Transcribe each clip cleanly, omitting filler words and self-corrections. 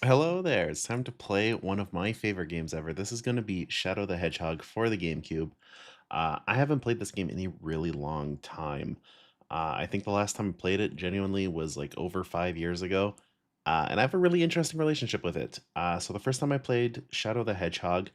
Hello there. It's time to play one of my favorite games ever. This is going to be Shadow the Hedgehog for the GameCube. I haven't played this game in a really long time. I think the last time I played it genuinely was like over 5 years ago. And I have a really interesting relationship with it. So the first time I played Shadow the Hedgehog,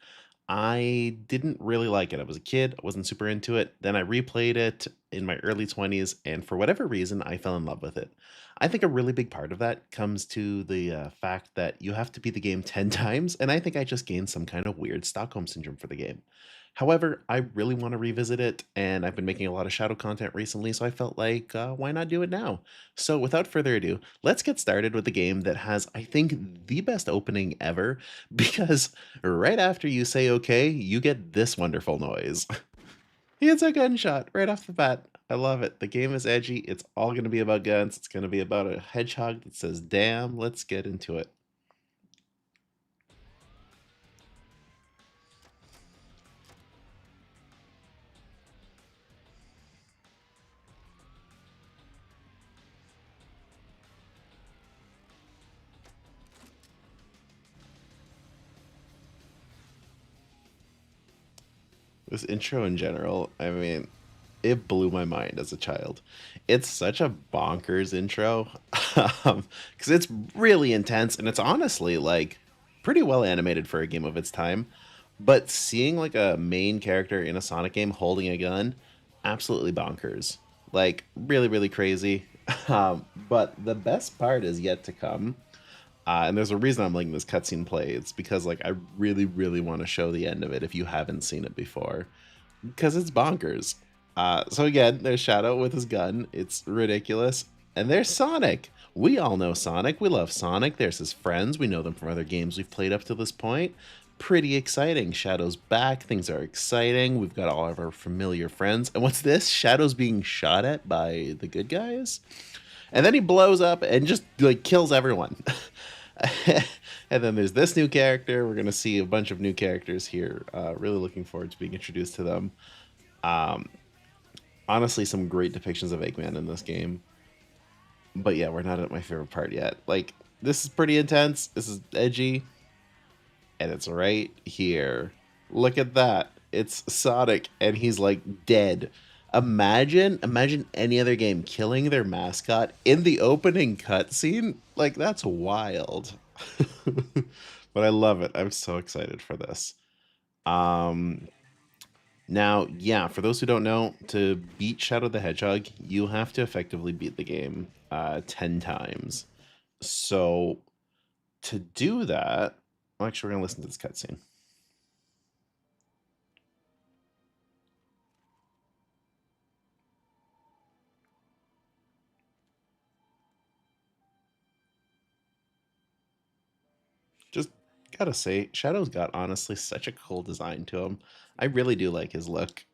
I didn't really like it. I was a kid, I wasn't super into it. Then I replayed it in my early 20s, and for whatever reason, I fell in love with it. I think a really big part of that comes to the fact that you have to beat the game 10 times, and I think I just gained some kind of weird Stockholm syndrome for the game. However, I really want to revisit it, and I've been making a lot of Shadow content recently, so I felt like, why not do it now? So, without further ado, let's get started with the game that has, I think, the best opening ever, because right after you say okay, you get this wonderful noise. It's a gunshot right off the bat. I love it. The game is edgy. It's all going to be about guns. It's going to be about a hedgehog that says, damn, let's get into it. This intro in general, I mean, it blew my mind as a child. It's such a bonkers intro because it's really intense and it's honestly like pretty well animated for a game of its time. But seeing like a main character in a Sonic game holding a gun, absolutely bonkers. Like really, really crazy. But the best part is yet to come. And there's a reason I'm letting this cutscene play. It's because like I really, really want to show the end of it if you haven't seen it before because it's bonkers. So again, there's Shadow with his gun. It's ridiculous. And there's Sonic. We all know Sonic. We love Sonic. There's his friends. We know them from other games we've played up to this point. Pretty exciting. Shadow's back. Things are exciting. We've got all of our familiar friends. And what's this? Shadow's being shot at by the good guys. And then he blows up and just like kills everyone. And then there's this new character. We're gonna see a bunch of new characters here. Really looking forward to being introduced to them. Um, Honestly, some great depictions of Eggman in this game. But yeah, we're not at my favorite part yet. Like, this is pretty intense. This is edgy. And it's right here. Look at that. It's Sonic, and he's like dead. Imagine any other game killing their mascot in the opening cutscene. Like, that's wild. But I love it. I'm so excited for this. Um, Now, yeah, for those who don't know, to beat Shadow the Hedgehog, you have to effectively beat the game 10 times. So, to do that, well, actually, we're going to listen to this cutscene. Just gotta say, Shadow's got honestly such a cool design to him. I really do like his look.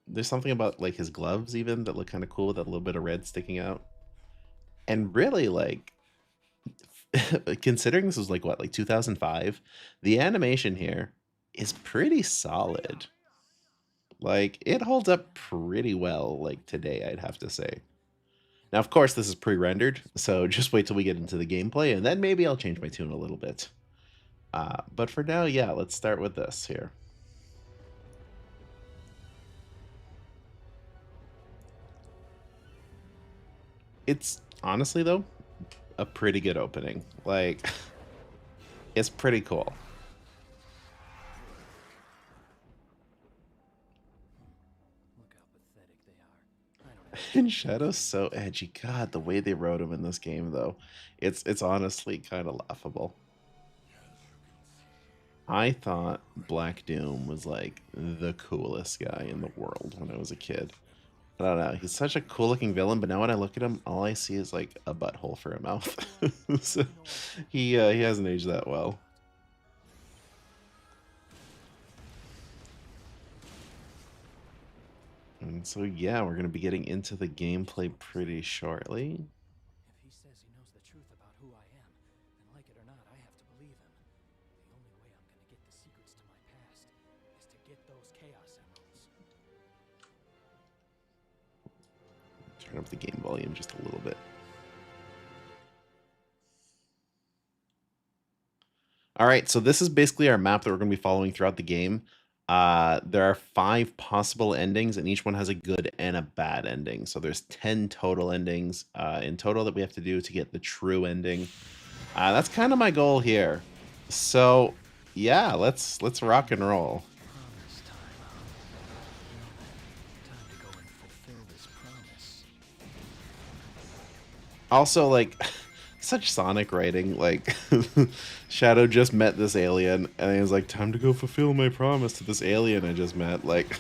There's something about like his gloves even that look kind of cool with that little bit of red sticking out. And really, like, considering this was like what, like 2005, the animation here is pretty solid. Like, it holds up pretty well, like today, I'd have to say. Now, of course, this is pre-rendered, so just wait till we get into the gameplay, and then maybe I'll change my tune a little bit. But for now, yeah, let's start with this here. It's honestly, though, a pretty good opening. Like, it's pretty cool. And Shadow's so edgy. God, the way they wrote him in this game, though, it's honestly kind of laughable. I thought Black Doom was like the coolest guy in the world when I was a kid. I don't know. He's such a cool looking villain, but now when I look at him, all I see is like a butthole for a mouth. So he hasn't aged that well. And so yeah, we're gonna be getting into the gameplay pretty shortly. If he says he knows the truth about who I am, then like it or not, I have to believe him. The only way I'm gonna get the secrets to my past is to get those Chaos Emeralds. Turn up the game volume just a little bit. All right, so this is basically our map that we're going to be following throughout the game. There are 5 possible endings, and each one has a good and a bad ending. So there's 10 total endings in total that we have to do to get the true ending. That's kind of my goal here. So yeah, let's rock and roll. Promise time, Time to go and fulfill this promise. Also, like, such Sonic writing. Like, Shadow just met this alien, and he was like, "Time to go fulfill my promise to this alien I just met." Like,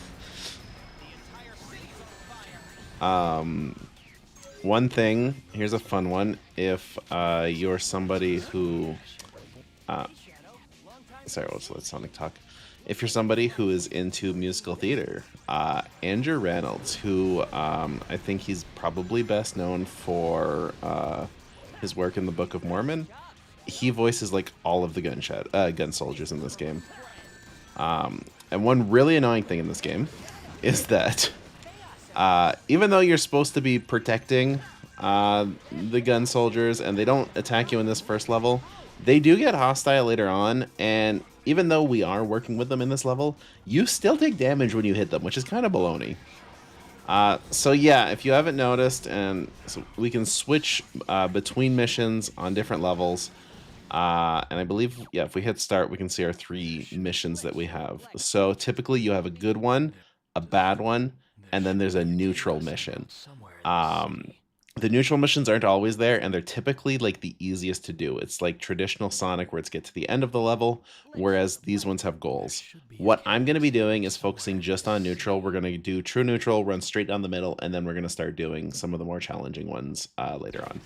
one thing. Here's a fun one. If you're somebody who, sorry, let's let Sonic talk. If you're somebody who is into musical theater, Andrew Reynolds, who I think he's probably best known for his work in the Book of Mormon, he voices like all of the gun soldiers in this game. And one really annoying thing in this game is that even though you're supposed to be protecting the gun soldiers and they don't attack you in this first level, they do get hostile later on, and even though we are working with them in this level, you still take damage when you hit them, which is kind of baloney. So yeah, if you haven't noticed, and so we can switch between missions on different levels. And I believe, yeah, if we hit start, we can see our 3 missions that we have. So typically you have a good one, a bad one, and then there's a neutral mission. The neutral missions aren't always there, and they're typically like the easiest to do. It's like traditional Sonic where it's get to the end of the level, whereas these ones have goals. What I'm going to be doing is focusing just on neutral. We're going to do true neutral, run straight down the middle, and then we're going to start doing some of the more challenging ones later on.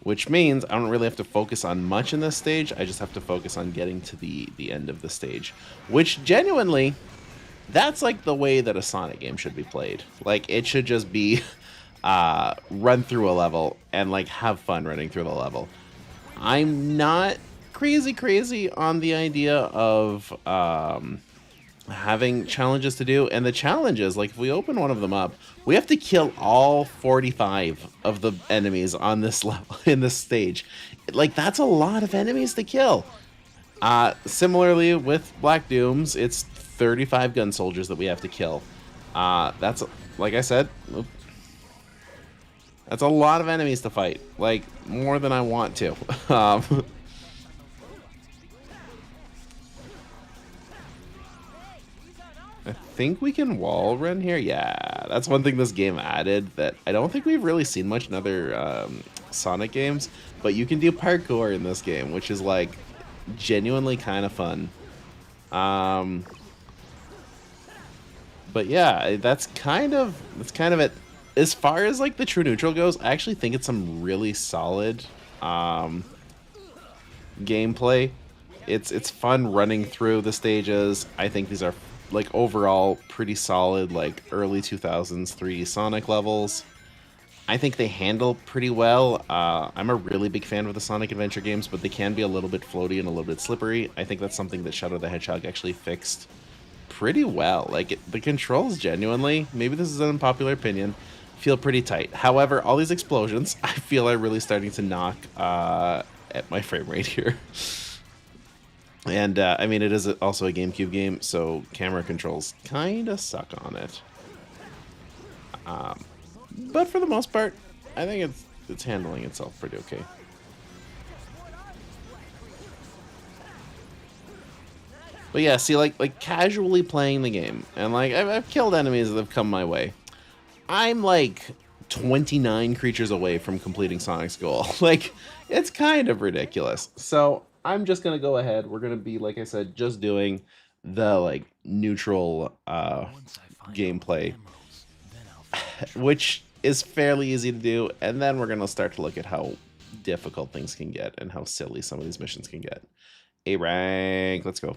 Which means I don't really have to focus on much in this stage. I just have to focus on getting to the end of the stage, which genuinely, that's like the way that a Sonic game should be played. Like, it should just be run through a level and like have fun running through the level. I'm not crazy on the idea of having challenges to do, and the challenges, like if we open one of them up, we have to kill all 45 of the enemies on this level in this stage. Like, that's a lot of enemies to kill. Similarly with Black Dooms, it's 35 gun soldiers that we have to kill. That's, like I said, that's a lot of enemies to fight. Like, more than I want to. I think we can wall run here. Yeah, that's one thing this game added that I don't think we've really seen much in other Sonic games. But you can do parkour in this game, which is like genuinely kind of fun. But yeah, that's kind of it. As far as like the true neutral goes, I actually think it's some really solid gameplay. It's fun running through the stages. I think these are like overall pretty solid, like early 2000s 3D Sonic levels. I think they handle pretty well. I'm a really big fan of the Sonic Adventure games, but they can be a little bit floaty and a little bit slippery. I think that's something that Shadow the Hedgehog actually fixed pretty well. Like, the controls genuinely, maybe this is an unpopular opinion, feel pretty tight. However, all these explosions, I feel are really starting to knock at my frame rate here. And I mean, it is also a GameCube game, so camera controls kind of suck on it. But for the most part, I think it's handling itself pretty okay. But yeah, see, like casually playing the game, and like I've killed enemies that have come my way. I'm like 29 creatures away from completing Sonic's goal. Like, it's kind of ridiculous. So I'm just gonna go ahead. We're gonna be, like I said, just doing the like neutral gameplay, which is fairly easy to do, and then we're gonna start to look at how difficult things can get and how silly some of these missions can get. A rank, let's go.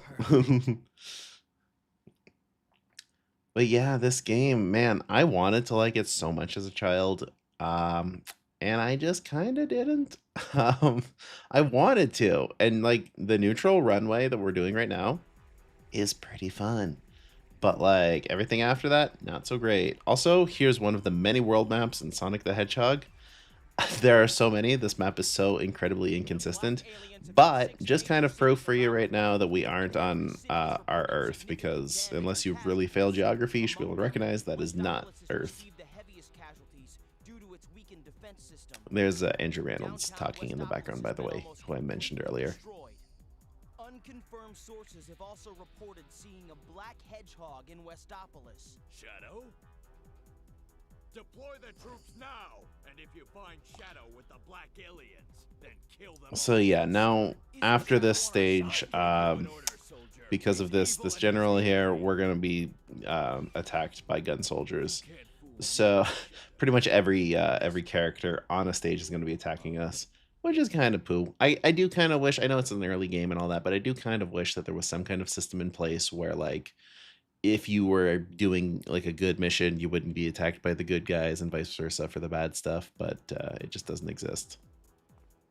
But yeah, this game, man, I wanted to like it so much as a child, and I just kind of didn't. Um, I wanted to, and like the neutral runway that we're doing right now is pretty fun. But like everything after that, not so great. Also, here's one of the many world maps in Sonic the Hedgehog. There are so many. This map is so incredibly inconsistent. But just kind of proof for you right now that we aren't on our Earth, because unless you've really failed geography, you should be able to recognize that is not Earth. There's Andrew Reynolds talking in the background, by the way, who I mentioned earlier. Unconfirmed sources have also reported seeing a black hedgehog in Westopolis. Shadow? Deploy the troops now, and if you find Shadow with the black aliens, then kill them. So yeah, now after this stage, because of this general here, we're gonna be attacked by gun soldiers. So pretty much every character on a stage is gonna be attacking us, which is kind of poo. I do kind of wish, I know it's an early game and all that, but I do kind of wish that there was some kind of system in place where, like, if you were doing like a good mission, you wouldn't be attacked by the good guys and vice versa for the bad stuff, but it just doesn't exist.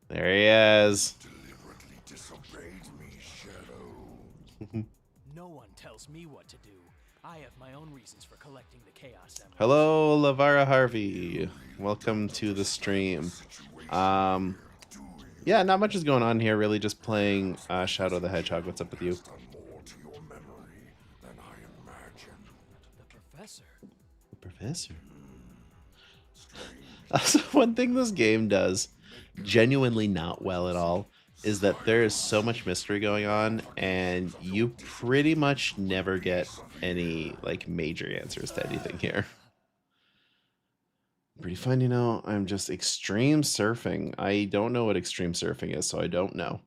There he is. Deliberately disobeyed me, Shadow. No one tells me what to do. I have my own reasons for collecting the Chaos Emeralds. Hello, Lavara Harvey. Welcome to the stream. Yeah, not much is going on here, really. Just playing Shadow the Hedgehog. What's up with you? More to your memory than I imagined. The professor. The professor. Also, one thing this game does genuinely not well at all is that there is so much mystery going on, and you pretty much never get any like major answers to anything here. Pretty fun, you know. I'm just extreme surfing. I don't know what extreme surfing is, so I don't know.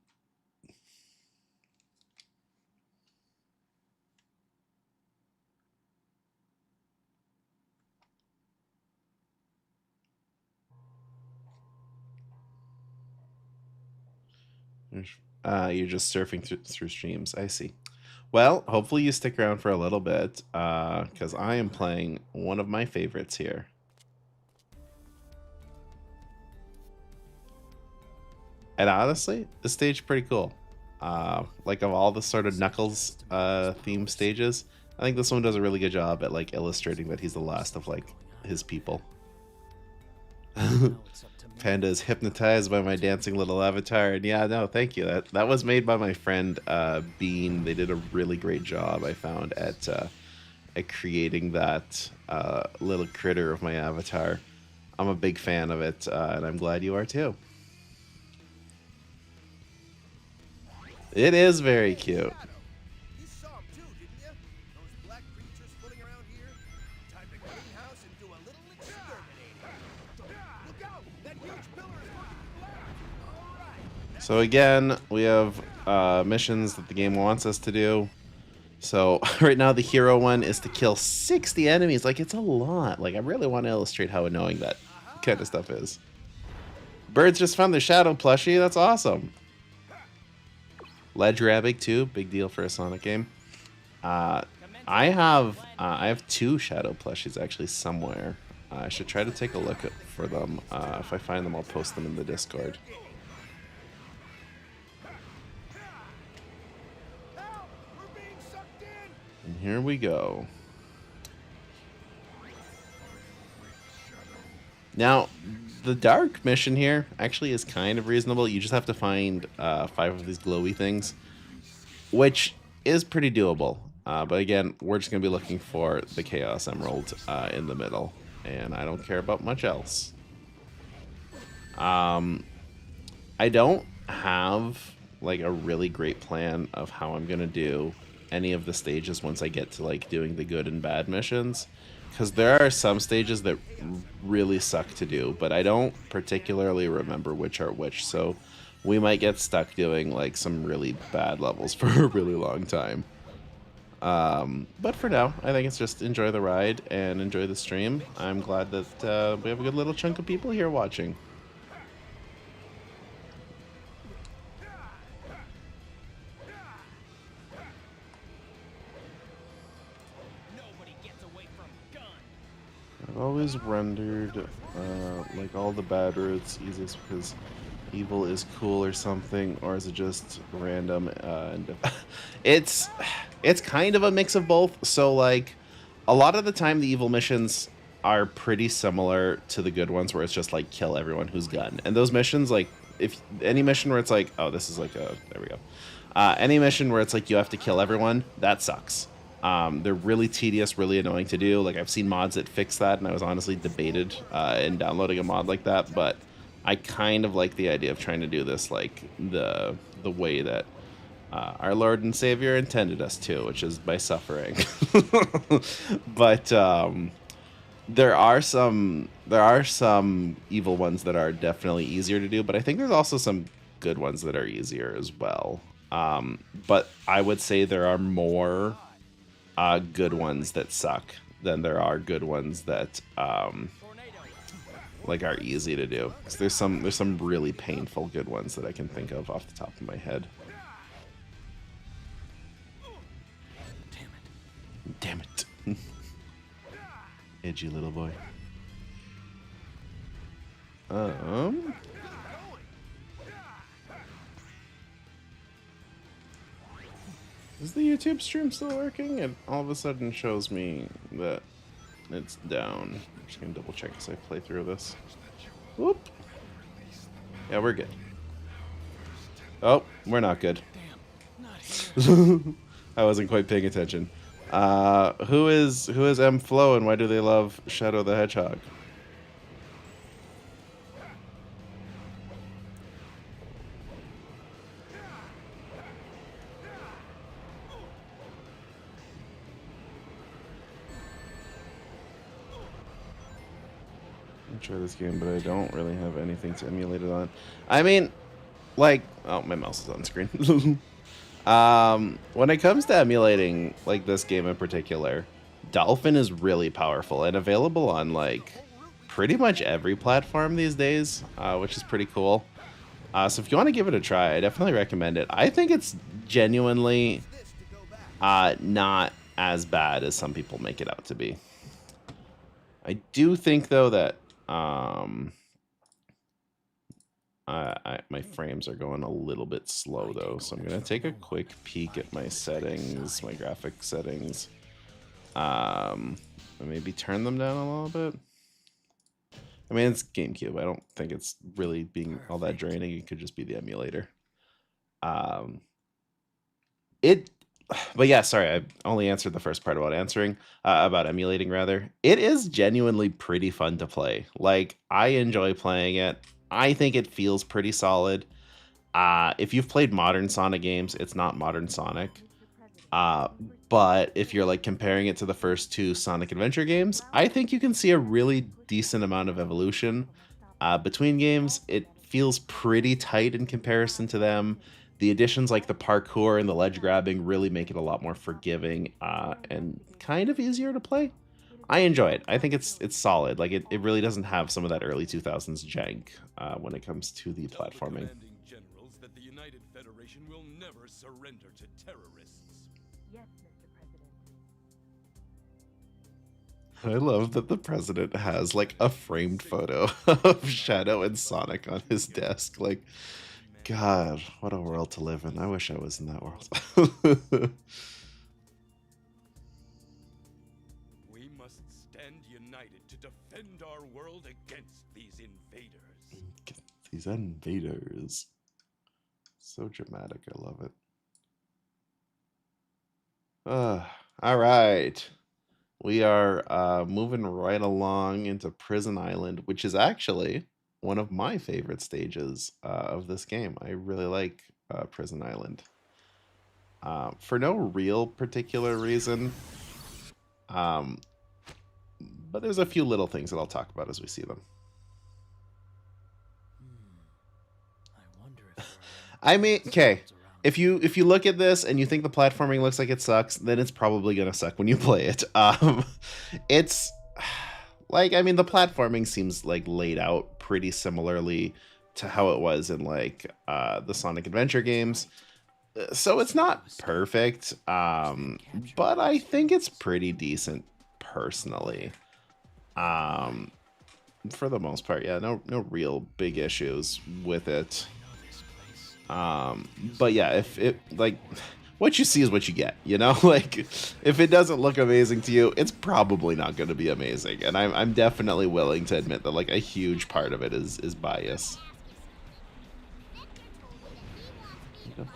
You're just surfing through streams. I see. Well, hopefully you stick around for a little bit, because I am playing one of my favorites here. And honestly, this stage is pretty cool. Like, of all the sort of Knuckles theme stages, I think this one does a really good job at like illustrating that he's the last of like his people. Now it's up to me. Panda is hypnotized by my dancing little avatar, and yeah, no, thank you. That was made by my friend Bean. They did a really great job, I found, at creating that little critter of my avatar. I'm a big fan of it, and I'm glad you are too. It is very cute. You saw him too, didn't you? Those black creatures fooling around here? Time to greenhouse and do a little exterminating. Look out! That huge pillar is looking black! Alright. So again, we have missions that the game wants us to do. So right now the hero one is to kill 60 enemies. Like, it's a lot. Like, I really want to illustrate how annoying that kind of stuff is. Birds just found the Shadow plushie. That's awesome. Ledge grabbing too, big deal for a Sonic game. I have 2 Shadow plushies actually somewhere. I should try to take a look for them. If I find them, I'll post them in the Discord. Help! We're being sucked in! And here we go. Now, the dark mission here actually is kind of reasonable. You just have to find 5 of these glowy things, which is pretty doable. But again, we're just going to be looking for the Chaos Emerald in the middle, and I don't care about much else. I don't have like a really great plan of how I'm going to do any of the stages once I get to like doing the good and bad missions. Because there are some stages that really suck to do, but I don't particularly remember which are which, so we might get stuck doing like some really bad levels for a really long time. But for now, I think it's just enjoy the ride and enjoy the stream. I'm glad that we have a good little chunk of people here watching. Nobody gets away from gun! I've always rendered like all the bad routes easiest because evil is cool or something, or is it just random? And it's kind of a mix of both. So like a lot of the time the evil missions are pretty similar to the good ones, where it's just like kill everyone who's gun. And those missions, like if any mission where it's like, oh, this is like a, there we go. Any mission where it's like you have to kill everyone, that sucks. They're really tedious, really annoying to do. Like I've seen mods that fix that, and I was honestly debated in downloading a mod like that. But I kind of like the idea of trying to do this like the way that our Lord and Savior intended us to, which is by suffering. But there are some evil ones that are definitely easier to do, but I think there's also some good ones that are easier as well. But I would say there are more good ones that suck than there are good ones that like are easy to do. 'Cause there's some really painful good ones that I can think of off the top of my head. Damn it. Edgy little boy. Is the YouTube stream still working? It all of a sudden shows me that it's down. I'm just gonna double check as I play through this. Whoop. Yeah, we're good. Oh, we're not good. I wasn't quite paying attention. Who is M Flow, and why do they love Shadow the Hedgehog? Try this game, but I don't really have anything to emulate it on. I mean, like, oh, my mouse is on screen. When it comes to emulating like this game in particular, Dolphin is really powerful and available on like pretty much every platform these days, which is pretty cool. So if you want to give it a try, I definitely recommend it. I think it's genuinely not as bad as some people make it out to be. I do think though that my frames are going a little bit slow though, so I'm gonna take a quick peek at my settings, my graphic settings. Maybe turn them down a little bit. I mean, it's GameCube. I don't think it's really being all that draining. It could just be the emulator. But yeah, sorry, I only answered the first part about emulating rather. It is genuinely pretty fun to play. Like, I enjoy playing it. I think it feels pretty solid. If you've played modern Sonic games, it's not modern Sonic. But if you're like comparing it to the first two Sonic Adventure games, I think you can see a really decent amount of evolution between games. It feels pretty tight in comparison to them. The additions like the parkour and the ledge grabbing really make it a lot more forgiving and kind of easier to play. I enjoy it. I think it's solid. Like it really doesn't have some of that early 2000s jank when it comes to the platforming. Generals that the United Federation will never surrender to terrorists. Yes, Mr. President. I love that the president has like a framed photo of Shadow and Sonic on his desk. Like, God, what a world to live in. I wish I was in that world. We must stand united to defend our world against these invaders. These invaders. So dramatic. I love it. All right. We are moving right along into Prison Island, which is actually one of my favorite stages of this game. I really like Prison Island. For no real particular reason. But there's a few little things that I'll talk about as we see them. I wonder if I mean, okay. If you look at this and you think the platforming looks like it sucks, then it's probably gonna suck when you play it. It's like, I mean, the platforming seems like laid out pretty similarly to how it was in like the Sonic Adventure games. So it's not perfect, but I think it's pretty decent personally. For the most part, yeah, no real big issues with it. But yeah, if it like what you see is what you get, you know? Like, if it doesn't look amazing to you, it's probably not going to be amazing. And I'm definitely willing to admit that, like, a huge part of it is bias.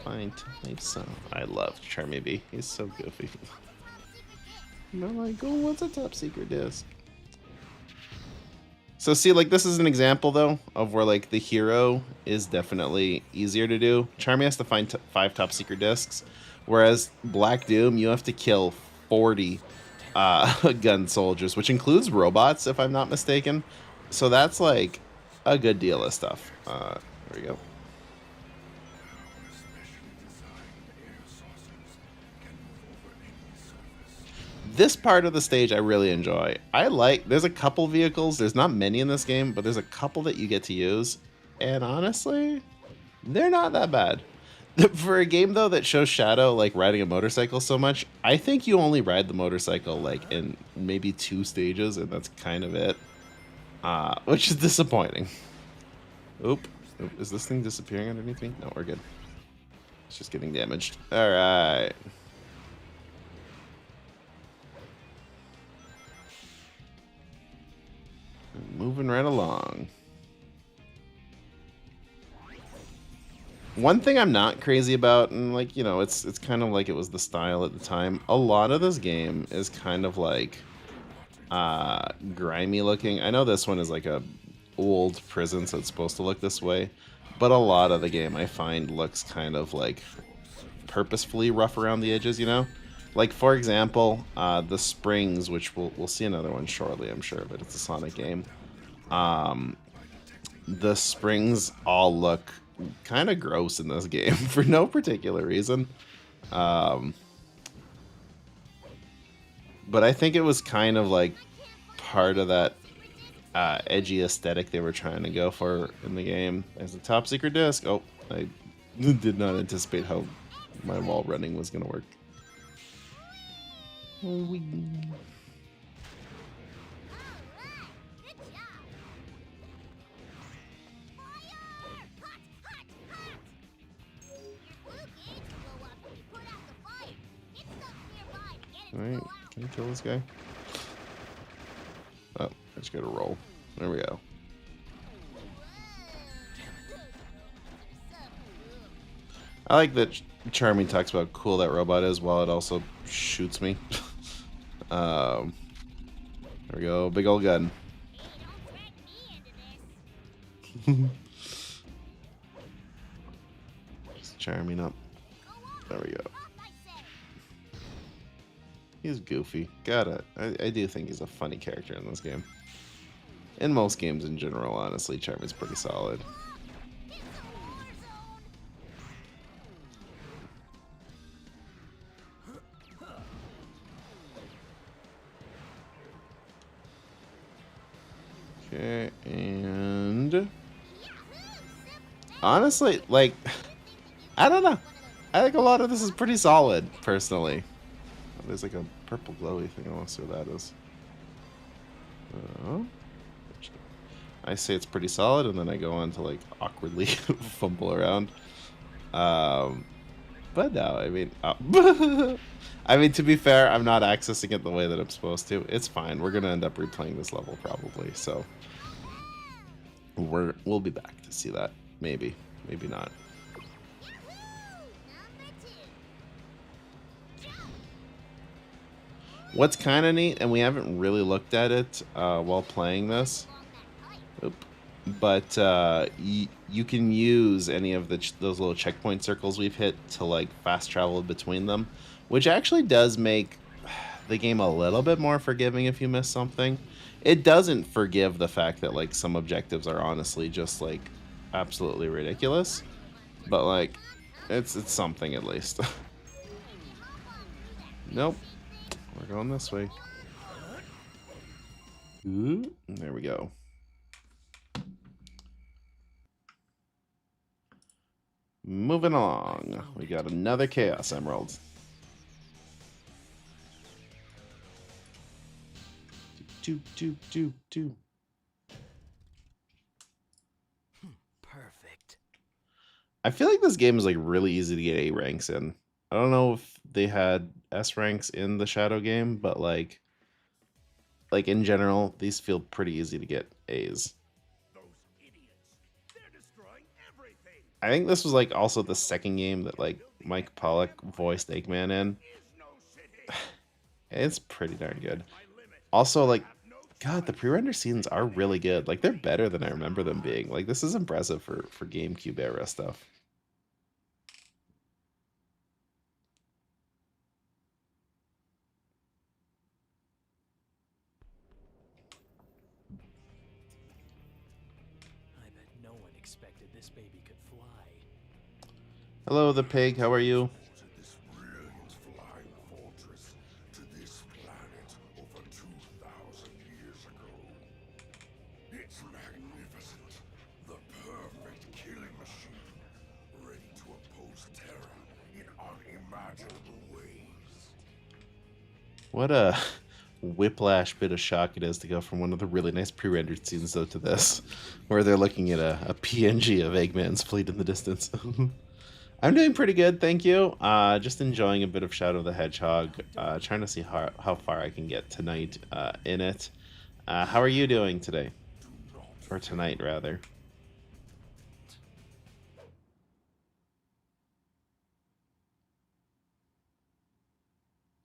Find types. I love Charmy B. He's so goofy. I'm like, oh, what's a top secret disc? So see, like, this is an example, though, of where, like, the hero is definitely easier to do. Charmy has to find 5 top secret discs, whereas Black Doom, you have to kill 40 gun soldiers, which includes robots, if I'm not mistaken. So that's, like, a good deal of stuff. There we go. This part of the stage I really enjoy. There's a couple vehicles, there's not many in this game, but there's a couple that you get to use, and honestly, they're not that bad. For a game, though, that shows Shadow, like, riding a motorcycle so much, I think you only ride the motorcycle, like, in maybe 2 stages, and that's kind of it. Which is disappointing. Oop. Is this thing disappearing underneath me? No, we're good. It's just getting damaged. Alright. Moving right along. One thing I'm not crazy about, and like, you know, it's kind of like it was the style at the time. A lot of this game is kind of like grimy looking. I know this one is like a old prison, so it's supposed to look this way, but a lot of the game I find looks kind of like purposefully rough around the edges, you know? Like, for example, the springs, which we'll see another one shortly, I'm sure, but it's a Sonic game. The springs all look kind of gross in this game for no particular reason. But I think it was kind of like part of that edgy aesthetic they were trying to go for in the game. As a top secret disc. Oh, I did not anticipate how my wall running was going to work. Alright, can you kill this guy? Oh, I just gotta roll. There we go. I like that Charmy talks about how cool that robot is while it also shoots me. There we go, big old gun. Just Charming up. There we go. He's goofy. I do think he's a funny character in this game. In most games in general, honestly, Charmy's pretty solid. Okay, and honestly, like, I don't know. I think a lot of this is pretty solid, personally. There's like a purple glowy thing. I want to see what that is. I say it's pretty solid, and then I go on to like awkwardly fumble around. But no, I mean, I mean, to be fair, I'm not accessing it the way that I'm supposed to. It's fine. We're gonna end up replaying this level probably, so we'll be back to see that. Maybe, maybe not. What's kind of neat, and we haven't really looked at it while playing this, but you can use any of those little checkpoint circles we've hit to like fast travel between them, which actually does make the game a little bit more forgiving if you miss something. It doesn't forgive the fact that like some objectives are honestly just like absolutely ridiculous, but like it's something at least. Nope. We're going this way. Ooh, there we go. Moving along. We got another Chaos Emerald. Do. Perfect. I feel like this game is like really easy to get A ranks in. I don't know if they had S ranks in the Shadow game, but like in general, these feel pretty easy to get A's. Those idiots. They're destroying everything. I think this was like also the second game that like Mike Pollock voiced Eggman in. Is no city. It's pretty darn good. My limit. Also, like, Have no God, the pre-render scenes are really good. Like, they're better than I remember them being. Like, this is impressive for GameCube era stuff. I bet no one expected this baby could fly. Hello, the pig. How are you? To this brilliant flying fortress, to this planet over 2,000 years ago. It's magnificent, the perfect killing machine, ready to oppose terror in unimaginable ways. What a whiplash bit of shock it is to go from one of the really nice pre-rendered scenes though to this, where they're looking at a PNG of Eggman's fleet in the distance. I'm doing pretty good, thank you. Just enjoying a bit of Shadow the Hedgehog. Trying to see how far I can get tonight in it. How are you doing today? Or tonight, rather.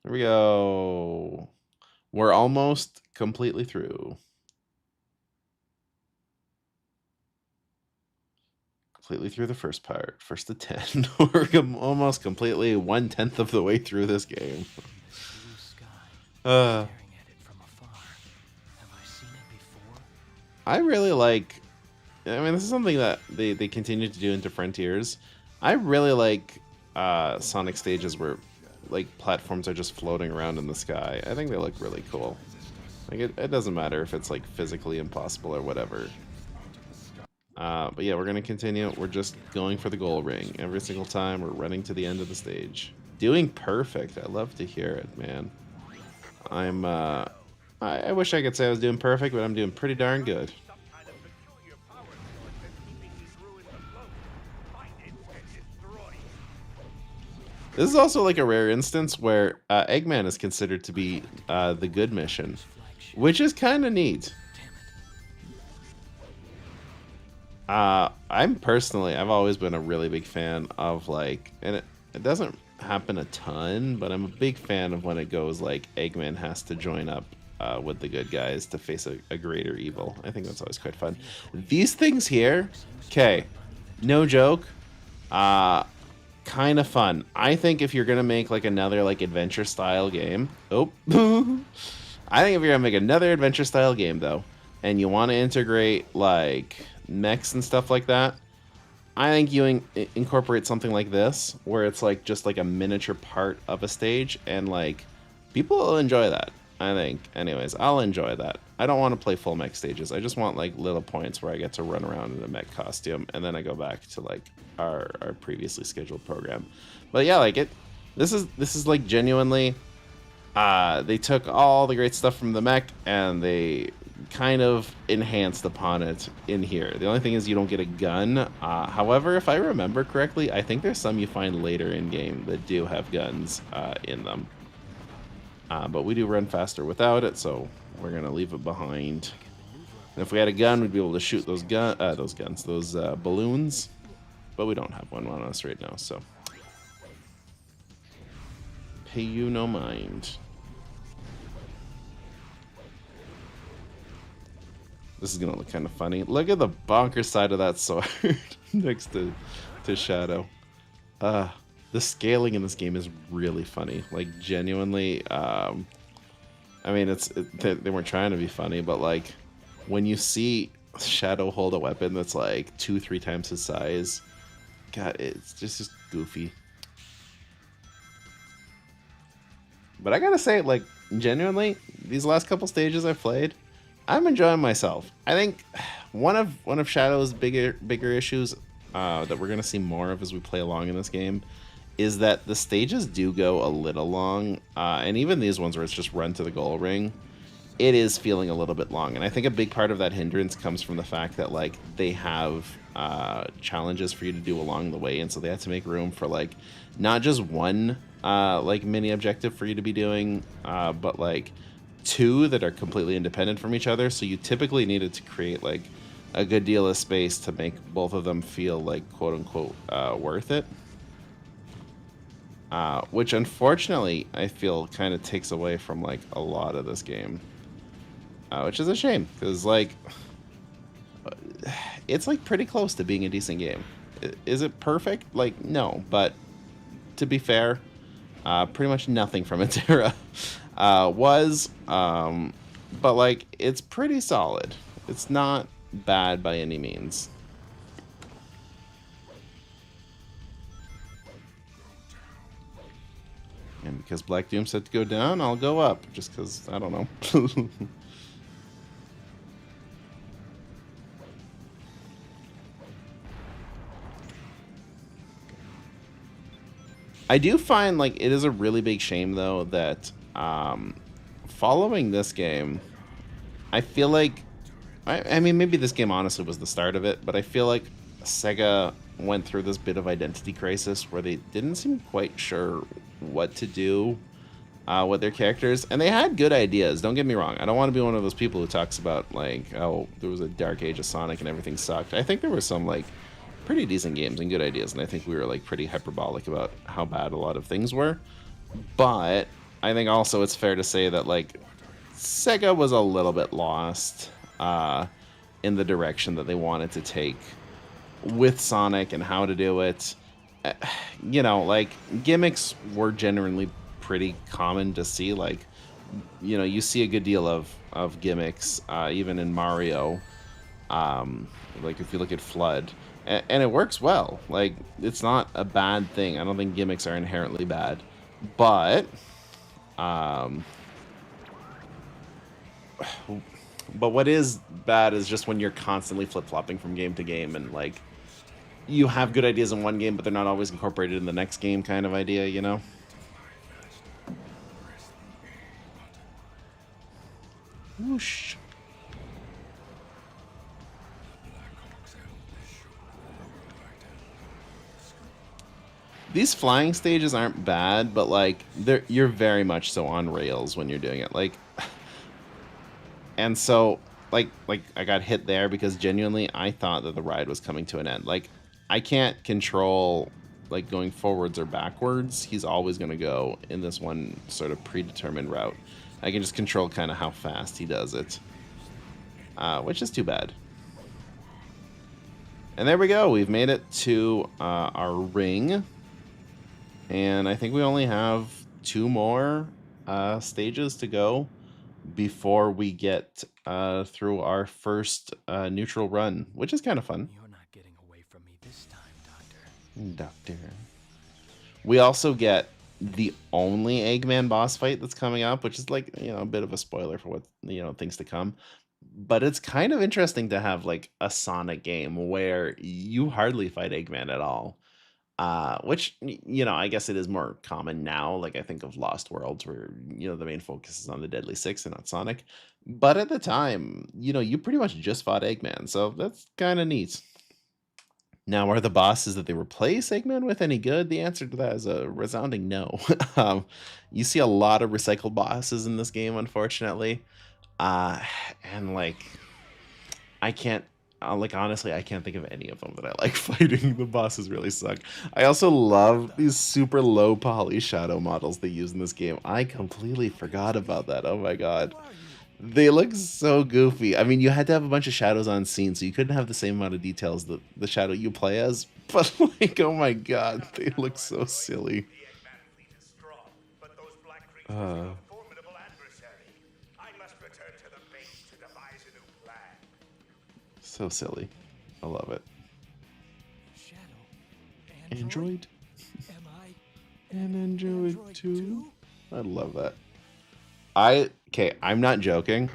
Here we go. We're almost completely through. Completely through the first part. First to 10. We're almost completely 1/10 of the way through this game. Blue sky. Uh, Staring at it from afar. Have I seen it before? I really like... I mean, this is something that they continue to do into Frontiers. I really like Sonic stages where like platforms are just floating around in the sky. I think they look really cool. Like it doesn't matter if it's like physically impossible or whatever. But yeah, we're gonna continue. We're just going for the goal ring every single time. We're running to the end of the stage. Doing perfect. I love to hear it, man. I'm I wish I could say I was doing perfect, but I'm doing pretty darn good. Some kind of peculiar power source that's keeping these ruins afloat. Find it and destroy it. This is also like a rare instance where Eggman is considered to be the good mission, Flagship. which is kind of neat. Damn it. I've always been a really big fan of like, and it doesn't happen a ton, but I'm a big fan of when it goes like Eggman has to join up with the good guys to face a greater evil. I think that's always quite fun. These things here, okay, no joke, kind of fun. I think if you're gonna make like another like adventure style game, I think if you're gonna make another adventure style game though, and you want to integrate like mechs and stuff like that, I think you incorporate something like this, where it's like just like a miniature part of a stage, and like people will enjoy that. I think. Anyways, I'll enjoy that. I don't want to play full mech stages. I just want like little points where I get to run around in a mech costume, and then I go back to like our previously scheduled program. But yeah, like this is like genuinely, they took all the great stuff from the mech and they kind of enhanced upon it in here. The only thing is you don't get a gun. However, if I remember correctly, I think there's some you find later in game that do have guns in them. But we do run faster without it, so we're gonna leave it behind. And if we had a gun, we'd be able to shoot those balloons. But we don't have one on us right now, so pay you no mind. This is gonna look kind of funny. Look at the bonker side of that sword next to Shadow. The scaling in this game is really funny. Like genuinely, I mean, they weren't trying to be funny, but like when you see Shadow hold a weapon that's like 2-3 times his size, God, it's just goofy. But I gotta say, like genuinely, these last couple stages I've played, I'm enjoying myself. I think one of Shadow's bigger issues that we're gonna see more of as we play along in this game is that the stages do go a little long, and even these ones where it's just run to the goal ring, it is feeling a little bit long. And I think a big part of that hindrance comes from the fact that like they have challenges for you to do along the way, and so they have to make room for like not just one like mini objective for you to be doing, but like two that are completely independent from each other. So you typically needed to create like a good deal of space to make both of them feel like quote unquote worth it. Which unfortunately I feel kind of takes away from like a lot of this game, which is a shame because like it's like pretty close to being a decent game. Is it perfect? Like no, but to be fair, pretty much nothing from its era was, but like it's pretty solid. It's not bad by any means. And because Black Doom said to go down, I'll go up. Just because, I don't know. I do find, like, it is a really big shame, though, that following this game, I feel like... I mean, maybe this game honestly was the start of it, but I feel like Sega went through this bit of identity crisis where they didn't seem quite sure what to do with their characters, and they had good ideas, don't get me wrong. I don't want to be one of those people who talks about like, oh, there was a dark age of Sonic and everything sucked. I think there were some like pretty decent games and good ideas, and I think we were like pretty hyperbolic about how bad a lot of things were. But I think also it's fair to say that like Sega was a little bit lost in the direction that they wanted to take with Sonic and how to do it. You know, like, gimmicks were generally pretty common to see. Like, you know, you see a good deal of gimmicks, even in Mario. Like, if you look at Flood. And it works well. Like, it's not a bad thing. I don't think gimmicks are inherently bad. But, what is bad is just when you're constantly flip-flopping from game to game and, like, you have good ideas in one game, but they're not always incorporated in the next game kind of idea, you know? Whoosh. These flying stages aren't bad, but like you're very much so on rails when you're doing it. Like, and so like I got hit there because genuinely I thought that the ride was coming to an end. Like, I can't control like going forwards or backwards. He's always going to go in this one sort of predetermined route. I can just control kind of how fast he does it, which is too bad. And there we go. We've made it to our ring. And I think we only have 2 more stages to go before we get through our first neutral run, which is kind of fun. You're not getting away from me this time, Doctor. We also get the only Eggman boss fight that's coming up, which is like, you know, a bit of a spoiler for what, you know, things to come. But it's kind of interesting to have like a Sonic game where you hardly fight Eggman at all. Which, you know, I guess it is more common now. Like, I think of Lost Worlds where, you know, the main focus is on the Deadly Six and not Sonic. But at the time, you know, you pretty much just fought Eggman. So that's kind of neat. Now, are the bosses that they replace Eggman with any good? The answer to that is a resounding no. You see a lot of recycled bosses in this game, unfortunately. And, like, I can't, like, honestly, I can't think of any of them that I like fighting. The bosses really suck. I also love these super low poly shadow models they use in this game. I completely forgot about that. Oh my god. They look so goofy. I mean, you had to have a bunch of shadows on scene, so you couldn't have the same amount of details that the shadow you play as. But, like, oh my god, they look so silly. So silly. I love it. Shadow? Android? Am I And Android 2? too? I love that. Okay, I'm not joking.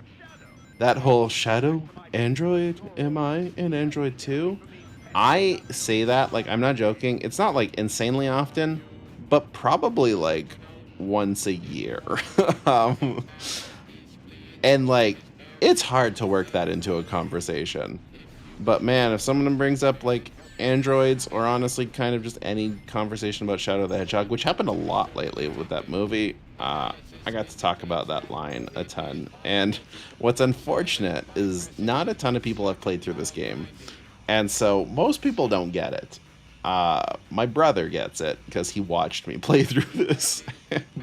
That whole Shadow, Android, am I an Android 2? I say that, like, I'm not joking. It's not, like, insanely often, but probably, like, once a year. And like, it's hard to work that into a conversation. But man, if someone brings up like androids, or honestly kind of just any conversation about Shadow the Hedgehog, which happened a lot lately with that movie, I got to talk about that line a ton. And what's unfortunate is not a ton of people have played through this game. And so most people don't get it. My brother gets it because he watched me play through this.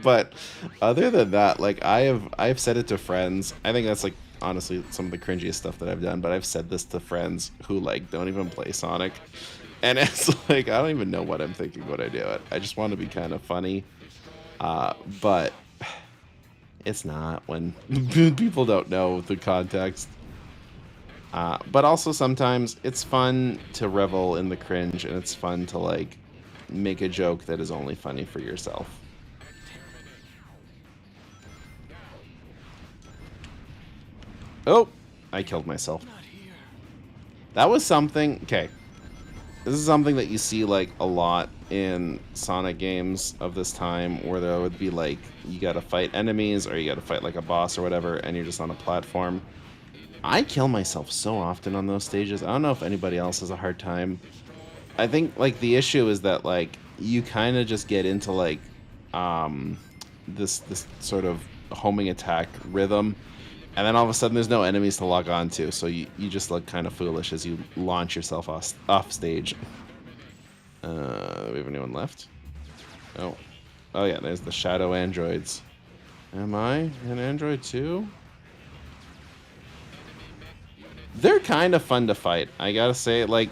But other than that, like I've said it to friends. I think that's like honestly some of the cringiest stuff that I've done, but I've said this to friends who like don't even play Sonic. And it's like I don't even know what I'm thinking when I do it. I just want to be kind of funny. But it's not when people don't know the context. But also sometimes it's fun to revel in the cringe, and it's fun to like make a joke that is only funny for yourself. Oh, I killed myself. That was something. Okay. This is something that you see like a lot in Sonic games of this time, where there would be like you gotta fight enemies or you gotta fight like a boss or whatever, and you're just on a platform. I kill myself so often on those stages. I don't know if anybody else has a hard time. I think like the issue is that like you kind of just get into like this sort of homing attack rhythm, and then all of a sudden there's no enemies to log on to, so you just look kind of foolish as you launch yourself off stage. Do we have anyone left? Oh yeah, there's the shadow androids. Am I an android too? They're kind of fun to fight, I gotta say. Like,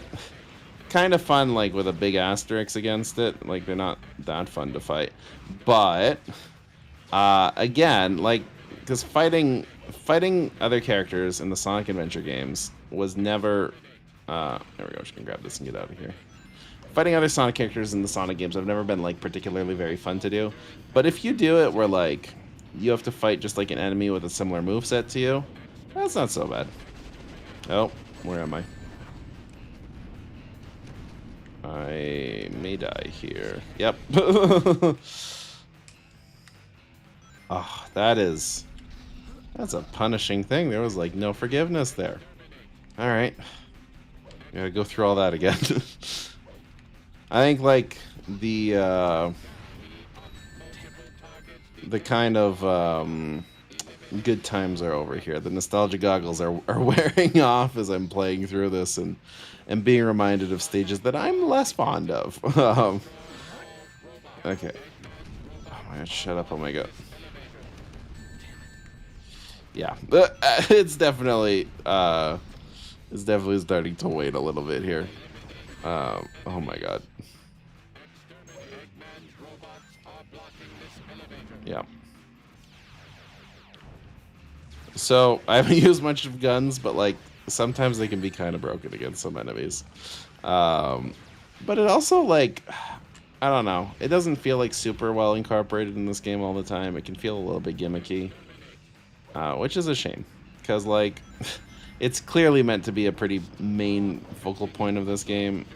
kind of fun, like, with a big asterisk against it. Like, they're not that fun to fight. But, again, like, because fighting other characters in the Sonic Adventure games was never... there we go, just gonna grab this and get out of here. Fighting other Sonic characters in the Sonic games have never been, like, particularly very fun to do. But if you do it where, like, you have to fight just, like, an enemy with a similar moveset to you, that's not so bad. Oh, where am I? I may die here. Yep. Oh, that's a punishing thing. There was like no forgiveness there. All right. Gotta go through all that again. I think like the kind of good times are over here. The nostalgia goggles are wearing off as I'm playing through this and being reminded of stages that I'm less fond of. Okay. Oh my god, shut up, oh my god. Yeah, it's definitely starting to wait a little bit here. Oh my god. Yeah. So, I haven't used much of guns, but, like, sometimes they can be kind of broken against some enemies. But it also, like, I don't know. It doesn't feel, like, super well incorporated in this game all the time. It can feel a little bit gimmicky, which is a shame. Because, like, it's clearly meant to be a pretty main focal point of this game.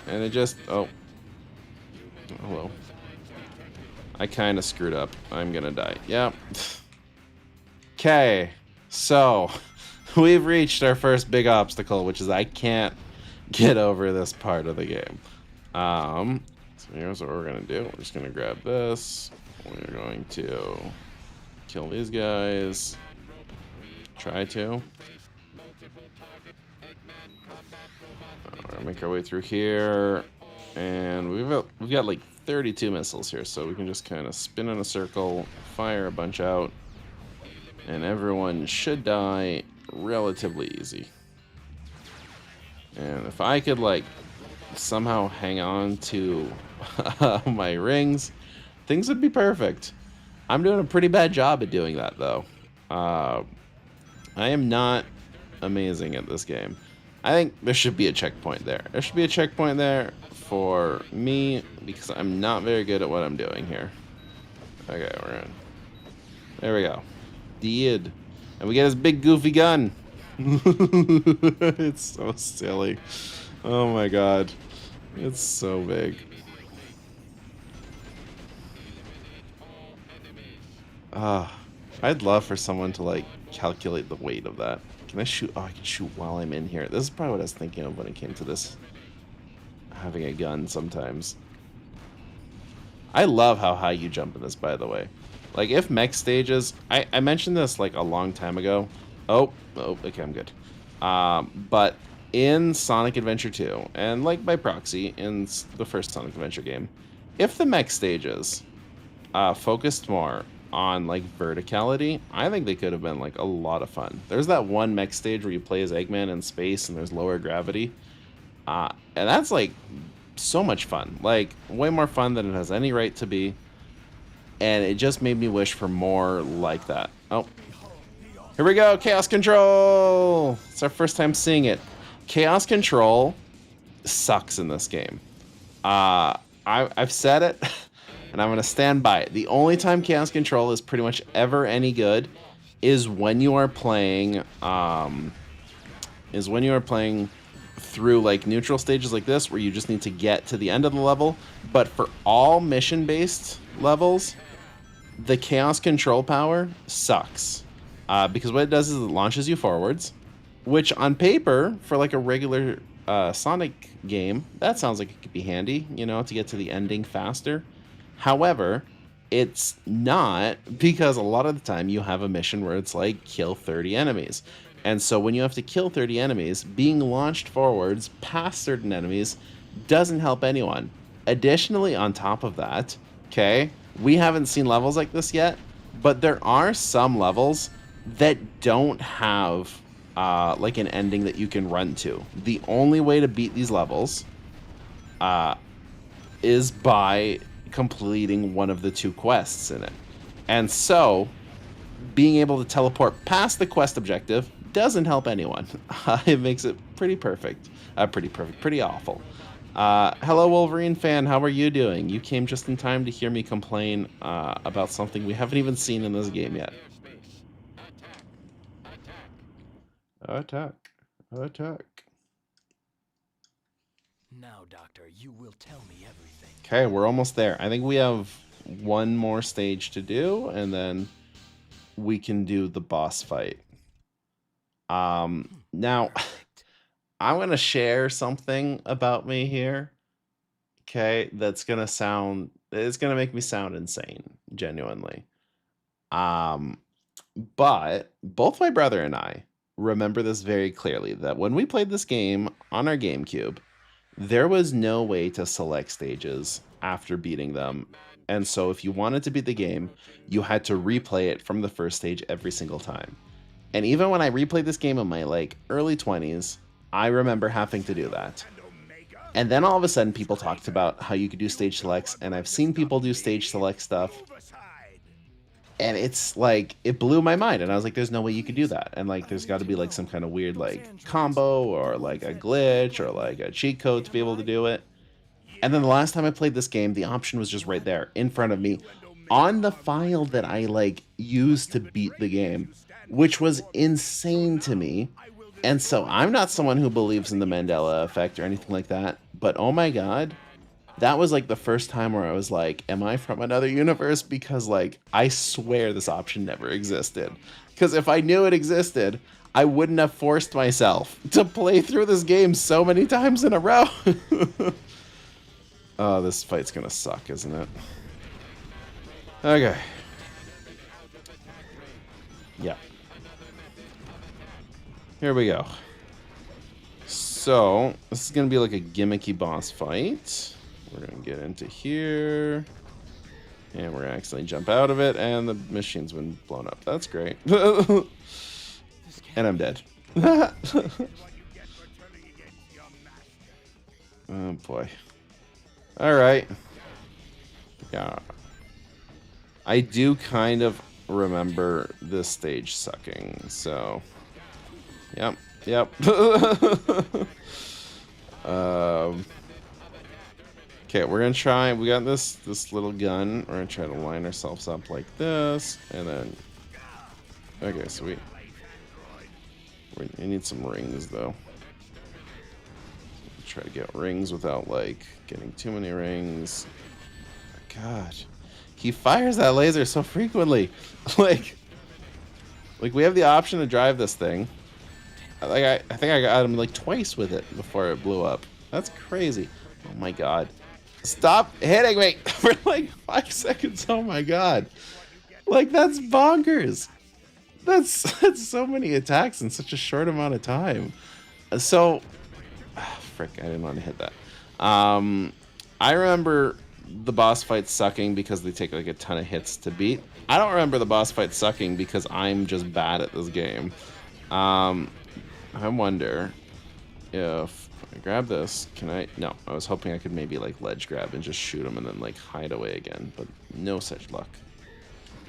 And it just... Oh. Hello. I kind of screwed up. I'm gonna die. Yep. Okay. So, we've reached our first big obstacle, which is I can't get over this part of the game. So here's what we're going to do. We're just going to grab this. We're going to kill these guys. Try to. We're going to make our way through here. And we've got like 32 missiles here, so we can just kind of spin in a circle, fire a bunch out. And everyone should die relatively easy. And if I could, like, somehow hang on to my rings, things would be perfect. I'm doing a pretty bad job at doing that, though. I am not amazing at this game. I think there should be a checkpoint there. There should be a checkpoint there for me, because I'm not very good at what I'm doing here. Okay, we're in. There we go. Did. And we get his big goofy gun. It's so silly. Oh my god. It's so big. I'd love for someone to like calculate the weight of that. Can I shoot? Oh, I can shoot while I'm in here. This is probably what I was thinking of when it came to this. Having a gun sometimes. I love how high you jump in this, by the way. Like, if mech stages... I mentioned this, like, a long time ago. Oh, okay, I'm good. But in Sonic Adventure 2, and, like, by proxy, in the first Sonic Adventure game, if the mech stages focused more on, like, verticality, I think they could have been, like, a lot of fun. There's that one mech stage where you play as Eggman in space and there's lower gravity. And that's, like, so much fun. Like, way more fun than it has any right to be. And it just made me wish for more like that. Oh. Here we go, Chaos Control! It's our first time seeing it. Chaos Control sucks in this game. I've said it, and I'm going to stand by it. The only time Chaos Control is pretty much ever any good is when you are playing... through like neutral stages like this where you just need to get to the end of the level. But for all mission-based levels, the Chaos Control power sucks. Because what it does is it launches you forwards, which on paper, for like a regular Sonic game, that sounds like it could be handy, you know, to get to the ending faster. However, it's not, because a lot of the time you have a mission where it's like kill 30 enemies. And so when you have to kill 30 enemies, being launched forwards past certain enemies doesn't help anyone. Additionally, on top of that, okay, we haven't seen levels like this yet, but there are some levels that don't have like an ending that you can run to. The only way to beat these levels is by completing one of the 2 quests in it. And so being able to teleport past the quest objective doesn't help anyone. It makes it pretty perfect. Pretty awful. Hello, Wolverine fan. How are you doing? You came just in time to hear me complain about something we haven't even seen in this game yet. Attack. Now, Doctor, you will tell me everything. Okay, we're almost there. I think we have one more stage to do, and then we can do the boss fight. Now, I'm going to share something about me here, okay, it's going to make me sound insane, genuinely. But both my brother and I remember this very clearly, that when we played this game on our GameCube, there was no way to select stages after beating them. And so if you wanted to beat the game, you had to replay it from the first stage every single time. And even when I replayed this game in my like early 20s, I remember having to do that. And then all of a sudden people talked about how you could do stage selects, and I've seen people do stage select stuff. And it's like, it blew my mind. And I was like, there's no way you could do that. And like, there's got to be like some kind of weird like combo or like a glitch or like a cheat code to be able to do it. And then the last time I played this game, the option was just right there in front of me on the file that I like used to beat the game, which was insane to me. And so I'm not someone who believes in the Mandela effect or anything like that, but oh my God, that was like the first time where I was like, am I from another universe? Because like, I swear this option never existed. Because if I knew it existed, I wouldn't have forced myself to play through this game so many times in a row. Oh, this fight's gonna suck, isn't it? Okay. Yeah. Here we go. So, this is going to be like a gimmicky boss fight. We're going to get into here. And we're going to accidentally jump out of it, and the machine's been blown up. That's great. And I'm dead. Oh, boy. Alright. Yeah. I do kind of remember this stage sucking, so... Yep. Okay, we're gonna try. We got this little gun. We're gonna try to line ourselves up like this, and then. Okay, sweet. We need some rings though. Try to get rings without like getting too many rings. God, he fires that laser so frequently, like. Like, we have the option to drive this thing. Like, I think I got him like twice with it before it blew up. That's crazy. Oh my god. Stop hitting me for like 5 seconds. Oh my god. Like, that's bonkers. That's so many attacks in such a short amount of time. So, frick, I didn't want to hit that. I remember the boss fights sucking because they take like a ton of hits to beat. I don't remember the boss fights sucking because I'm just bad at this game. I wonder if I grab this, can I? No, I was hoping I could maybe like ledge grab and just shoot him and then like hide away again, but no such luck.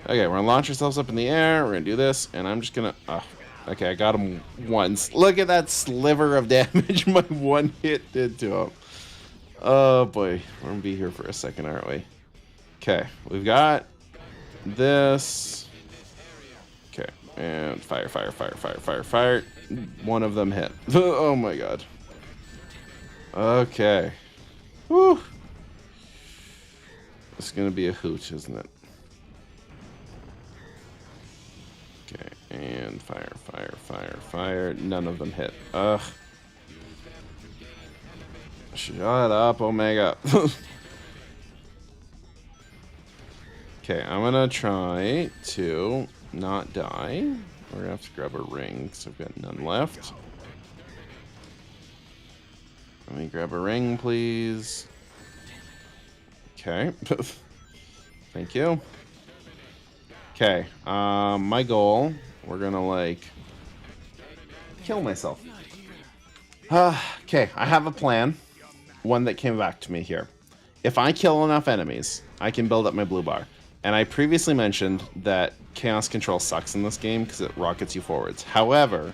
Okay, we're gonna launch ourselves up in the air. We're gonna do this, and I'm just gonna. Okay, I got him once. Look at that sliver of damage my one hit did to him. Oh boy, we're gonna be here for a second, aren't we? Okay, we've got this. Okay, and fire, fire, fire, fire, fire, fire. One of them hit. Oh my god. Okay. Whew. It's gonna be a hoot, isn't it? Okay, and fire, fire, fire, fire. None of them hit. Ugh. Shut up, Omega. Okay, I'm gonna try to not die. We're gonna have to grab a ring because I've got none left. Let me grab a ring, please. Okay. Thank you. Okay, my goal, we're gonna like kill myself. Okay, I have a plan. One that came back to me here. If I kill enough enemies, I can build up my blue bar. And I previously mentioned that Chaos Control sucks in this game because it rockets you forwards. However,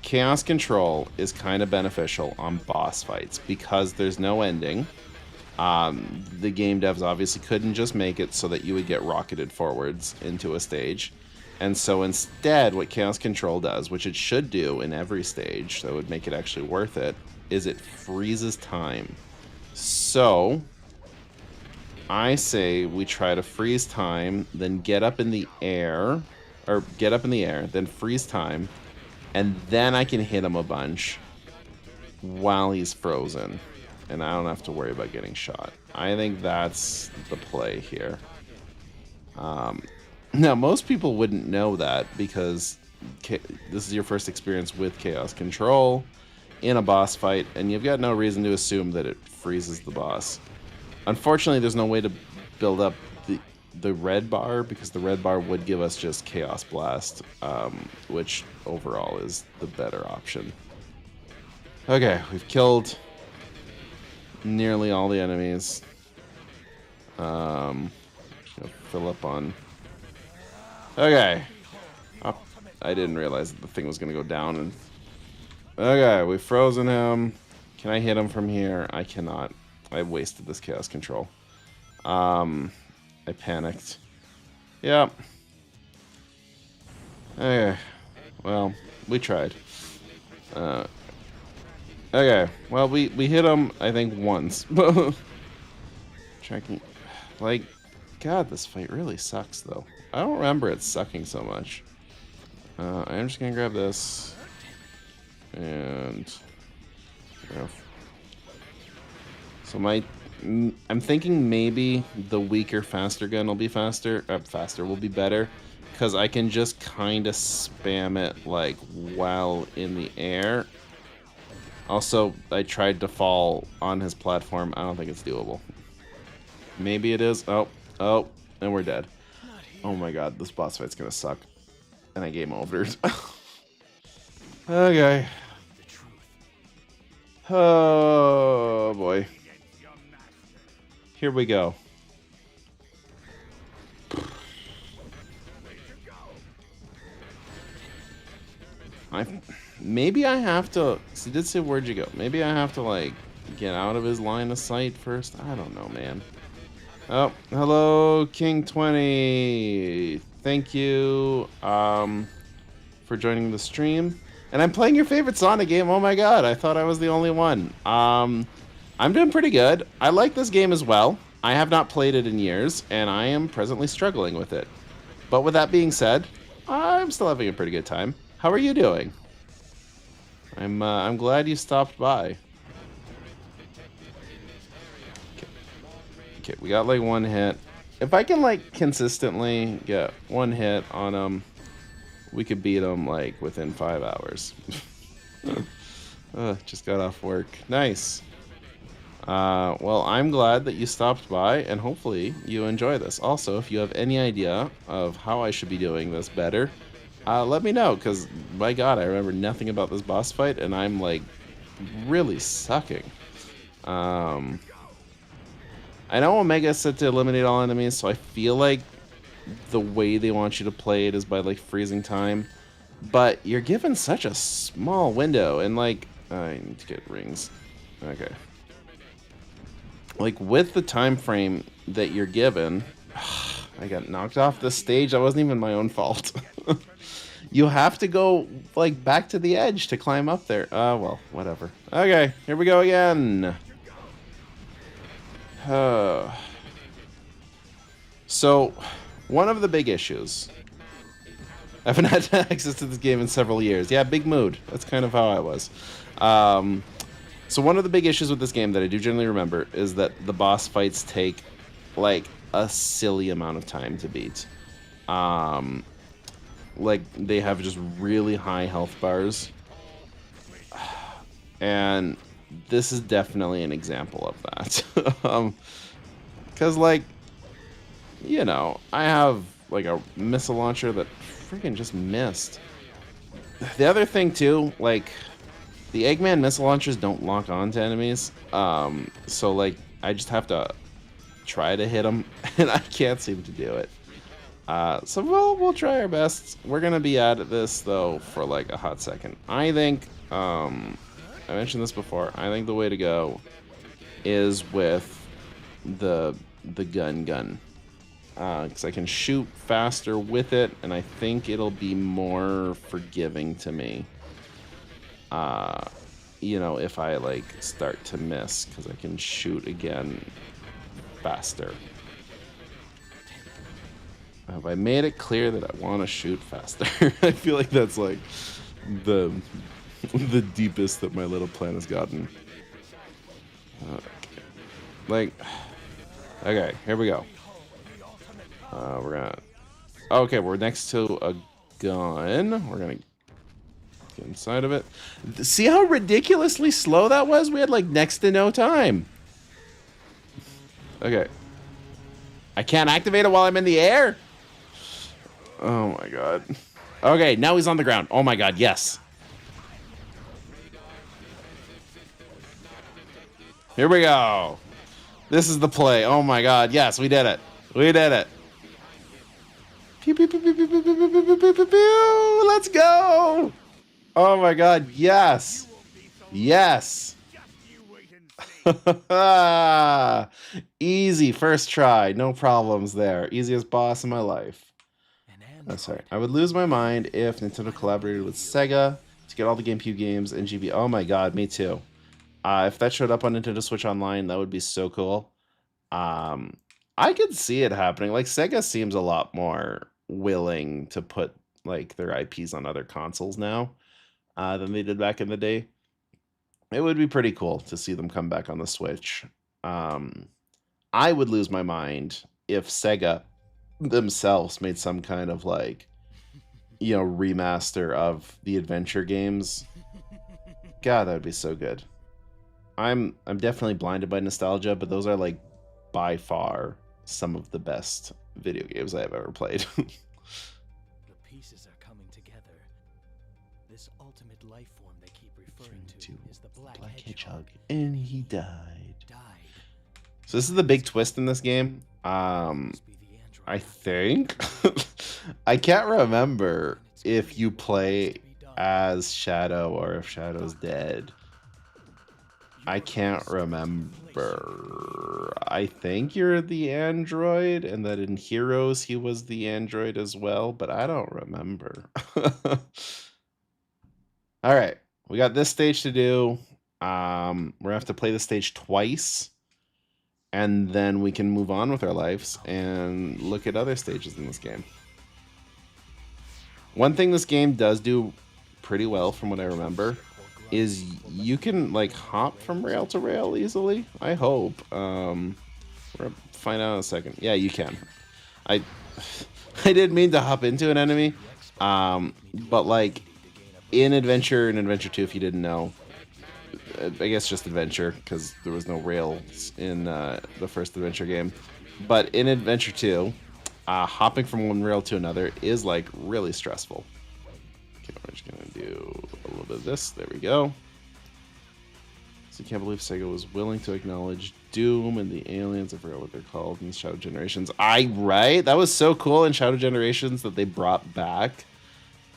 Chaos Control is kind of beneficial on boss fights because there's no ending. The game devs obviously couldn't just make it so that you would get rocketed forwards into a stage. And so instead, what Chaos Control does, which it should do in every stage, that would make it actually worth it, is it freezes time. So I say we try to freeze time, then get up in the air, then freeze time, and then I can hit him a bunch while he's frozen, and I don't have to worry about getting shot. I think that's the play here. Now, most people wouldn't know that because this is your first experience with Chaos Control in a boss fight, and you've got no reason to assume that it freezes the boss. Unfortunately, there's no way to build up the red bar because the red bar would give us just Chaos Blast, which overall is the better option. Okay, we've killed nearly all the enemies. Fill up on. Okay. Oh, I didn't realize that the thing was gonna go down. And okay, we've frozen him. Can I hit him from here? I cannot. I wasted this Chaos Control. I panicked. Yep. Okay. Well, we tried. Okay. Well, we hit him, I think, once. Tracking. Like, God, this fight really sucks, though. I don't remember it sucking so much. I'm just gonna grab this. And... So I'm thinking maybe the weaker, faster gun will be will be better, because I can just kind of spam it like while in the air. Also, I tried to fall on his platform. I don't think it's doable. Maybe it is. Oh, and we're dead. Oh my god, this boss fight's gonna suck. And I game over. Okay. Oh boy. Here we go. Maybe I have to. He did say, "Where'd you go?" Maybe I have to like get out of his line of sight first. I don't know, man. Oh, hello, King 20. Thank you for joining the stream. And I'm playing your favorite Sonic game. Oh my god, I thought I was the only one. I'm doing pretty good. I like this game as well. I have not played it in years, and I am presently struggling with it. But with that being said, I'm still having a pretty good time. How are you doing? I'm glad you stopped by. Okay, we got like one hit. If I can like consistently get one hit on him, we could beat him like within 5 hours. Just got off work. Nice. Well, I'm glad that you stopped by, and hopefully you enjoy this. Also, if you have any idea of how I should be doing this better, let me know, because, my god, I remember nothing about this boss fight, and I'm, like, really sucking. I know Omega said to eliminate all enemies, so I feel like the way they want you to play it is by, like, freezing time. But you're given such a small window, and, like, I need to get rings. Okay. Like, with the time frame that you're given, I got knocked off the stage. That wasn't even my own fault. You have to go, like, back to the edge to climb up there. Well, whatever. Okay, here we go again. So, one of the big issues. I haven't had access to this game in several years. Yeah, big mood. That's kind of how I was. So one of the big issues with this game that I do generally remember is that the boss fights take, like, a silly amount of time to beat. Like, they have just really high health bars. And this is definitely an example of that. Because, like, you know, I have, like, a missile launcher that freaking just missed. The other thing, too, like, the Eggman missile launchers don't lock on to enemies. So, like, I just have to try to hit them, and I can't seem to do it. So we'll try our best. We're gonna be at this, though, for, like, a hot second. I think, I mentioned this before, I think the way to go is with the gun. Because I can shoot faster with it, and I think it'll be more forgiving to me. You know, if I, like, start to miss, because I can shoot again faster. Have I made it clear that I want to shoot faster? I feel like that's, like, the deepest that my little plan has gotten. Like, okay, here we go. We're gonna... Okay, we're next to a gun. We're gonna get inside of it. See how ridiculously slow that was? We had, like, next to no time. Okay. I can't activate it while I'm in the air? Oh my god. Okay, now he's on the ground. Oh my god, yes. Here we go. This is the play. Oh my god, yes, we did it. We did it. Pew, pew, pew, pew, pew, pew, pew, pew, pew, pew, pew, pew. Let's go. Oh my god, yes. Yes. Easy, first try. No problems there. Easiest boss in my life. Oh, sorry. I would lose my mind if Nintendo collaborated with Sega to get all the GameCube games and GB. Oh my god, me too. If that showed up on Nintendo Switch Online, that would be so cool. I could see it happening. Like, Sega seems a lot more willing to put, like, their IPs on other consoles now than they did back in the day. It would be pretty cool to see them come back on the Switch. I would lose my mind if Sega themselves made some kind of, like, you know, remaster of the adventure games. God, that would be so good. I'm definitely blinded by nostalgia, but those are, like, by far some of the best video games I have ever played. The pieces are coming together. This ultimate life form they keep referring to is the Black Hedgehog. And he died. Died. So this is the big twist in this game. Must be the android. I think. I can't remember if you play as Shadow or if Shadow's dead. I can't remember. I think you're the android, and that in Heroes he was the android as well, but I don't remember. Alright, we got this stage to do. We're gonna have to play the stage twice, and then we can move on with our lives and look at other stages in this game. One thing this game does do pretty well, from what I remember, is you can like hop from rail to rail easily. I hope. We're gonna find out in a second. Yeah, you can. I I didn't mean to hop into an enemy, but like in Adventure and Adventure 2, if you didn't know, I guess just Adventure because there was no rails in the first Adventure game. But in Adventure 2, hopping from one rail to another is like really stressful. Okay, we're just gonna do a little bit of this. There we go. So you can't believe Sega was willing to acknowledge Doom and the aliens. I forgot what they're called in Shadow Generations. Right? That was so cool in Shadow Generations that they brought back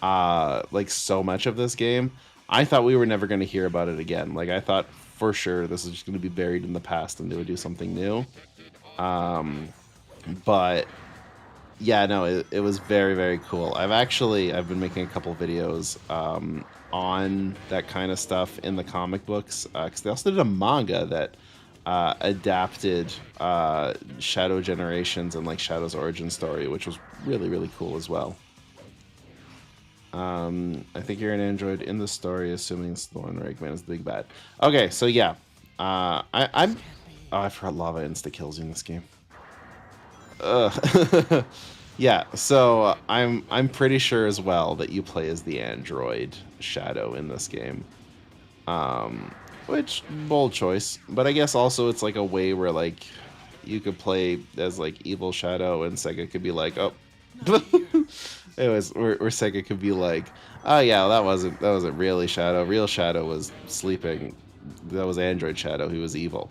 like so much of this game. I thought we were never going to hear about it again. Like I thought for sure this is just going to be buried in the past and they would do something new. But yeah, no, it was very, very cool. I've been making a couple videos on that kind of stuff in the comic books because they also did a manga that adapted Shadow Generations and like Shadow's origin story, which was really, really cool as well. I think you're an android in the story, assuming Thorn Eggman is the big bad. Okay, so yeah, I forgot lava insta kills in this game. Yeah, so I'm pretty sure as well that you play as the android Shadow in this game. Which bold choice, but I guess also it's like a way where like you could play as like evil Shadow and Sega could be like, oh. Anyways, where Sega could be like, oh yeah, that wasn't really Shadow. Real Shadow was sleeping. That was Android Shadow. He was evil.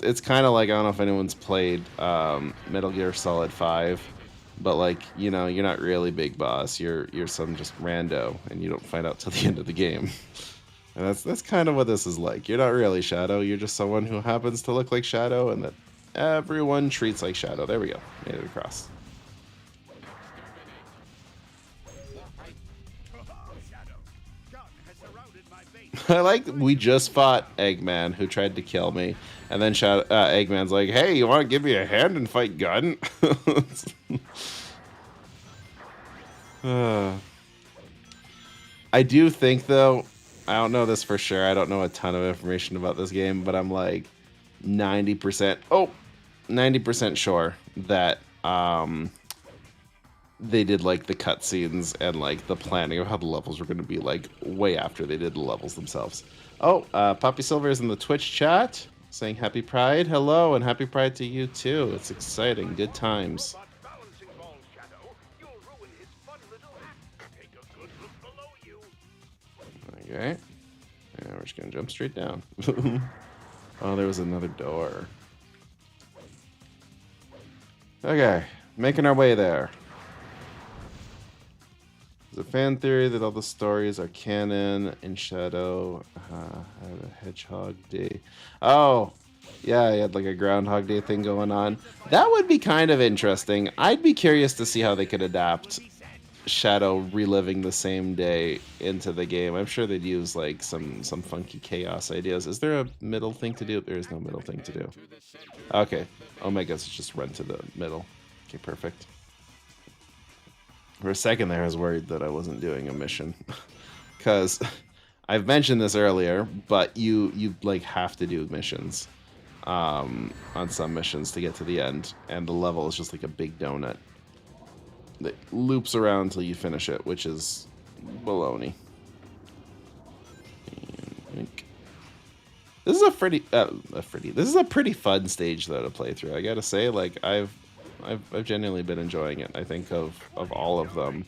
It's kind of like, I don't know if anyone's played Metal Gear Solid 5, but like, you know, you're not really Big Boss. You're some just rando, and you don't find out till the end of the game. And that's kind of what this is like. You're not really Shadow. You're just someone who happens to look like Shadow, and that everyone treats like Shadow. There we go. Made it across. I like we just fought Eggman, who tried to kill me, and then Eggman's like, "Hey, you want to give me a hand and fight Gun?" I do think, though, I don't know this for sure. I don't know a ton of information about this game, but I'm like 90% sure that they did like the cutscenes and like the planning of how the levels were going to be like way after they did the levels themselves. Oh, Poppy Silver is in the Twitch chat saying happy Pride. Hello, and happy Pride to you too. It's exciting. Good times. Okay. Yeah, we're just going to jump straight down. Oh, there was another door. Okay, making our way there. There's a fan theory that all the stories are canon in Shadow. Had a Hedgehog Day. Oh, yeah, he had like a Groundhog Day thing going on. That would be kind of interesting. I'd be curious to see how they could adapt Shadow reliving the same day into the game. I'm sure they'd use like some funky chaos ideas. Is there a middle thing to do? There is no middle thing to do. Okay, Omega's just run to the middle. Okay, perfect. For a second there, I was worried that I wasn't doing a mission, because I've mentioned this earlier, but you like have to do missions on some missions to get to the end, and the level is just like a big donut that loops around until you finish it, which is baloney. This is a pretty this is a pretty fun stage though to play through. I gotta say, like I've genuinely been enjoying it. I think of all of them,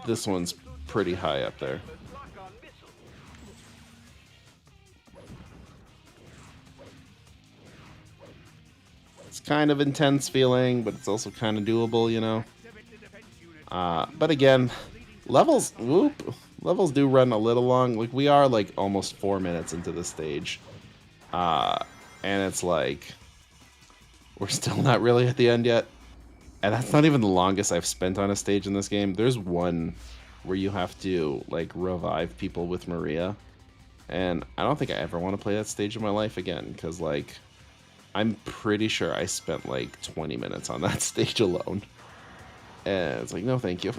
this one's pretty high up there. It's kind of intense feeling, but it's also kind of doable, you know. But again, levels do run a little long. Like we are like almost 4 minutes into the stage, and it's like we're still not really at the end yet. And that's not even the longest I've spent on a stage in this game. There's one where you have to like revive people with Maria, and I don't think I ever want to play that stage in my life again, because like I'm pretty sure I spent like 20 minutes on that stage alone. And it's like, no, thank you.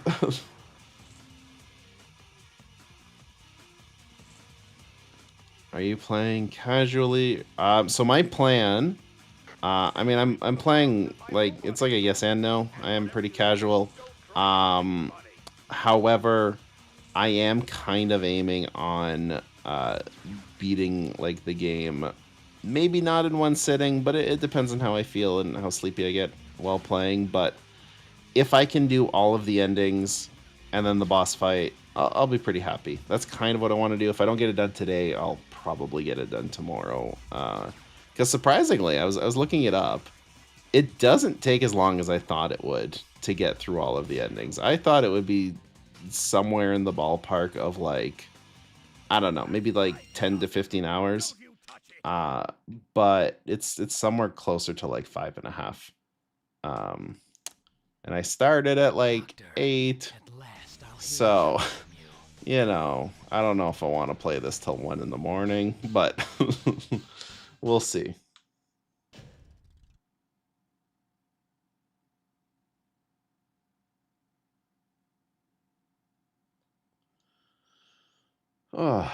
Are you playing casually? So my plan, I mean, I'm playing like it's like a yes and no. I am pretty casual. However, I am kind of aiming on beating like the game. Maybe not in one sitting, but it depends on how I feel and how sleepy I get while playing. But if I can do all of the endings and then the boss fight, I'll be pretty happy. That's kind of what I want to do. If I don't get it done today, I'll probably get it done tomorrow. Because surprisingly, I was looking it up. It doesn't take as long as I thought it would to get through all of the endings. I thought it would be somewhere in the ballpark of like, I don't know, maybe like 10 to 15 hours. But it's somewhere closer to like 5.5. And I started at like Doctor, 8. at last I'll hear So, from you. you know, I don't know if I want to play this till 1 in the morning, but we'll see. Oh,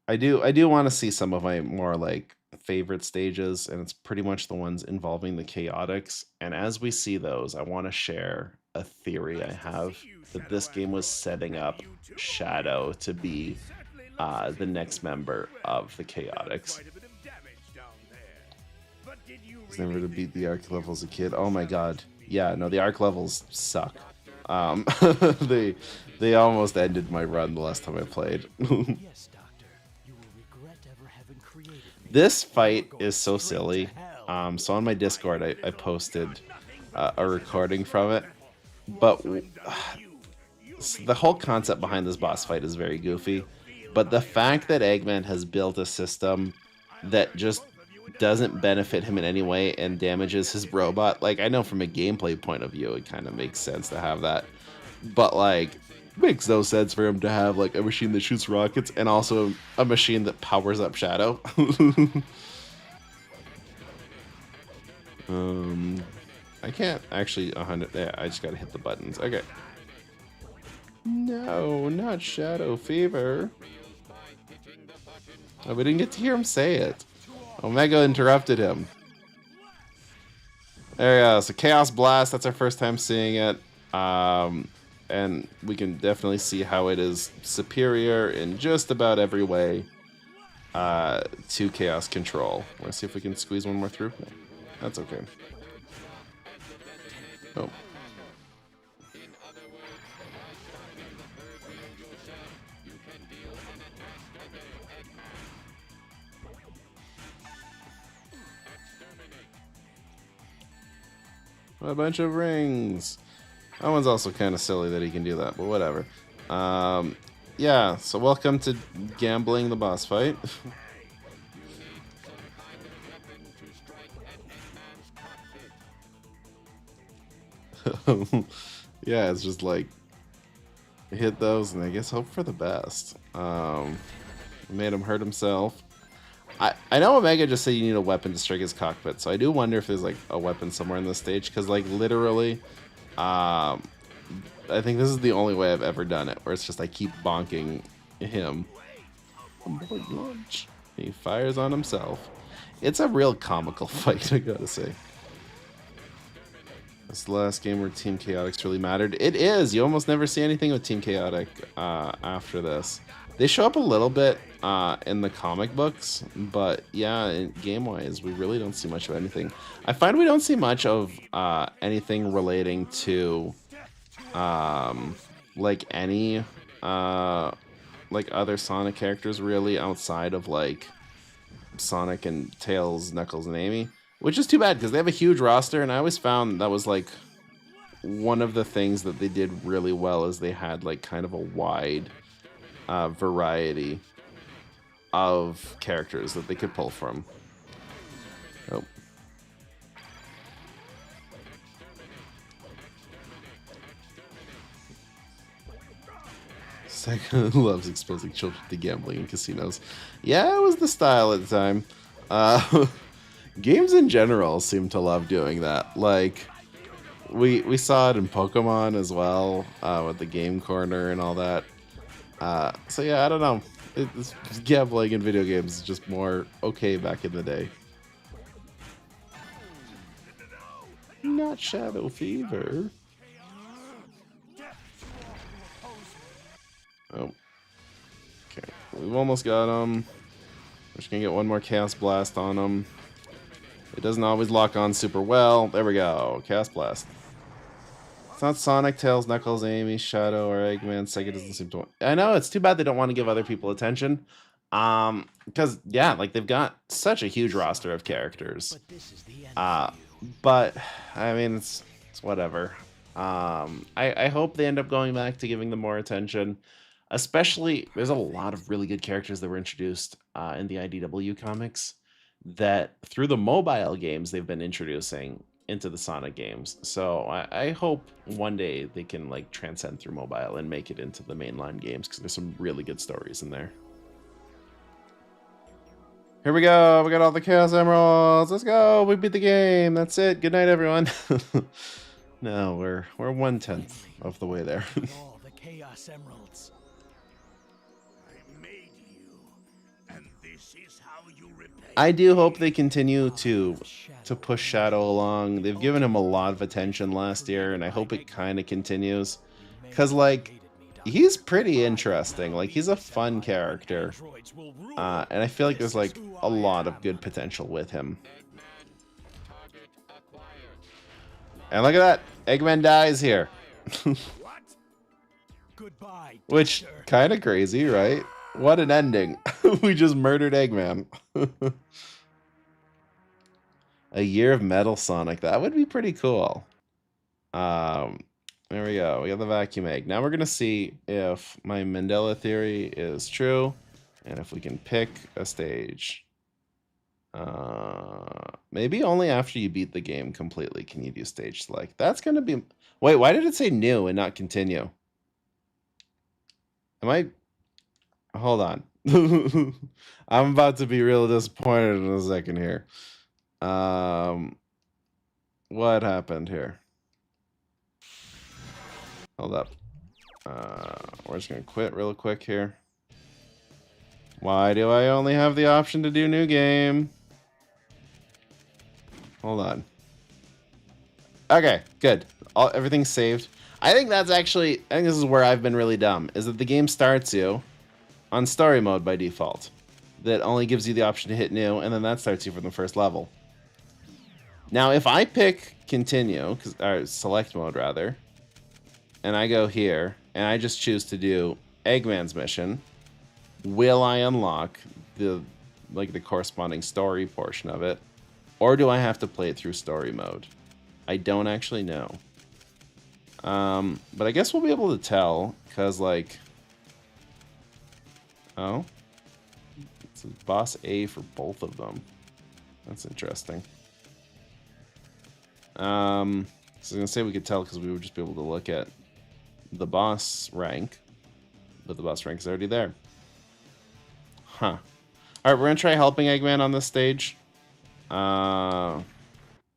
I do want to see some of my more like favorite stages, and it's pretty much the ones involving the chaotics. And as we see those, I want to share a theory I have that this game was setting up Shadow to be the next member of the chaotics. It's never to beat the arc level as a kid. Oh my god. Yeah, no, the arc levels suck. They almost ended my run the last time I played. Yes, Doctor. You will regret ever having created me. This fight is so silly. So on my Discord, I posted a recording from it, but the whole concept behind this boss fight is very goofy. But the fact that Eggman has built a system that just doesn't benefit him in any way and damages his robot, like I know from a gameplay point of view, it kind of makes sense to have that, but like makes no sense for him to have like a machine that shoots rockets and also a machine that powers up Shadow. I can't actually 100. Yeah, I just gotta hit the buttons. Okay. No, not Shadow Fever. Oh, we didn't get to hear him say it. Omega interrupted him. There we go. So Chaos Blast, that's our first time seeing it. And we can definitely see how it is superior in just about every way to Chaos Control. Let's see if we can squeeze one more through. No, that's okay. Oh. A bunch of rings. That one's also kind of silly that he can do that, but whatever. Yeah, so welcome to Gambling the Boss Fight. Yeah, it's just like hit those and I guess hope for the best. Made him hurt himself. I know Omega just said you need a weapon to strike his cockpit, so I do wonder if there's like a weapon somewhere in this stage, because like literally, I think this is the only way I've ever done it, where it's just I keep bonking him. He fires on himself. It's a real comical fight, I gotta say. This the last game where Team Chaotix really mattered. It is. You almost never see anything with Team Chaotic after this. They show up a little bit in the comic books, but yeah, game-wise, we really don't see much of anything. I find we don't see much of anything relating to like any like other Sonic characters really outside of like Sonic and Tails, Knuckles, and Amy, which is too bad because they have a huge roster, and I always found that was like one of the things that they did really well is they had like kind of a wide variety of characters that they could pull from. Oh. Sega loves exposing children to gambling in casinos. Yeah, it was the style at the time. Games in general seem to love doing that. Like, we saw it in Pokemon as well, with the game corner and all that. So yeah, I don't know. Gambling in video games is just more okay back in the day. Not Shadow Fever. Oh. Okay. We've almost got him. We're just gonna get one more Chaos Blast on him. It doesn't always lock on super well. There we go. Chaos Blast. It's not Sonic, Tails, Knuckles, Amy, Shadow, or Eggman. Sega doesn't seem to want... I know, it's too bad they don't want to give other people attention. Because, yeah, like, they've got such a huge roster of characters. But this is the end. But, I mean, it's whatever. I hope they end up going back to giving them more attention. Especially, there's a lot of really good characters that were introduced in the IDW comics that, through the mobile games, they've been introducing into the Sonic games. So I hope one day they can like transcend through mobile and make it into the mainline games, because there's some really good stories in there. Here we go. We got all the Chaos Emeralds. Let's go. We beat the game. That's it. Good night, everyone. No, we're 1/10 of the way there. All the Chaos Emeralds. I made you, and this is how you repay. I do hope they continue to push Shadow along. They've given him a lot of attention last year, and I hope it kind of continues. Because, like, he's pretty interesting. Like, he's a fun character. And I feel like there's, like, a lot of good potential with him. And look at that. Eggman dies here. Goodbye. Which, kind of crazy, right? What an ending. We just murdered Eggman. A year of Metal Sonic. That would be pretty cool. There we go. We got the vacuum egg. Now we're going to see if my Mandela theory is true. And if we can pick a stage. Maybe only after you beat the game completely can you do stage select. That's going to be... Wait, why did it say new and not continue? Am I... Hold on. I'm about to be real disappointed in a second here. What happened here? Hold up. We're just gonna quit real quick here. Why do I only have the option to do new game? Hold on. Okay, good. Everything's saved. I think that's actually... I think this is where I've been really dumb. Is that the game starts you on story mode by default. That only gives you the option to hit new, and then that starts you from the first level. Now, if I pick continue, or select mode rather, and I go here, and I just choose to do Eggman's mission, will I unlock the corresponding story portion of it, or do I have to play it through story mode? I don't actually know. But I guess we'll be able to tell, because like, oh, it's boss A for both of them. That's interesting. So I was gonna say we could tell because we would just be able to look at the boss rank, but the boss rank is already there. Huh. All right, we're gonna try helping Eggman on this stage, and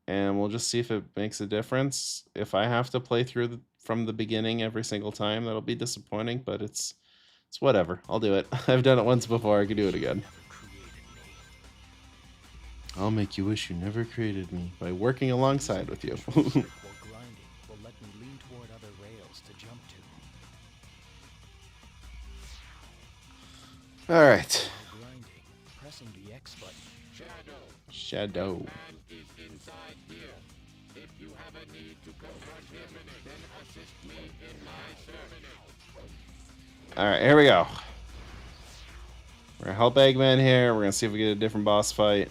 we'll just see if it makes a difference. If I have to play through from the beginning every single time, that'll be disappointing, but it's whatever. I'll do it. I've done it once before. I can do it again. I'll make you wish you never created me by working alongside with you. While grinding will let me lean toward other rails to jump to. All right. Grinding, pressing the X button. Shadow. All right, here we go. We're gonna help Eggman here. We're gonna see if we get a different boss fight.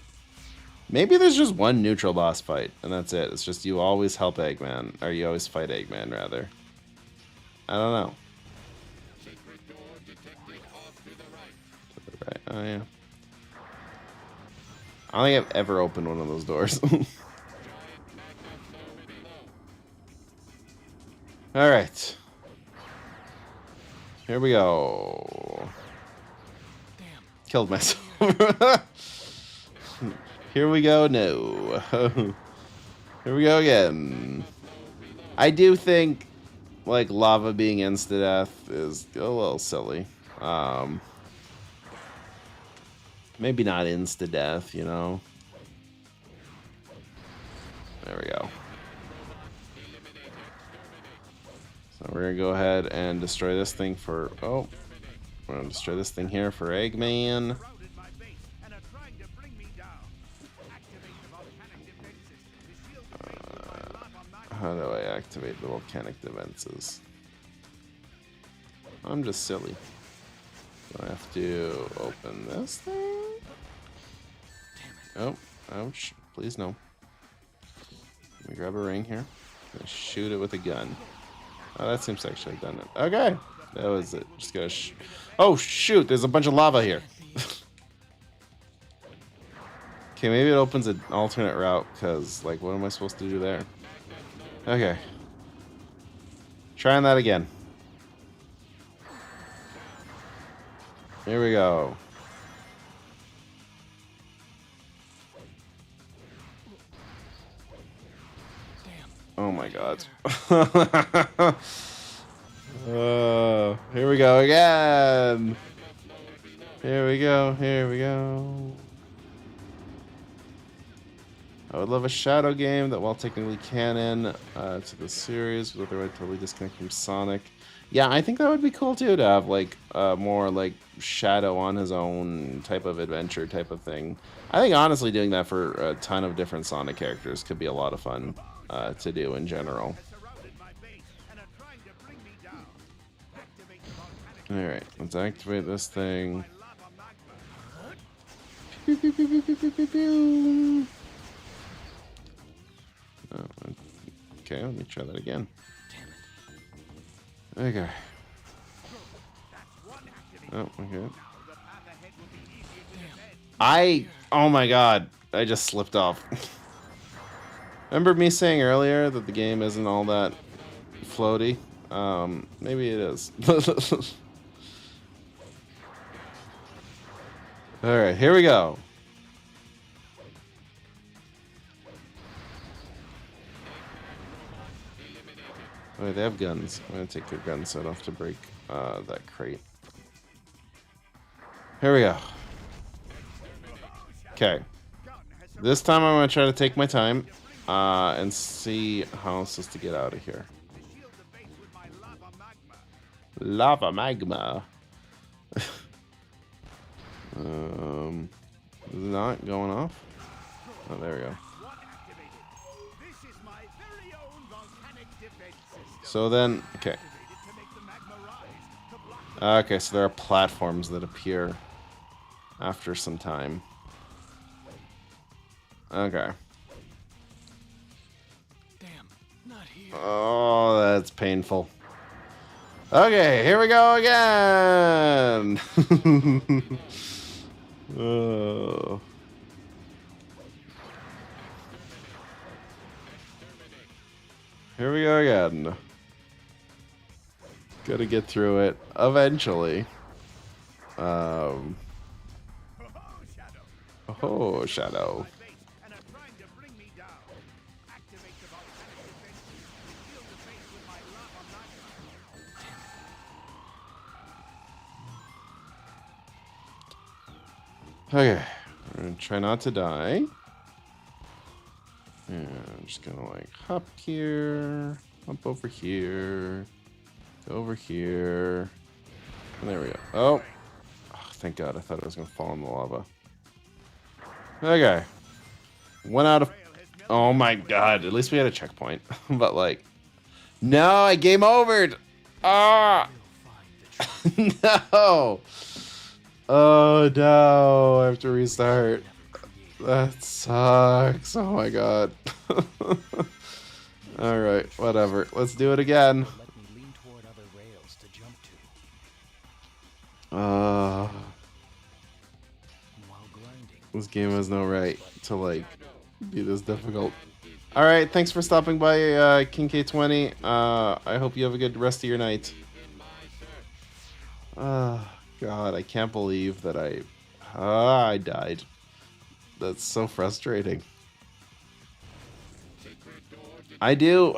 Maybe there's just one neutral boss fight, and that's it. It's just you always help Eggman, or you always fight Eggman, rather. I don't know. To the right. Oh, yeah. I don't think I've ever opened one of those doors. All right. Here we go. Damn. Killed myself. Here we go. No. Here we go again. I do think like lava being insta death is a little silly. Maybe not insta death, you know. There we go. So we're gonna go ahead and destroy this thing for we're gonna destroy this thing here for Eggman. Surrounded my base and are trying to bring me down. Activate the volcanic defense system to shield the base with my lava magma. How do I activate the volcanic defenses? I'm just silly. Do I have to open this thing? Oh, ouch. Please no. Let me grab a ring here. And shoot it with a gun. Oh, that seems to actually have done it. Okay. That was it. Just gotta oh, shoot. There's a bunch of lava here. Okay, maybe it opens an alternate route, because, like, what am I supposed to do there? Okay. Trying that again. Here we go. Oh my god. Here we go again. Here we go. Here we go. I would love a Shadow game that, while technically canon to the series, would otherwise totally disconnect from Sonic. Yeah, I think that would be cool too, to have like more like Shadow on his own type of adventure type of thing. I think honestly doing that for a ton of different Sonic characters could be a lot of fun to do in general. Surrounded my base and are trying to bring me down. Activate the volcanic Alright, let's activate this thing. lava magma. Pew, pew, pew, pew, pew, pew, pew, pew. Oh, okay, let me try that again. Okay. Oh, okay. Oh my god, I just slipped off. Remember me saying earlier that the game isn't all that floaty? Maybe it is. Alright, here we go. Oh, they have guns. I'm gonna take their guns so I don't have to break that crate. Here we go. Okay. This time I'm gonna try to take my time and see how I'm supposed to get out of here. Shield the base with my lava magma. Lava magma. Is it not going off? Oh, there we go. One activated. This is my very own volcanic defense system. So then, okay. Activated to make the magma rise. To block Okay, so there are platforms that appear after some time. Okay. Damn, not here. Oh, that's painful. Okay, here we go again. Oh. Here we go again. Gotta get through it eventually. Shadow. Oh, Shadow. My base and are trying to bring me down. Activate the volcanic defense system to shield the base with my lava magma. Okay, we're gonna try not to die. And I'm just gonna like hop here, hop over here, go over here, and there we go. Oh, thank God! I thought I was gonna fall in the lava. Okay, went out of. Oh my God! At least we had a checkpoint. But like, no, I game overed. Ah, no. Oh no! I have to restart. That sucks. Oh my god. Alright, whatever. Let's do it again. Let me lean toward other rails to jump to. Uh, While grinding. this game has no right to, like, be this difficult. Alright, thanks for stopping by, King K20. I hope you have a good rest of your night. God, I can't believe that I died. That's so frustrating. I do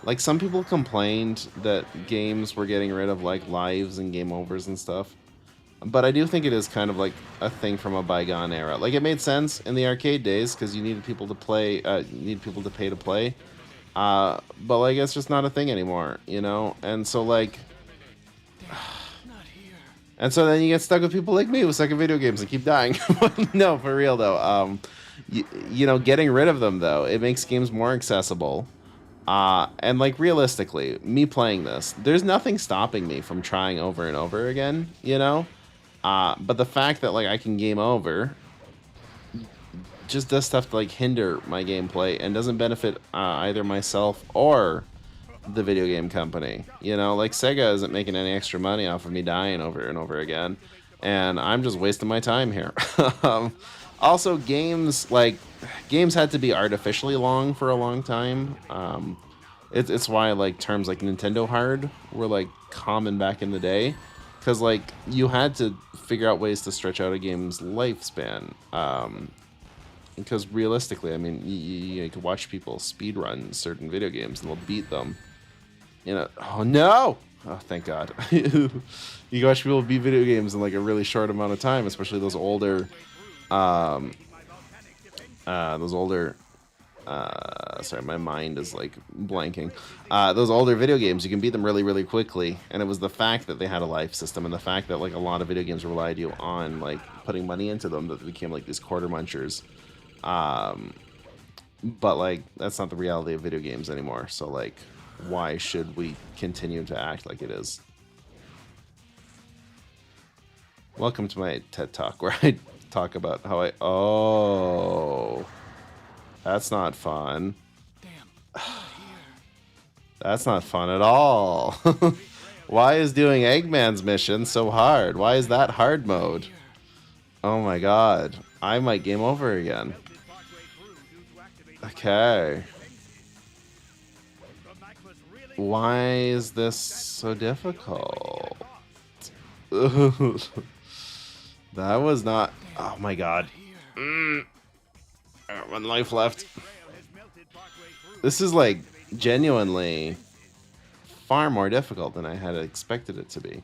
Like, some people complained that games were getting rid of, like, lives and game overs and stuff. But I do think it is kind of like a thing from a bygone era. Like, it made sense in the arcade days because you needed people to play, you need people to pay to play. But like, it's just not a thing anymore, you know? And so like, and so then you get stuck with people like me who suck at video games and keep dying. No, for real though. You know, getting rid of them though, it makes games more accessible. And like, realistically, me playing this, there's nothing stopping me from trying over and over again, you know? But the fact that like I can game over just does stuff to like hinder my gameplay and doesn't benefit either myself or the video game company. You know, like Sega isn't making any extra money off of me dying over and over again, and I'm just wasting my time here. Also, games had to be artificially long for a long time. It's why like terms like Nintendo hard were like common back in the day, because like you had to figure out ways to stretch out a game's lifespan. Because realistically, I mean, you could watch people speedrun certain video games and they'll beat them. You know, oh no! Oh, thank God. You can watch people beat video games in like a really short amount of time, especially those older, sorry, my mind is like blanking. Those older video games, you can beat them really, really quickly. And it was the fact that they had a life system and the fact that like a lot of video games relied you on like putting money into them that they became like these quarter munchers. But like, that's not the reality of video games anymore. So like, why should we continue to act like it is? Welcome to my TED Talk where I talk about how oh, that's not fun. Damn. That's not fun at all. Why is doing Eggman's mission so hard? Why is that hard mode? Oh my God. I might game over again. Okay. Why is this so difficult? That was not... Oh my God. I got one life left. This is like genuinely far more difficult than I had expected it to be.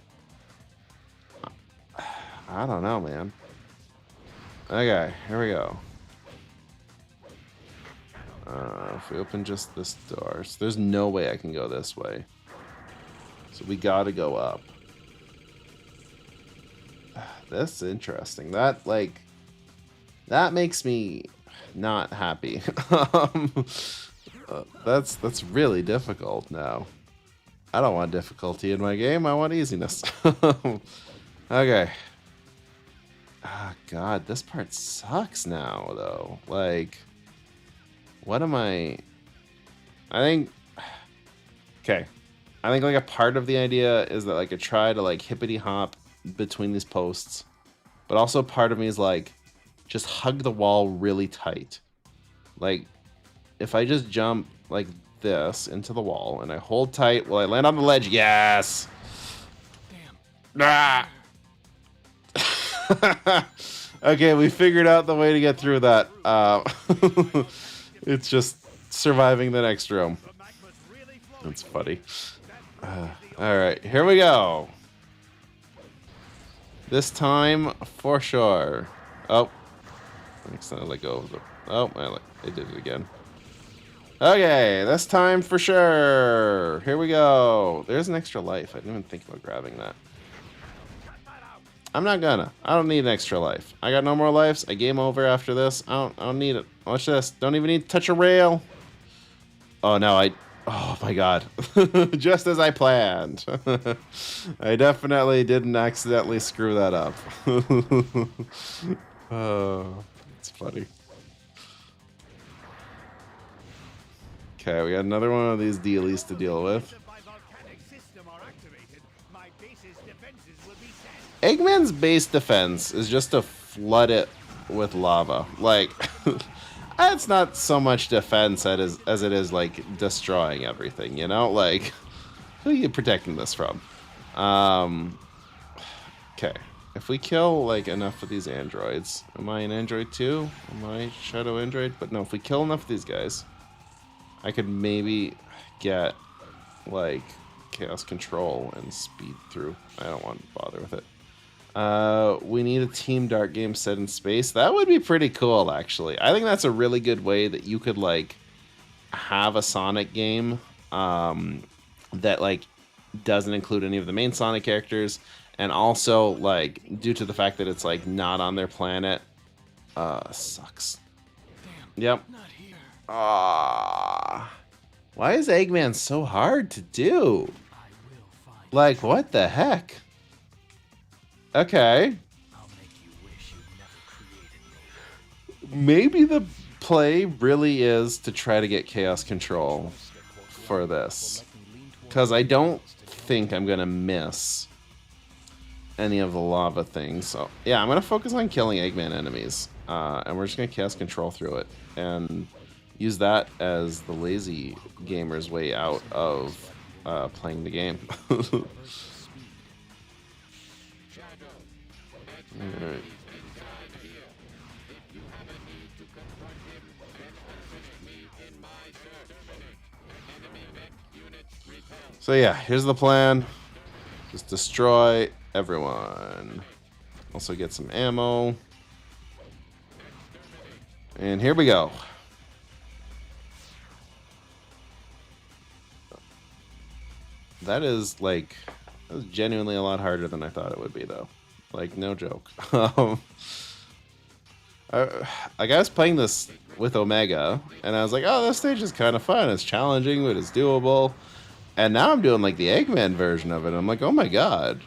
I don't know, man. Okay, here we go. If we open just this door, so there's no way I can go this way. So we gotta go up. That's interesting. That makes me not happy. That's really difficult now. I don't want difficulty in my game. I want easiness. Okay. Ah, God, this part sucks now, though. Like, what am I think... Okay. I think, like, a part of the idea is that, like, I try to, like, hippity-hop between these posts. But also part of me is, like, just hug the wall really tight. Like, if I just jump like this into the wall and I hold tight, will I land on the ledge? Yes! Damn. Ah! Okay, we figured out the way to get through that. It's just surviving the next room. That's funny. Alright, here we go. This time, for sure. Oh. Next time I let go of the... Oh, I did it again. Okay, this time for sure. Here we go. There's an extra life. I didn't even think about grabbing that. I'm not gonna. I don't need an extra life. I got no more lives. I game over after this. I don't need it. Watch this. Don't even need to touch a rail. Oh, no, oh, my God. Just as I planned. I definitely didn't accidentally screw that up. Oh, it's funny. Okay, we got another one of these dealies to deal with. Eggman's base defense is just to flood it with lava. Like, it's not so much defense as it is, like, destroying everything, you know? Like, who are you protecting this from? Okay. If we kill, like, enough of these androids... Am I an android too? Am I Shadow Android? But no, if we kill enough of these guys... I could maybe get like chaos control and speed through. I don't want to bother with it. We need a Team Dark game set in space. That would be pretty cool, actually. I think that's a really good way that you could like have a Sonic game that like doesn't include any of the main Sonic characters, and also like due to the fact that it's like not on their planet, sucks. Damn. Yep. Not here. Ah, why is Eggman so hard to do? I will find. Like, what the heck? Okay. I'll make you wish you'd never created me. Maybe the play really is to try to get chaos control for this, because I don't think I'm gonna miss any of the lava things. So yeah, I'm gonna focus on killing Eggman enemies, and we're just gonna chaos control through it and use that as the lazy gamer's way out of playing the game. Alright. So yeah, here's the plan. Just destroy everyone. Also get some ammo. And here we go. That is like, that was genuinely a lot harder than I thought it would be, though. Like, no joke. I was playing this with Omega, and I was like, oh, this stage is kind of fun. It's challenging, but it's doable. And now I'm doing like the Eggman version of it. And I'm like, oh my god,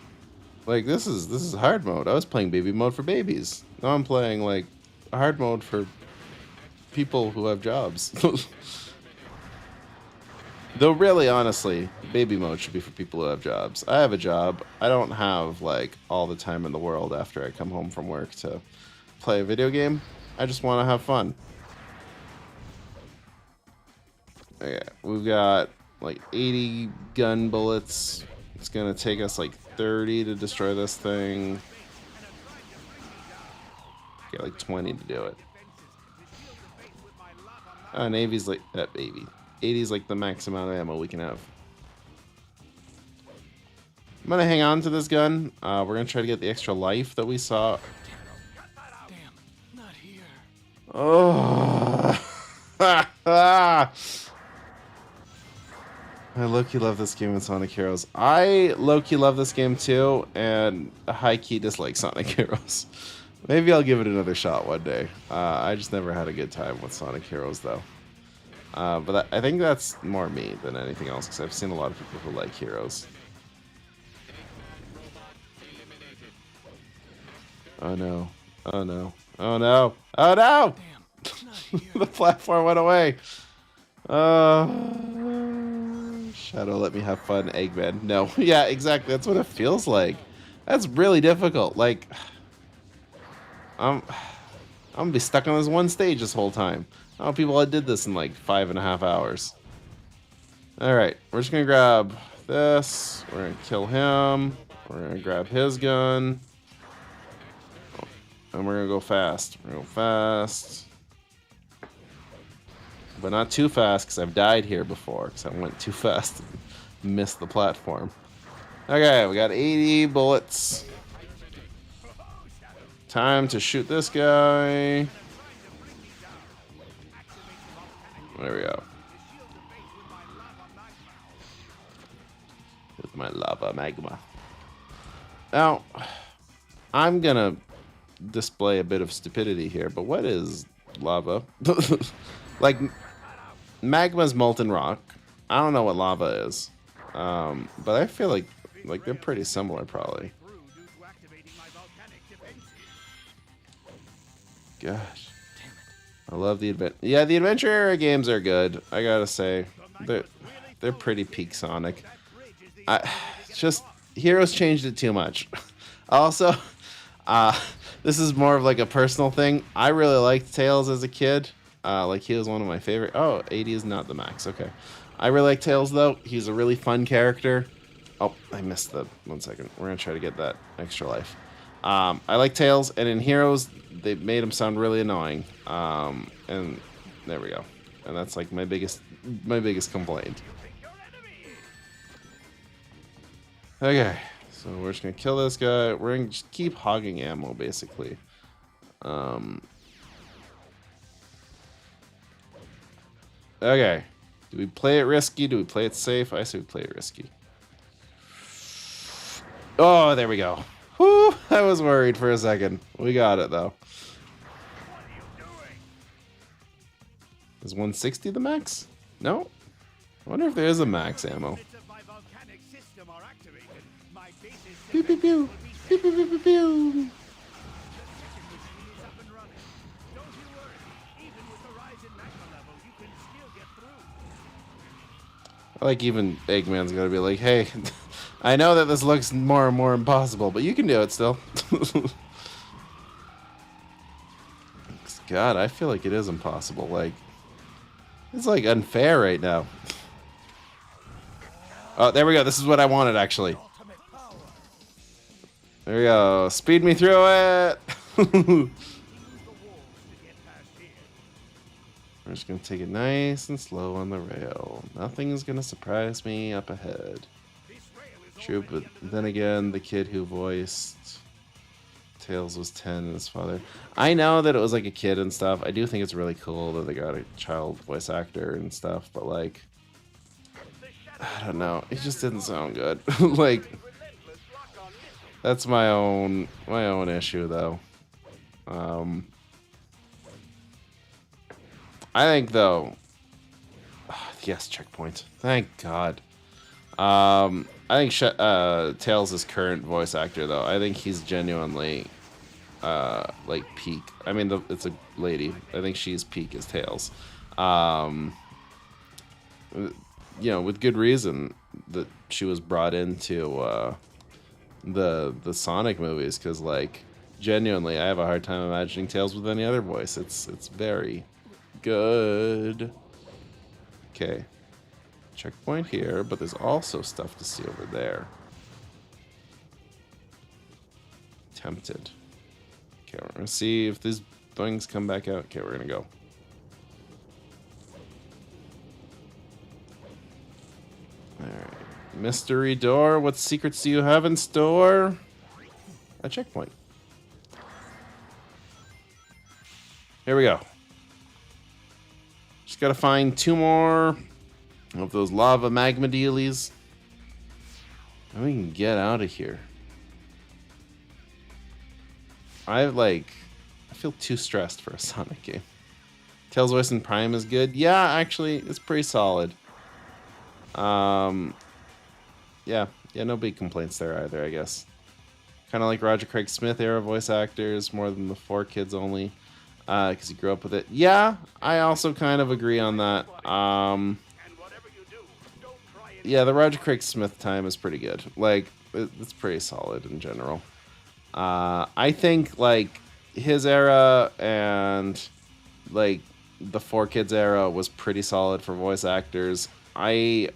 like this is hard mode. I was playing baby mode for babies. Now I'm playing like hard mode for people who have jobs. Though really, honestly, baby mode should be for people who have jobs. I have a job. I don't have like all the time in the world after I come home from work to play a video game. I just want to have fun. Okay, we've got like 80 gun bullets. It's gonna take us like 30 to destroy this thing. Get like 20 to do it. Navy's like that baby. 80 is like the max amount of ammo we can have. I'm gonna hang on to this gun. We're gonna try to get the extra life that we saw. Damn. Not here. Oh. I low-key love this game in Sonic Heroes. I low-key love this game too, and high-key dislike Sonic Heroes. Maybe I'll give it another shot one day. I just never had a good time with Sonic Heroes though. But I think that's more me than anything else, because I've seen a lot of people who like Heroes. Oh no. Oh no. Oh no. Oh no! Damn. Not here. The platform went away. Shadow, let me have fun, Eggman. No, yeah, exactly. That's what it feels like. That's really difficult. Like, I'm gonna be stuck on this one stage this whole time. I know people that did this in like 5.5 hours. All right, we're just gonna grab this. We're gonna kill him. We're gonna grab his gun, and we're gonna go fast. We're gonna go fast. But not too fast, because I've died here before, because I went too fast and missed the platform. Okay, we got 80 bullets. Time to shoot this guy. There we go. With my lava magma. Now, I'm gonna display a bit of stupidity here, but what is lava? Like, magma's molten rock. I don't know what lava is, but I feel like they're pretty similar, probably. Gosh, I love the adventure. Yeah, the adventure era games are good. I gotta say, they're pretty peak Sonic. Just Heroes changed it too much. Also, this is more of like a personal thing. I really liked Tails as a kid. Like, he was one of my favorite. Oh, 80 is not the max. Okay. I really like Tails, though. He's a really fun character. Oh, I missed the... 1 second. We're going to try to get that extra life. I like Tails, and in Heroes, they made him sound really annoying. And there we go. And that's, like, my biggest complaint. Okay, so we're just gonna kill this guy. We're gonna just keep hogging ammo, basically. Okay. Do we play it risky? Do we play it safe? I say we play it risky. Oh, there we go. Whew, I was worried for a second. We got it, though. Is 160 the max? No? I wonder if there is a max ammo. Bits of my volcanic system are activated. My base is Pew, pew, pew. Pew, pew, pew, pew, pew. machine is up and running. Don't you worry. Even with the rise in magma level, you can still get through. I like even Eggman's gotta be like, hey, I know that this looks more and more impossible, but you can do it still. God, I feel like it is impossible. Like, it's like unfair right now. Oh, there we go. This is what I wanted, actually. There we go. Speed me through it. We're just gonna take it nice and slow on the rail. Nothing's gonna surprise me up ahead. True, but then again, the kid who voiced Tails was 10 and his father. I know that it was like a kid and stuff. I do think it's really cool that they got a child voice actor and stuff, but like, I don't know. It just didn't sound good. Like, that's my own issue though. I think though, yes, checkpoint. Thank God. I think Tails' current voice actor though, I think he's genuinely like peak. I mean, it's a lady. I think she's peak as Tails. You know, with good reason that she was brought into the Sonic movies, because like genuinely, I have a hard time imagining Tails with any other voice. It's very good. Okay. Checkpoint here, but there's also stuff to see over there. Tempted. Okay, we're gonna see if these things come back out. Okay, we're gonna go. Alright. Mystery door. What secrets do you have in store? A checkpoint. Here we go. Just gotta find 2 more of those lava magma dealies, and we can get out of here. I feel too stressed for a Sonic game. Tails voice in Prime is good. Yeah, actually, it's pretty solid. Yeah, no big complaints there either, I guess. Kind of like Roger Craig Smith era voice actors more than the 4Kids only, because he grew up with it. Yeah, I also kind of agree on that. Yeah, the Roger Craig Smith time is pretty good. Like, it's pretty solid in general. I think, like, his era and, like, the 4Kids era was pretty solid for voice actors. I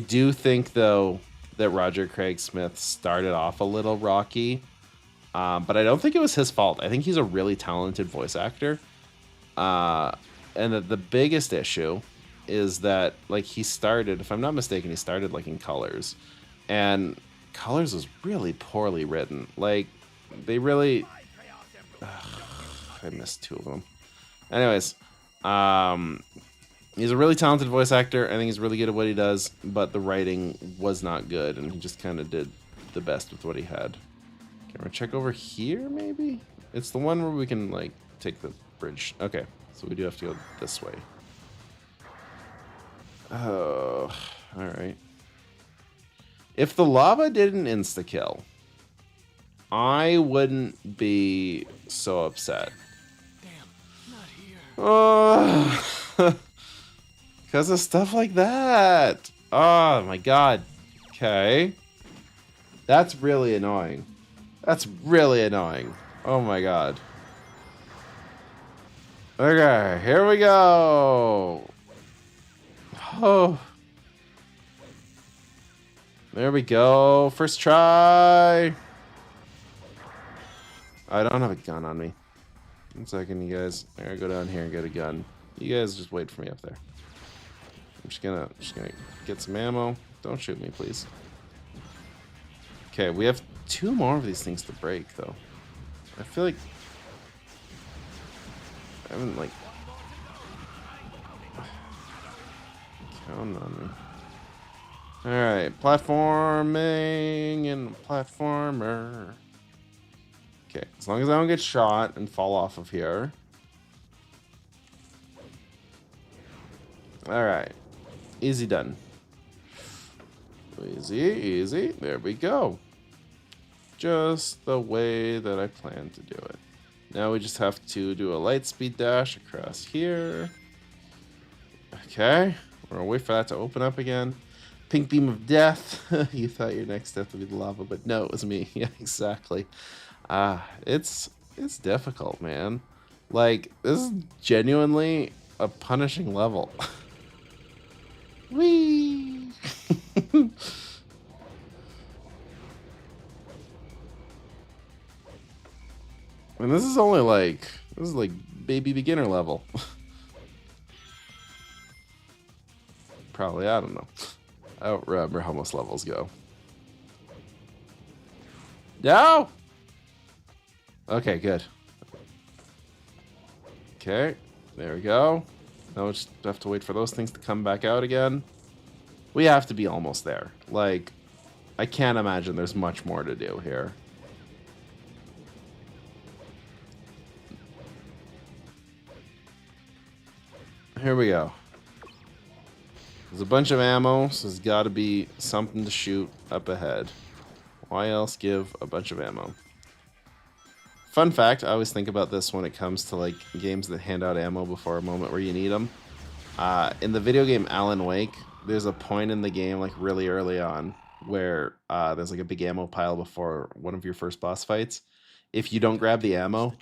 do think, though, that Roger Craig Smith started off a little rocky. But I don't think it was his fault. I think he's a really talented voice actor. And that the biggest issue is that, like, he started, if I'm not mistaken, he started, like, in Colors. And Colors was really poorly written. Like, they really... I missed 2 of them. Anyways, he's a really talented voice actor. I think he's really good at what he does, but the writing was not good, and he just kind of did the best with what he had. Can we check over here, maybe? It's the one where we can, like, take the bridge. Okay, so we do have to go this way. Oh, alright. If the lava didn't insta-kill, I wouldn't be so upset. Damn, not here. Oh, because of stuff like that. Oh my god. Okay. That's really annoying. That's really annoying. Oh my god. Okay, here we go. Oh. There we go. First try. I don't have a gun on me. 1 second, you guys. I gotta go down here and get a gun. You guys just wait for me up there. I'm just gonna get some ammo. Don't shoot me, please. Okay, we have 2 more of these things to break, though. I feel like I haven't, like, count on me. Alright, platforming and platformer. Okay, as long as I don't get shot and fall off of here. Alright, easy done. Easy, easy. There we go. Just the way that I planned to do it. Now we just have to do a light speed dash across here. Okay. We're gonna wait for that to open up again. Pink beam of death. You thought your next death would be the lava, but no, it was me. Yeah, exactly. It's difficult, man. Like, this is genuinely a punishing level. Whee! And this is only like, this is like baby beginner level. Probably, I don't know. I don't remember how most levels go. No! Okay, good. Okay, there we go. Now we just have to wait for those things to come back out again. We have to be almost there. Like, I can't imagine there's much more to do here. Here we go. There's a bunch of ammo, so there's got to be something to shoot up ahead. Why else give a bunch of ammo? Fun fact, I always think about this when it comes to like games that hand out ammo before a moment where you need them. In the video game Alan Wake, there's a point in the game like really early on where there's like a big ammo pile before one of your first boss fights. If you don't grab the ammo,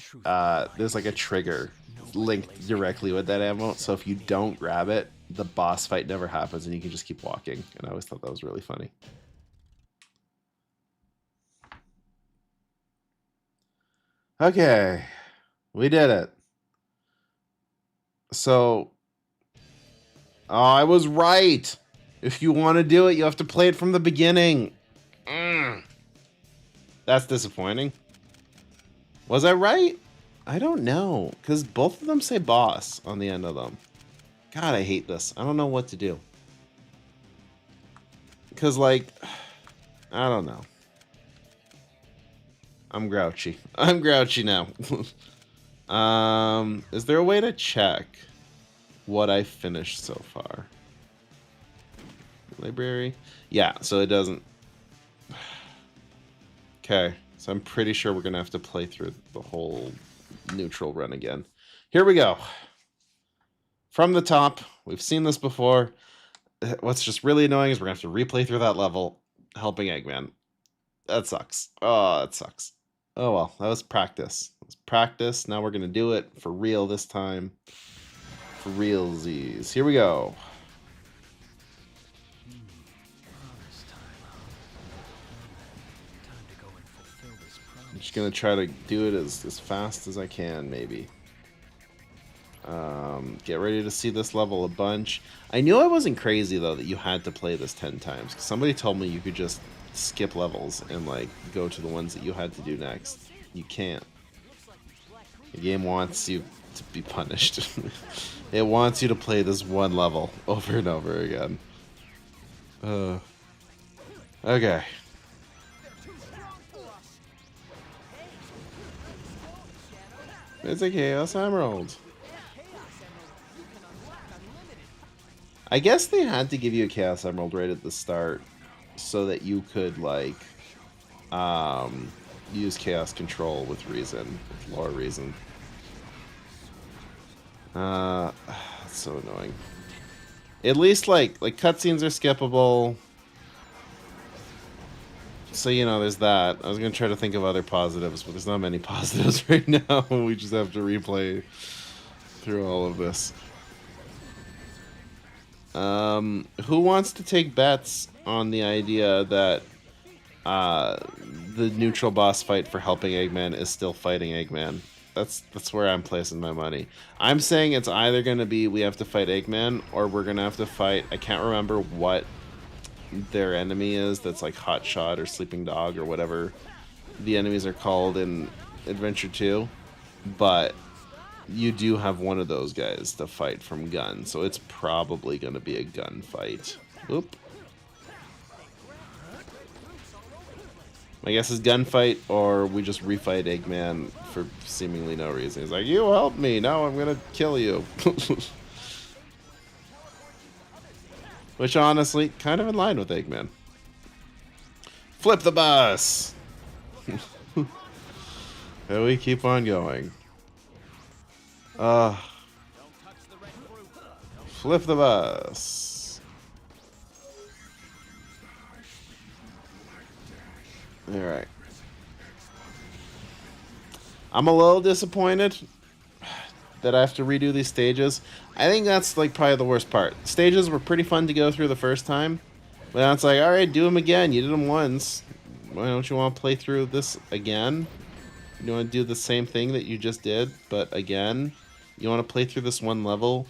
there's like a trigger linked directly with that ammo. So if you don't grab it, the boss fight never happens and you can just keep walking. And I always thought that was really funny. Okay, we did it. So, oh, I was right. If you want to do it, you have to play it from the beginning. That's disappointing. Was I right? I don't know, because both of them say boss on the end of them. God, I hate this. I don't know what to do. Because, like, I don't know. I'm grouchy. I'm grouchy now. Is there a way to check what I finished so far? Library? Yeah, so it doesn't... Okay, so I'm pretty sure we're going to have to play through the whole neutral run again. Here we go. From the top, we've seen this before. What's just really annoying is we're going to have to replay through that level helping Eggman. That sucks. Oh, that sucks. Oh well, that was practice. It was practice. Now we're going to do it for real this time. For realsies. Here we go. I'm just going to try to do it as fast as I can, maybe. Get ready to see this level a bunch. I knew I wasn't crazy, though, that you had to play this 10 times. 'Cause somebody told me you could just skip levels and, like, go to the ones that you had to do next. You can't. The game wants you to be punished. It wants you to play this one level over and over again. Okay. It's a Chaos Emerald. I guess they had to give you a Chaos Emerald right at the start so that you could, like, use Chaos Control with reason, with lore reason. That's so annoying. At least, like cutscenes are skippable. So, you know, there's that. I was going to try to think of other positives, but there's not many positives right now. We just have to replay through all of this. Who wants to take bets on the idea that the neutral boss fight for helping Eggman is still fighting Eggman? That's where I'm placing my money. I'm saying it's either going to be we have to fight Eggman or we're going to have to fight... I can't remember what their enemy is. That's like Hot Shot or Sleeping Dog or whatever the enemies are called in Adventure 2. But you do have one of those guys to fight from gun, so it's probably going to be a gun fight. Oop. My guess is gunfight, or we just refight Eggman for seemingly no reason. He's like, you helped me, now I'm gonna kill you. Which, honestly, kind of in line with Eggman. Flip the bus! And we keep on going. Flip the bus. Alright. I'm a little disappointed that I have to redo these stages. I think that's like probably the worst part. Stages were pretty fun to go through the first time, but now it's like, alright, do them again. You did them once. Why don't you want to play through this again? You want to do the same thing that you just did, but again? You want to play through this one level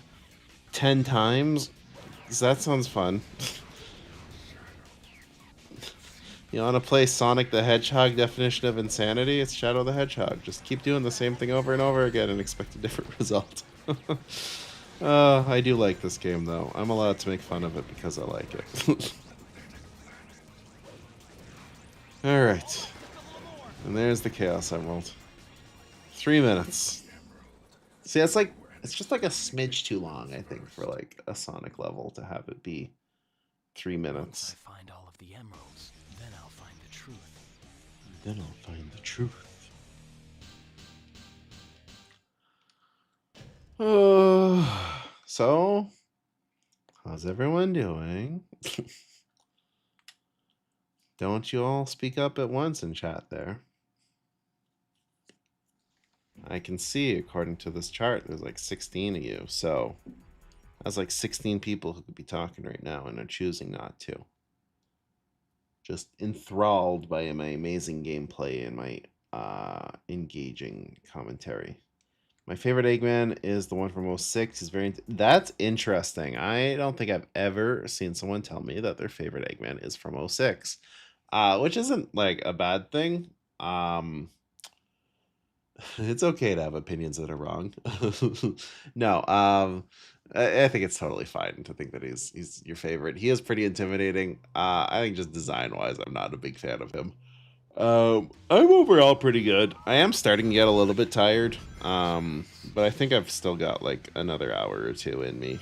10 times? Because that sounds fun. You want to play Sonic the Hedgehog definition of insanity? It's Shadow the Hedgehog. Just keep doing the same thing over and over again and expect a different result. I do like this game, though. I'm allowed to make fun of it because I like it. Alright. And there's the Chaos Emerald. 3 minutes. See, it's just like a smidge too long, I think, for like a Sonic level to have it be 3 minutes. Once I find all of the emeralds, then I'll find the truth. Then I'll find the truth. So, how's everyone doing? Don't you all speak up at once in chat there? I can see, according to this chart, there's like 16 of you, so that's like 16 people who could be talking right now and are choosing not to. Just enthralled by my amazing gameplay and my engaging commentary. My favorite Eggman is the one from 06. He's very... That's interesting. I don't think I've ever seen someone tell me that their favorite Eggman is from 06. Which isn't, like, a bad thing. It's okay to have opinions that are wrong. No, I think it's totally fine to think that he's your favorite. He is pretty intimidating. I think just design-wise, I'm not a big fan of him. I'm overall pretty good. I am starting to get a little bit tired, but I think I've still got like another hour or two in me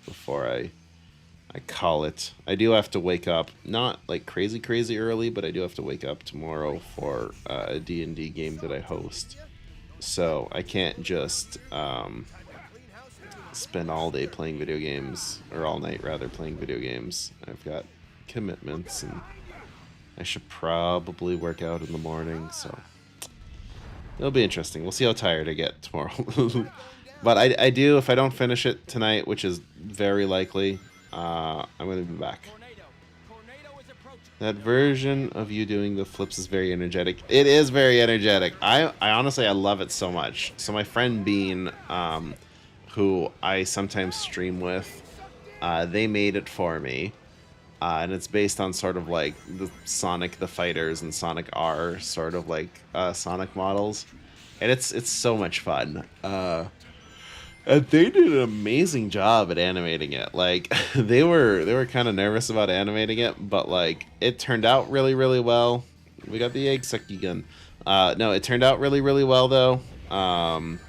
before I call it. I do have to wake up, not like crazy early, but I do have to wake up tomorrow for a D&D game that I host. So I can't just spend all day playing video games, or all night rather playing video games. I've got commitments, and I should probably work out in the morning, so it'll be interesting. We'll see how tired I get tomorrow. But I do, if I don't finish it tonight, which is very likely, I'm going to be back. That version of you doing the flips is very energetic. It is very energetic. I honestly, I love it so much. So my friend Bean, who I sometimes stream with, they made it for me. And it's based on sort of like the Sonic the Fighters and Sonic R sort of like Sonic models. And it's so much fun. And they did an amazing job at animating it. Like they were kind of nervous about animating it, but like it turned out really well. We got the egg sucky gun. No, it turned out really well though. Can't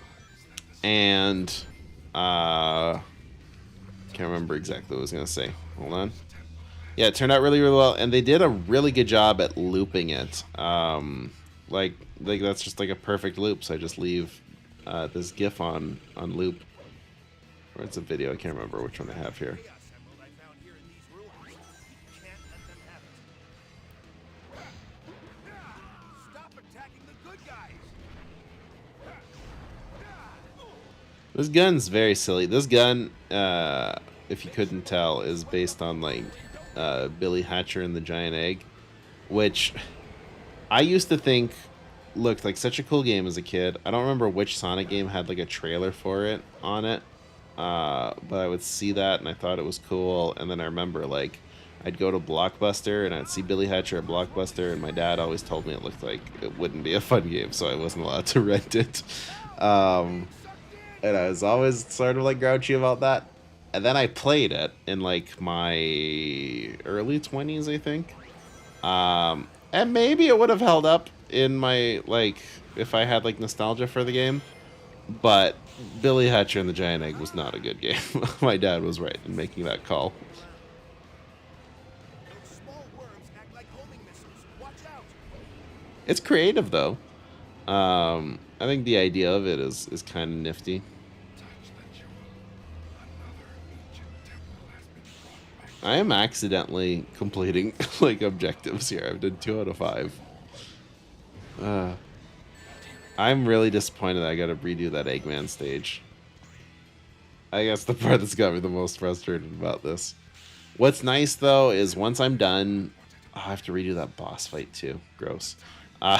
remember exactly what I was gonna say. Hold on. Yeah, it turned out really well, and they did a really good job at looping it. Like that's just like a perfect loop. So I just leave this GIF on loop. Or it's a video. I can't remember which one I have here. This gun's very silly. This gun, if you couldn't tell, is based on like Billy Hatcher and the Giant Egg, which I used to think looked like such a cool game as a kid. I don't remember which Sonic game had like a trailer for it on it, but I would see that and I thought it was cool. And then I remember like I'd go to Blockbuster and I'd see Billy Hatcher at Blockbuster, and my dad always told me it looked like it wouldn't be a fun game, so I wasn't allowed to rent it. And I was always sort of like grouchy about that. And then I played it in like my early 20s, I think. And maybe it would have held up in my, like, if I had like nostalgia for the game. But Billy Hatcher and the Giant Egg was not a good game. My dad was right in making that call. Those small worms act like homing missiles. Watch out! It's creative though. I think the idea of it is kind of nifty. I am accidentally completing like objectives here. I've done 2 out of 5. I'm really disappointed that I gotta redo that Eggman stage. I guess the part that's got me the most frustrated about this. What's nice though is once I'm done, I have to redo that boss fight too. Gross.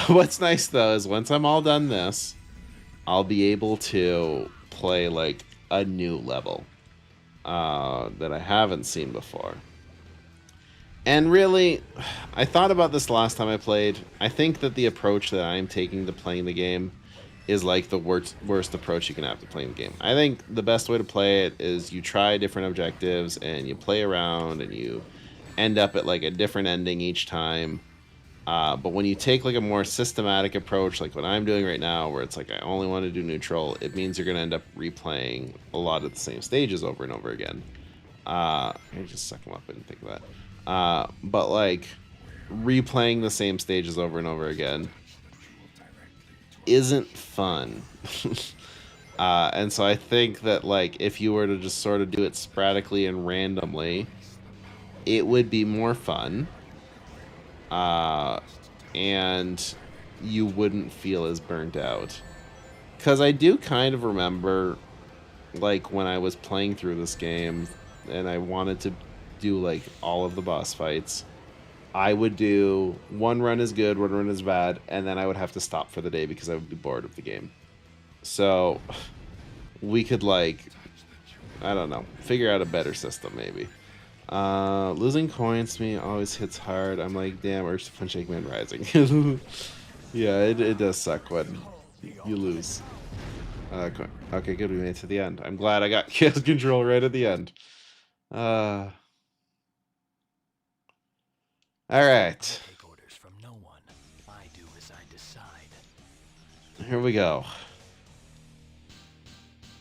What's nice though is once I'm all done this, I'll be able to play like a new level that I haven't seen before. And really, I thought about this last time I played. I think that the approach that I'm taking to playing the game is like the worst approach you can have to playing the game. I think the best way to play it is you try different objectives and you play around and you end up at like a different ending each time. But when you take like a more systematic approach, like what I'm doing right now, where it's like I only want to do neutral, it means you're going to end up replaying a lot of the same stages over and over again. I just suck them up. I didn't think of that. But like replaying the same stages over and over again isn't fun. And so I think that like if you were to just sort of do it sporadically and randomly, it would be more fun. And you wouldn't feel as burnt out. Because I do kind of remember, like, when I was playing through this game and I wanted to do, like, all of the boss fights, I would do one run is good, one run is bad, and then I would have to stop for the day because I would be bored of the game. So, we could, like, I don't know, figure out a better system, maybe. Losing coins to me always hits hard. I'm like, damn, Urge to Punch Eggman Rising. Yeah, it does suck when you lose. Okay, good, we made it to the end. I'm glad I got Chaos Control right at the end. Alright. Take orders from no one. I do as I decide. Here we go.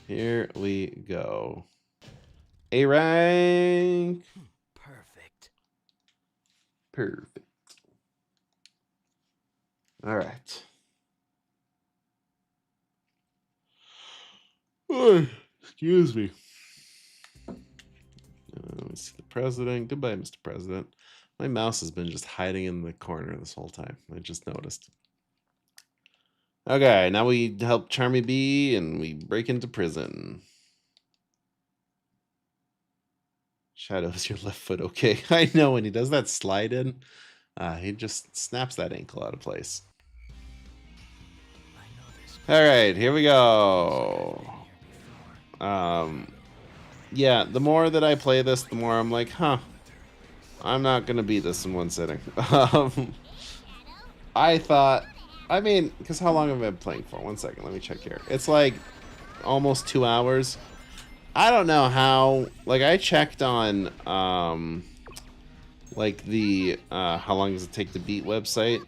Here we go. A rank. Perfect. Perfect. All right. Oh, excuse me. Let me see the president. Goodbye, Mr. President. My mouse has been just hiding in the corner this whole time. I just noticed. Okay, now we help Charmy B and we break into prison. Shadow, is your left foot okay? I know when he does that slide in, he just snaps that ankle out of place. I know this. All right, here we go. Yeah, the more that I play this, the more I'm like, huh, I'm not gonna beat this in one sitting. I thought, I mean, because how long have I been playing for? 1 second, let me check here. It's like almost 2 hours. I don't know how, like I checked on, like the, how long does it take to beat website,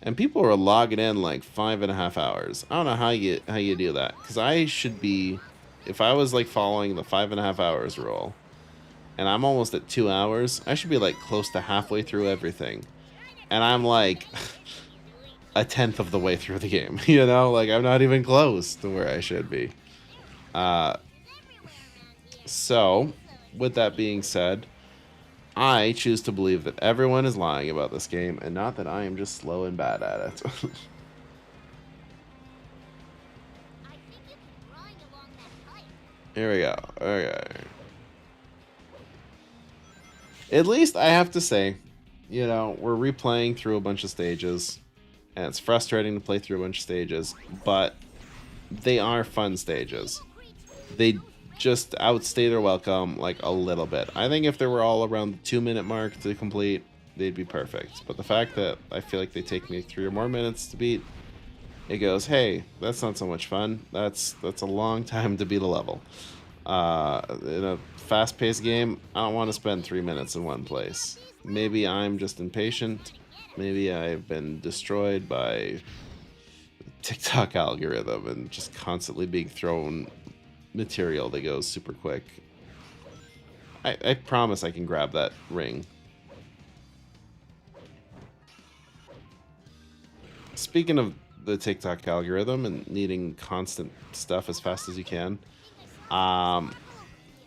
and people were logging in like 5.5 hours. I don't know how you do that, because I should be, if I was like following the 5.5 hours rule, and I'm almost at 2 hours, I should be like close to halfway through everything, and I'm like a tenth of the way through the game, you know, like I'm not even close to where I should be. So, with that being said, I choose to believe that everyone is lying about this game, and not that I am just slow and bad at it. I think you've been drawing along that pipe. Here we go. Okay. At least I have to say, you know, we're replaying through a bunch of stages, and it's frustrating to play through a bunch of stages, but they are fun stages. They just outstay their welcome like a little bit. I think if they were all around the 2-minute mark to complete, they'd be perfect. But the fact that I feel like they take me 3 or more minutes to beat, it goes, hey, that's not so much fun. That's a long time to beat a level. In a fast-paced game, I don't want to spend 3 minutes in one place. Maybe I'm just impatient. Maybe I've been destroyed by TikTok algorithm and just constantly being thrown material that goes super quick. I promise I can grab that ring. Speaking of the TikTok algorithm and needing constant stuff as fast as you can,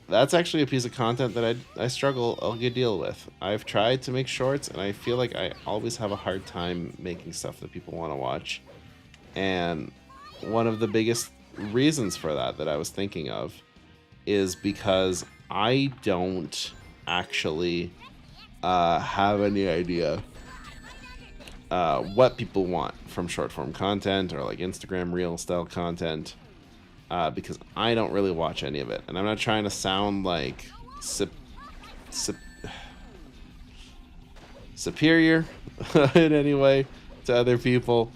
that's actually a piece of content that I struggle a good deal with. I've tried to make shorts, and I feel like I always have a hard time making stuff that people want to watch. And one of the biggest reasons for that I was thinking of is because I don't actually have any idea what people want from short form content or like Instagram reel style content, because I don't really watch any of it, and I'm not trying to sound like superior in any way to other people,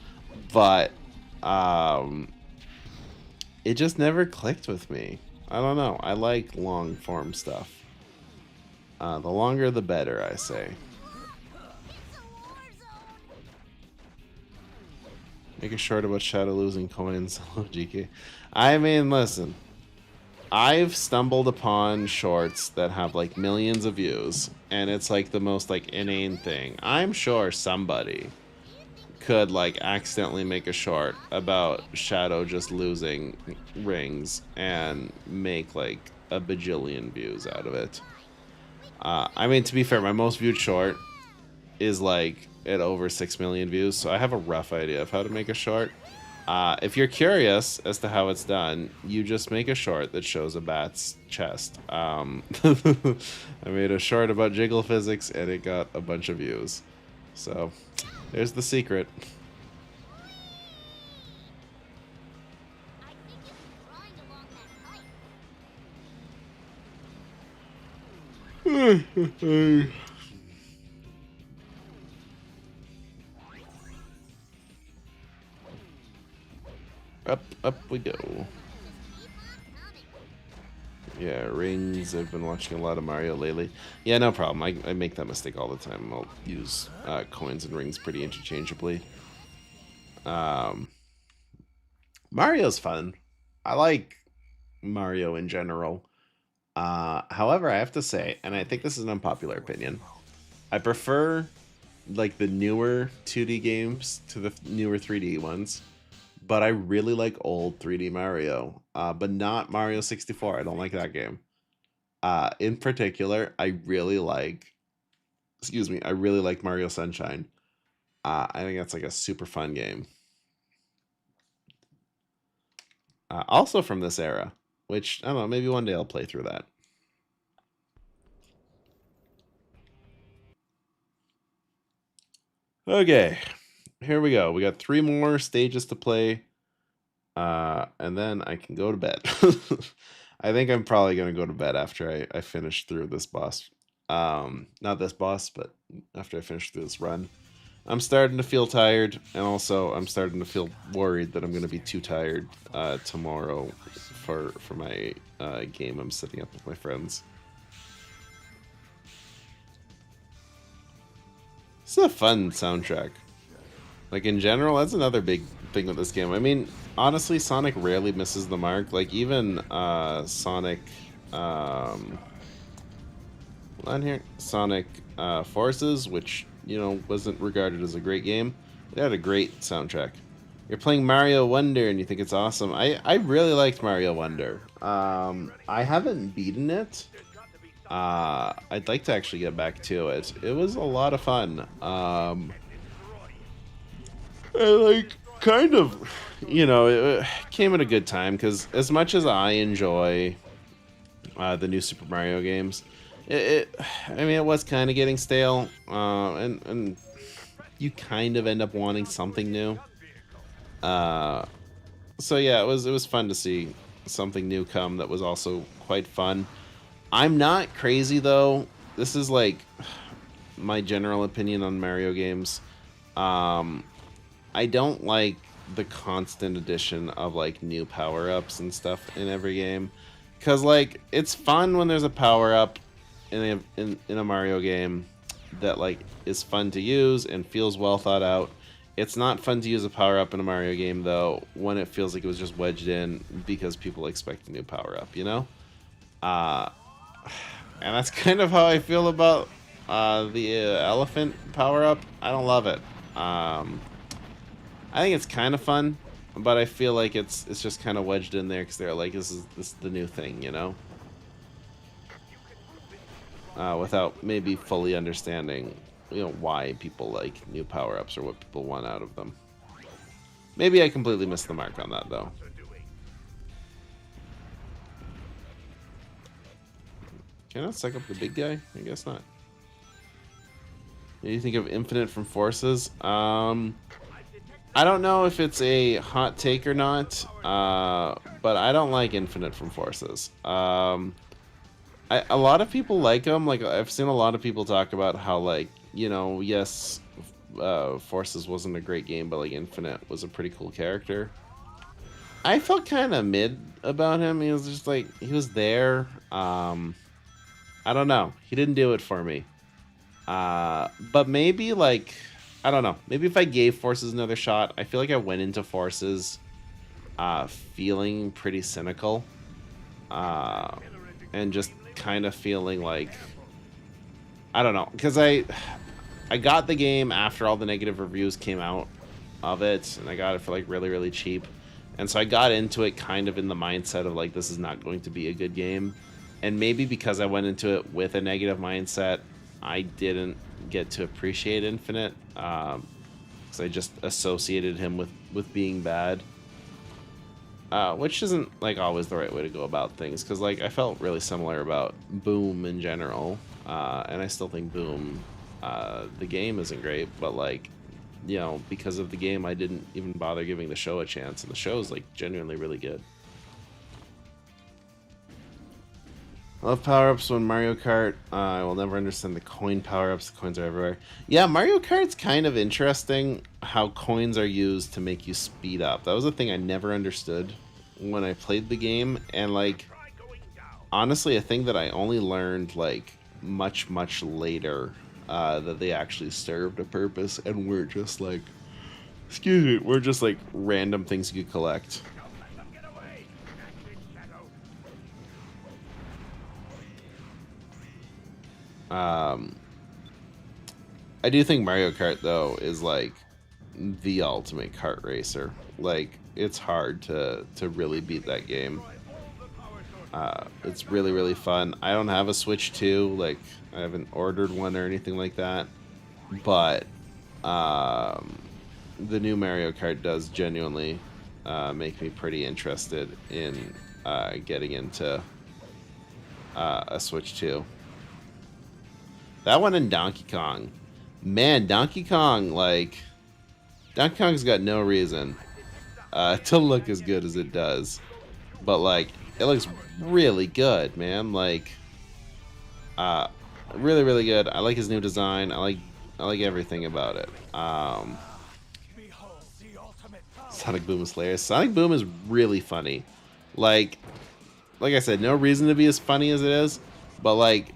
but it just never clicked with me. I don't know. I like long form stuff. The longer the better, I say. Make a short about Shadow losing coins. Hello, GK. I mean, listen. I've stumbled upon shorts that have like millions of views, and it's like the most like inane thing. I'm sure somebody could like accidentally make a short about Shadow just losing rings and make like a bajillion views out of it. I mean, to be fair, my most viewed short is like at over 6 million views, so I have a rough idea of how to make a short. If you're curious as to how it's done, you just make a short that shows a bat's chest. I made a short about jiggle physics, and it got a bunch of views. So, there's the secret. I think you can grind along that pipe. Up we go. Yeah, rings. I've been watching a lot of Mario lately. Yeah, no problem. I make that mistake all the time. I'll use coins and rings pretty interchangeably. Mario's fun. I like Mario in general. However, I have to say, and I think this is an unpopular opinion, I prefer like the newer 2D games to the newer 3D ones. But I really like old 3D Mario, but not Mario 64. I don't like that game. In particular, I really like Mario Sunshine. I think that's like a super fun game. Also from this era, which, I don't know, maybe one day I'll play through that. Okay. Here we go. We got 3 more stages to play, and then I can go to bed. I think I'm probably going to go to bed after I finish through this boss. Not this boss, but after I finish through this run. I'm starting to feel tired, and also I'm starting to feel worried that I'm going to be too tired tomorrow for my game I'm setting up with my friends. It's a fun soundtrack. Like, in general, that's another big thing with this game. I mean, honestly, Sonic rarely misses the mark. Like, even Sonic... on here? Sonic Forces, which, you know, wasn't regarded as a great game. It had a great soundtrack. You're playing Mario Wonder and you think it's awesome. I really liked Mario Wonder. I haven't beaten it. I'd like to actually get back to it. It was a lot of fun. Kind of, you know, it came at a good time, because as much as I enjoy the new Super Mario games, I mean, it was kind of getting stale, and you kind of end up wanting something new. So yeah, it was fun to see something new come that was also quite fun. I'm not crazy though. This is like my general opinion on Mario games. I don't like the constant addition of like new power-ups and stuff in every game, because like it's fun when there's a power-up in a Mario game that like is fun to use and feels well thought out. It's not fun to use a power-up in a Mario game though when it feels like it was just wedged in because people expect a new power-up, you know? And that's kind of how I feel about the elephant power-up. I don't love it. I think it's kind of fun, but I feel like it's just kind of wedged in there because they're like, this is the new thing, you know? Without maybe fully understanding, you know, why people like new power-ups or what people want out of them. Maybe I completely missed the mark on that, though. Can I suck up the big guy? I guess not. What do you think of Infinite from Forces? I don't know if it's a hot take or not, but I don't like Infinite from Forces. A lot of people like them. Like, I've seen a lot of people talk about how, like, you know, yes, Forces wasn't a great game, but like Infinite was a pretty cool character. I felt kind of mid about him. He was just like, he was there. I don't know. He didn't do it for me. But maybe like, I don't know. Maybe if I gave Forces another shot, I feel like I went into Forces feeling pretty cynical. And just kind of feeling like, I don't know. Because I got the game after all the negative reviews came out of it. And I got it for like really, really cheap. And so I got into it kind of in the mindset of like, this is not going to be a good game. And maybe because I went into it with a negative mindset, I didn't get to appreciate Infinite, because I just associated him with being bad, which isn't like always the right way to go about things, because like I felt really similar about Boom in general, and I still think Boom, the game isn't great, but like, you know, because of the game I didn't even bother giving the show a chance, and the show is like genuinely really good. I love power-ups when Mario Kart. I will never understand the coin power-ups. The coins are everywhere. Yeah, Mario Kart's kind of interesting how coins are used to make you speed up. That was a thing I never understood when I played the game. And, like, honestly, a thing that I only learned, like, much, much later, that they actually served a purpose and we're just, like, excuse me, we're just, like, random things you collect. I do think Mario Kart though is like the ultimate kart racer. Like, it's hard to really beat that game. It's really, really fun. I don't have a Switch 2, like I haven't ordered one or anything like that, but the new Mario Kart does genuinely make me pretty interested in getting into a Switch 2. That one and Donkey Kong. Man, Donkey Kong, like, Donkey Kong's got no reason to look as good as it does. But, like, it looks really good, man. Like, really, really good. I like his new design. I like everything about it. Sonic Boom is hilarious. Sonic Boom is really funny. Like I said, no reason to be as funny as it is, but, like,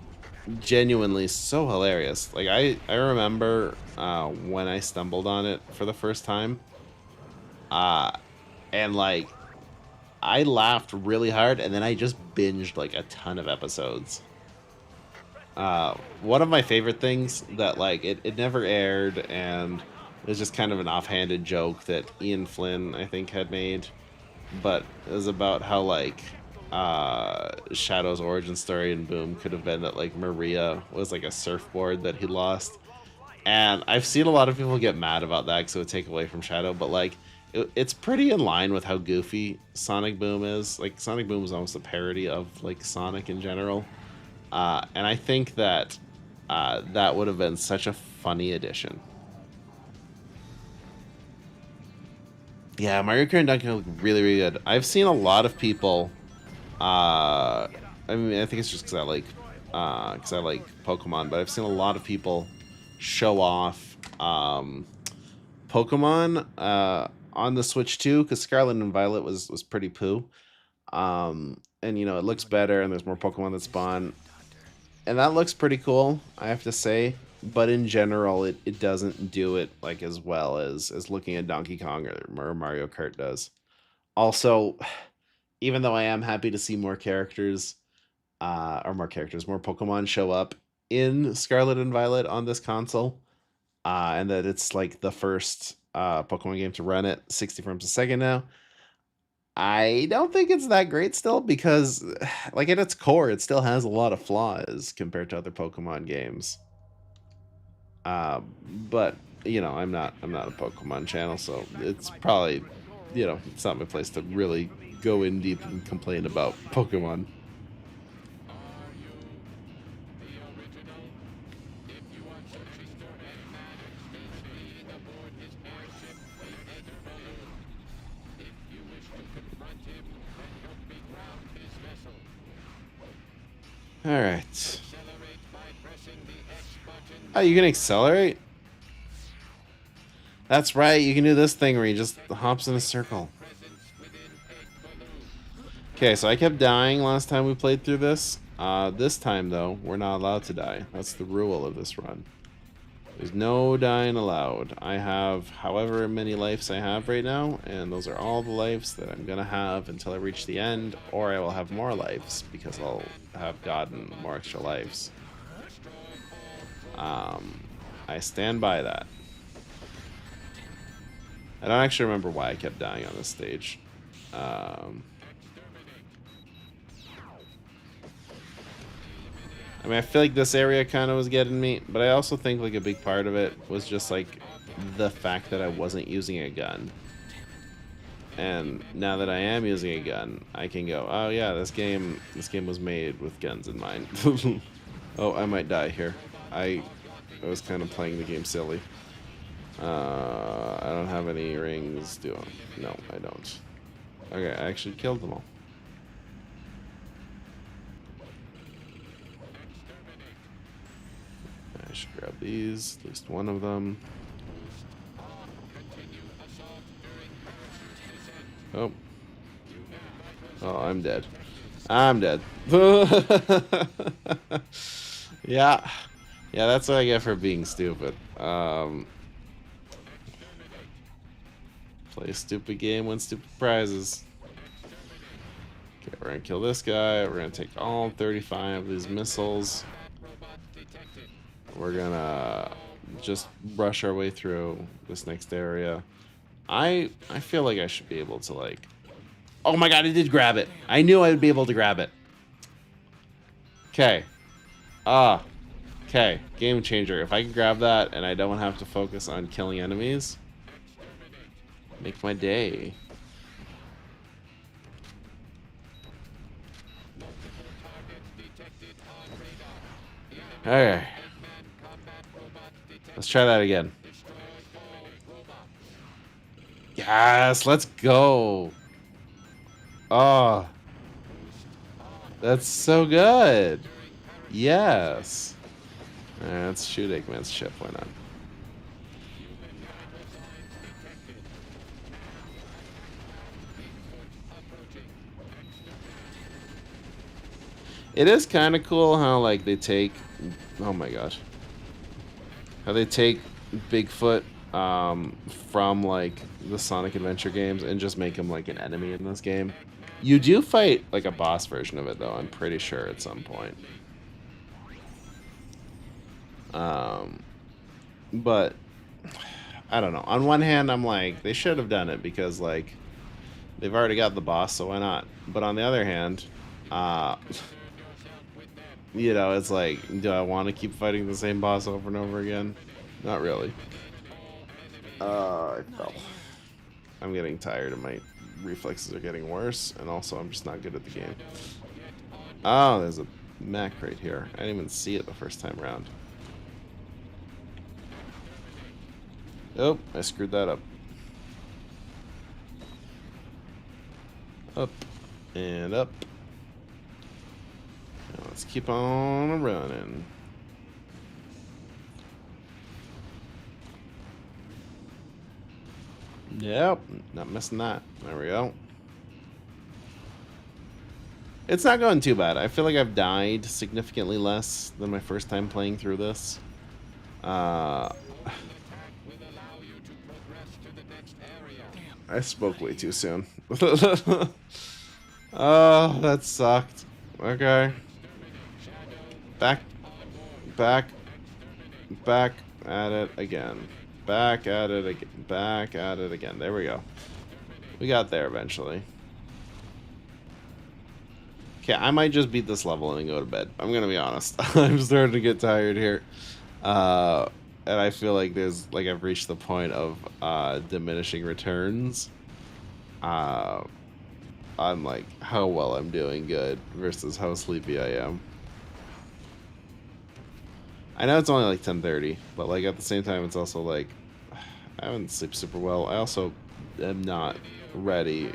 genuinely so hilarious. Like, I remember when I stumbled on it for the first time, and like I laughed really hard, and then I just binged like a ton of episodes. One of my favorite things that, like, it never aired, and it was just kind of an offhanded joke that Ian Flynn, I think, had made, but it was about how, like, Shadow's origin story in Boom could have been that, like, Maria was like a surfboard that he lost. And I've seen a lot of people get mad about that because it would take away from Shadow, but like it's pretty in line with how goofy Sonic Boom is. Like, Sonic Boom is almost a parody of like Sonic in general, and I think that that would have been such a funny addition. Yeah, Mario Kart and Donkey Kong look really, really good. I've seen a lot of people I mean, I think it's just because I like Pokemon, but I've seen a lot of people show off Pokemon on the Switch too, because Scarlet and Violet was pretty poo. And you know, it looks better, and there's more Pokemon that spawn, and that looks pretty cool, I have to say. But in general, it doesn't do it like as well as looking at Donkey Kong or Mario Kart does. Also, even though I am happy to see more characters, more Pokemon show up in Scarlet and Violet on this console, and that it's like the first Pokemon game to run at 60 frames a second now. I don't think it's that great still because, like, at its core, it still has a lot of flaws compared to other Pokemon games. But you know, I'm not a Pokemon channel, so it's probably, you know, it's not my place to really go in deep and complain about Pokemon. All right. Oh, you can accelerate? That's right, you can do this thing where he just hops in a circle. Okay, so I kept dying last time we played through this. This time, though, we're not allowed to die. That's the rule of this run. There's no dying allowed. I have however many lives I have right now, and those are all the lives that I'm gonna have until I reach the end, or I will have more lives because I'll have gotten more extra lives. I stand by that. I don't actually remember why I kept dying on this stage. I mean, I feel like this area kind of was getting me, but I also think like a big part of it was just like the fact that I wasn't using a gun. And now that I am using a gun, I can go, oh yeah, this game was made with guns in mind. Oh, I might die here. I was kind of playing the game silly. I don't have any rings, do I? No, I don't. Okay, I actually killed them all. I should grab these, at least one of them. Oh. Oh, I'm dead. I'm dead. Yeah. Yeah, that's what I get for being stupid. Play a stupid game, win stupid prizes. Okay, we're gonna kill this guy. We're gonna take all 35 of these missiles. We're gonna just rush our way through this next area. I feel like I should be able to, like... Oh my god, I did grab it! I knew I would be able to grab it. Okay. Okay, game changer. If I can grab that and I don't have to focus on killing enemies, make my day. Okay. Let's try that again. Yes, let's go. Oh. That's so good. Yes. Alright, let's shoot Eggman's ship, why not? It is kind of cool how, like, they take... Oh my gosh. How they take Bigfoot from, like, the Sonic Adventure games and just make him, like, an enemy in this game. You do fight, like, a boss version of it, though, I'm pretty sure, at some point. But I don't know. On one hand, I'm like, they should have done it because, like, they've already got the boss, so why not? But on the other hand, you know, it's like, do I want to keep fighting the same boss over and over again? Not really. I fell. I'm getting tired and my reflexes are getting worse, and also I'm just not good at the game. Oh, there's a mech right here. I didn't even see it the first time around. Oh, I screwed that up. Up and up. Let's keep on running. Yep, not missing that. There we go. It's not going too bad. I feel like I've died significantly less than my first time playing through this. I spoke way too soon. Oh, that sucked. Okay. Back at it again. Back at it again. Back at it again. There we go. We got there eventually. Okay, I might just beat this level and go to bed. I'm gonna be honest. I'm starting to get tired here. And I feel like I've reached the point of diminishing returns. On like how well I'm doing good versus how sleepy I am. I know it's only like 10:30, but like at the same time it's also like I haven't slept super well. I also am not ready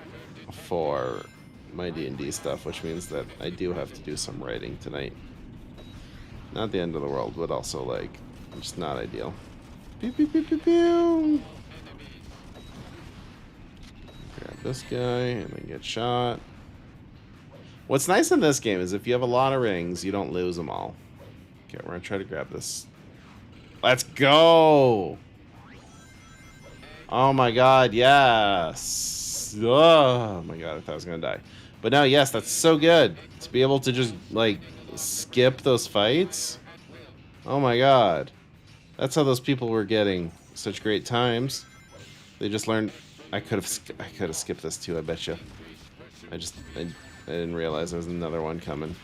for my D&D stuff, which means that I do have to do some writing tonight. Not the end of the world, but also like just not ideal. Pew pew pew pew pew. Grab this guy and then get shot. What's nice in this game is if you have a lot of rings, you don't lose them all. Okay, we're gonna try to grab this. Let's go! Oh my god, yes! Oh my god, I thought I was gonna die. But no, yes, that's so good. To be able to just, like, skip those fights. Oh my god. That's how those people were getting such great times. They just learned... I could have skipped this too, I bet you. I didn't realize there was another one coming.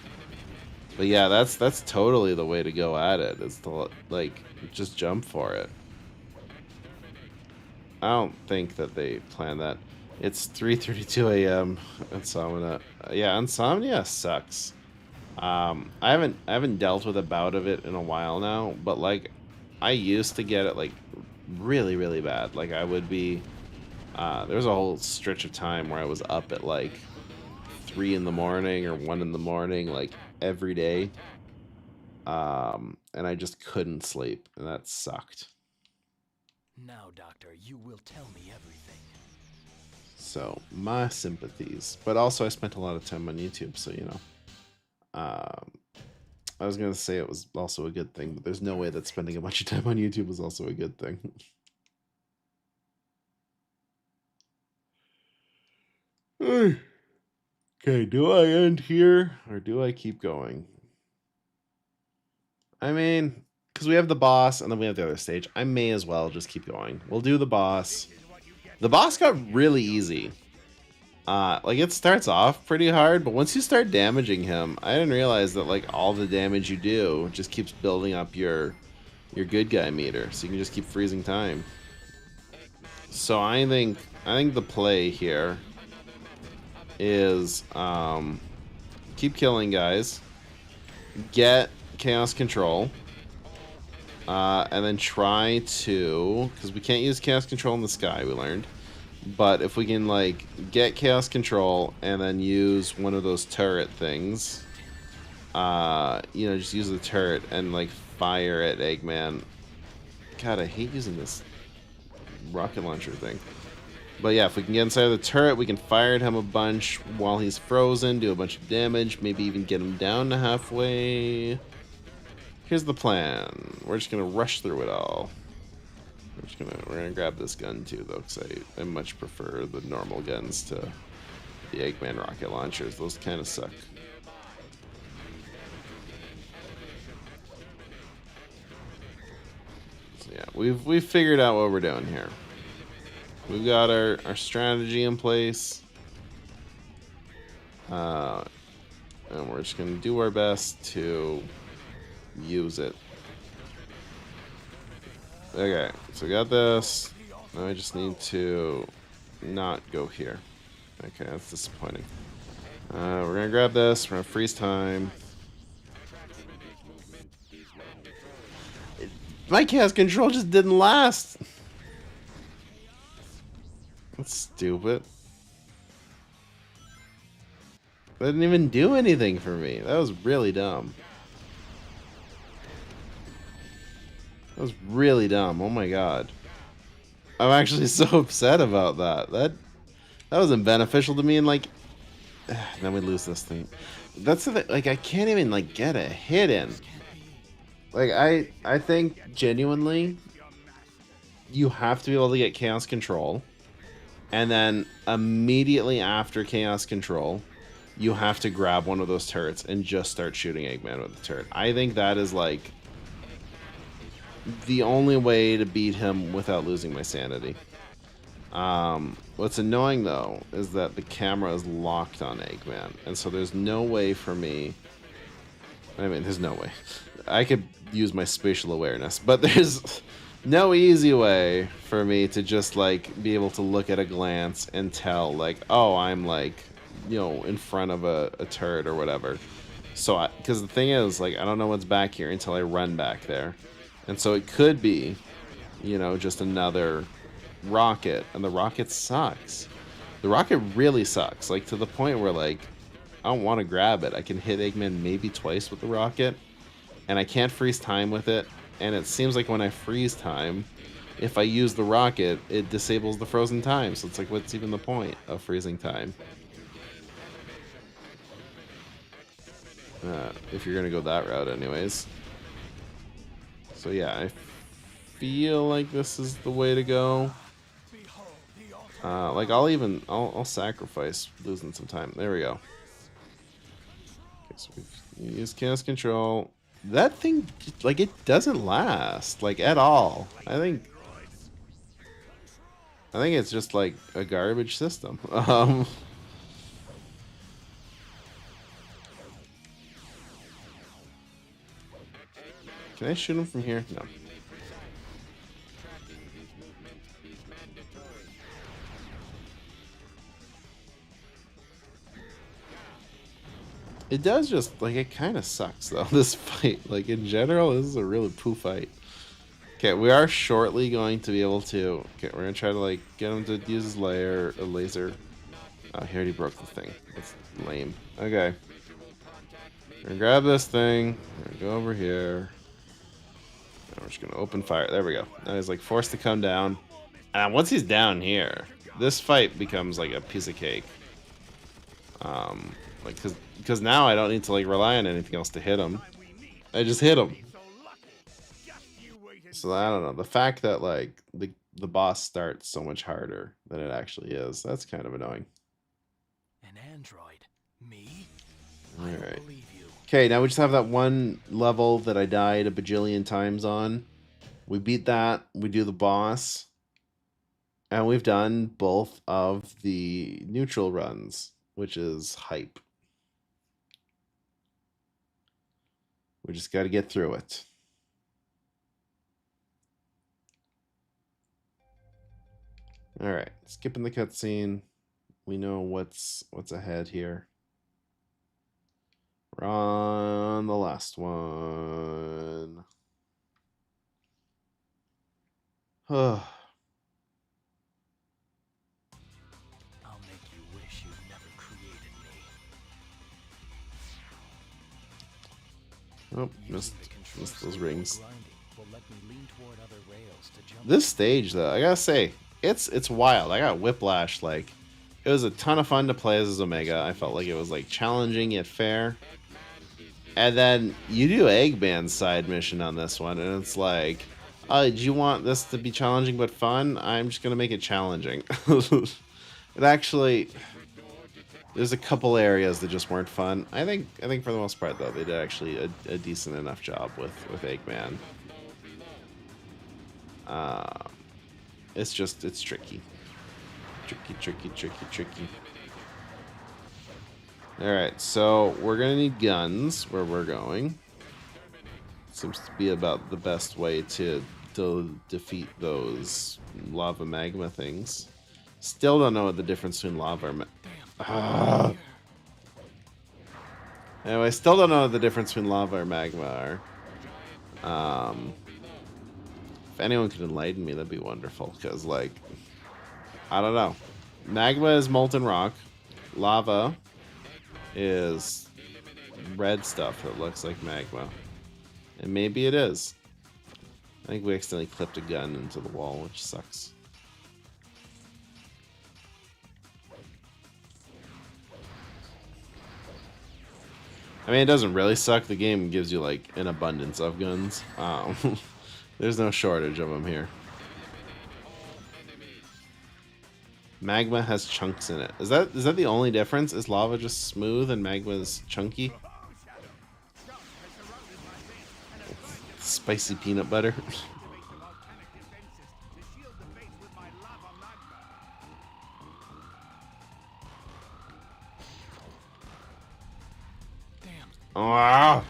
But yeah, that's totally the way to go at it. Is to, like, just jump for it. I don't think that they planned that. It's 3:32 a.m. Insomnia. Yeah, Insomnia sucks. I haven't dealt with a bout of it in a while now, but like I used to get it like really, really bad. Like I would be there was a whole stretch of time where I was up at like 3 in the morning or 1 in the morning, like every day. And I just couldn't sleep, and that sucked. Now, Doctor, you will tell me everything. So, my sympathies. But also, I spent a lot of time on YouTube, so, you know. I was going to say it was also a good thing, but there's no way that spending a bunch of time on YouTube was also a good thing. Okay, do I end here, or do I keep going? I mean, because we have the boss, and then we have the other stage. I may as well just keep going. We'll do the boss. The boss got really easy. Like, it starts off pretty hard, but once you start damaging him, I didn't realize that, like, all the damage you do just keeps building up your good guy meter, so you can just keep freezing time. So I think the play here is keep killing guys, get Chaos Control, and then try to, because we can't use Chaos Control in the sky, we learned. But if we can, like, get Chaos Control and then use one of those turret things, you know, just use the turret and, like, fire at Eggman. God, I hate using this rocket launcher thing. But yeah, if we can get inside of the turret, we can fire at him a bunch while he's frozen, do a bunch of damage, maybe even get him down to halfway. Here's the plan. We're just gonna rush through it all. We're gonna grab this gun too, though, because I much prefer the normal guns to the Eggman rocket launchers. Those kind of suck. So yeah, we've figured out what we're doing here. We've got our strategy in place, and we're just gonna do our best to use it. Okay, so we got this. Now I just need to not go here. Okay, that's disappointing. We're gonna grab this. We're gonna freeze time. My Chaos Control just didn't last. That's stupid. That didn't even do anything for me. That was really dumb. That was really dumb. Oh my god. I'm actually so upset about that. That wasn't beneficial to me, and like then we lose this thing. That's the thing, like I can't even like get a hit in. Like I think genuinely you have to be able to get Chaos Control, and then immediately after Chaos Control you have to grab one of those turrets and just start shooting Eggman with the turret. I think that is like the only way to beat him without losing my sanity. What's annoying though is that the camera is locked on Eggman, and so there's no way for me. I mean, there's no way. I could use my spatial awareness, but there's no easy way for me to just like be able to look at a glance and tell like, oh, I'm like, you know, in front of a turret or whatever. So, because the thing is, like, I don't know what's back here until I run back there, and so it could be, you know, just another rocket, and the rocket sucks. The rocket really sucks, like to the point where like I don't want to grab it. I can hit Eggman maybe twice with the rocket, and I can't freeze time with it, and it seems like when I freeze time, if I use the rocket, it disables the frozen time, so it's like, what's even the point of freezing time? If you're gonna go that route anyways. So yeah, I feel like this is the way to go. Like I'll sacrifice losing some time. There we go. Okay, so we've used Chaos Control. That thing, like, it doesn't last, like, at all. I think it's just like a garbage system. Can I shoot him from here? No. It does just, like, it kind of sucks, though, this fight. Like, in general, this is a really poo fight. Okay, we are shortly going to be able to... Okay, we're going to try to, like, get him to use his laser. Oh, he already broke the thing. That's lame. Okay. We're going to grab this thing. We're going to go over here. And we're just going to open fire. There we go. Now he's, like, forced to come down. And once he's down here, this fight becomes, like, a piece of cake. Like, because now I don't need to like rely on anything else to hit him. I just hit him. So I don't know. The fact that like the boss starts so much harder than it actually is, that's kind of annoying. An android? Me? All I don't right. believe you. Okay, now we just have that one level that I died a bajillion times on. We beat that. We do the boss. And we've done both of the neutral runs, which is hype. We just got to get through it. All right, skipping the cutscene. We know what's ahead here. We're on the last one. I'll make you wish you'd never created me. Oh, missed those rings. Grinding will let me lean toward other rails to jump. This stage, though, I gotta say, it's wild. I got whiplash. Like, it was a ton of fun to play as Omega. I felt like it was like challenging yet fair. And then you do Eggman's side mission on this one, and it's like, oh, do you want this to be challenging but fun? I'm just gonna make it challenging. It actually, there's a couple areas that just weren't fun. I think for the most part though, they did actually a decent enough job with Eggman. It's tricky. Tricky. Alright, so we're gonna need guns where we're going. Seems to be about the best way to defeat those lava magma things. Still don't know what the difference between lava and Anyway, still don't know what the difference between lava or magma are. If anyone could enlighten me, that'd be wonderful. Because, like, I don't know. Magma is molten rock. Lava is red stuff that looks like magma. And maybe it is. I think we accidentally clipped a gun into the wall, which sucks. I mean, it doesn't really suck. The game gives you like an abundance of guns. There's no shortage of them here. Magma has chunks in it. Is that the only difference? Is lava just smooth and magma is chunky? Spicy peanut butter. Oh,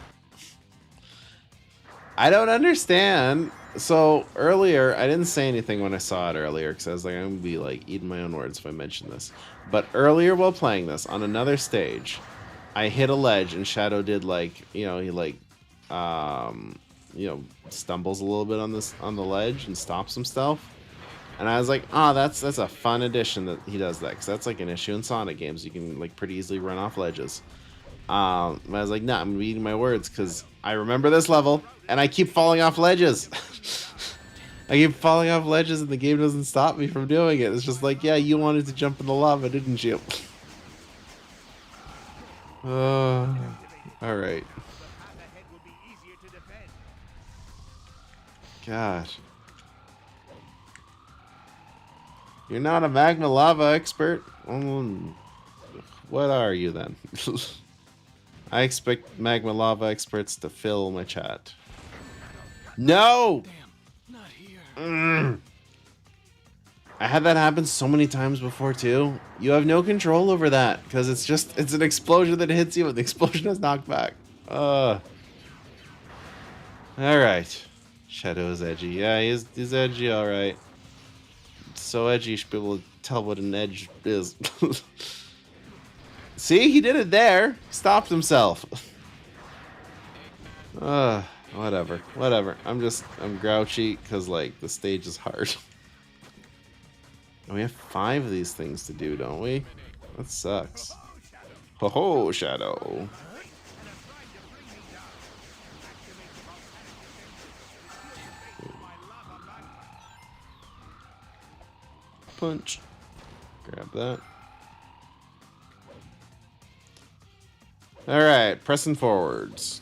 I don't understand. So earlier, I didn't say anything when I saw it earlier because I was like, I'm gonna be like eating my own words if I mention this. But earlier, while playing this on another stage, I hit a ledge and Shadow did like, he like, stumbles a little bit on the ledge and stops himself. And I was like, oh, that's a fun addition that he does that, because that's like an issue in Sonic games. You can like pretty easily run off ledges. I was like, nah, I'm reading my words because I remember this level and I keep falling off ledges. I keep falling off ledges and the game doesn't stop me from doing it. It's just like, yeah, you wanted to jump in the lava, didn't you? All right. God. You're not a magma lava expert? What are you then? I expect magma lava experts to fill my chat. No! Damn, not here. I had that happen so many times before too. You have no control over that because it's an explosion that hits you and the explosion has knockback. Alright. Shadow is edgy. Yeah, he's edgy, alright. So edgy you should be able to tell what an edge is. See, he did it there. He stopped himself. Whatever. I'm grouchy because like the stage is hard. And we have 5 of these things to do, don't we? That sucks. Ho ho, Shadow. Punch. Grab that. Alright, pressing forwards.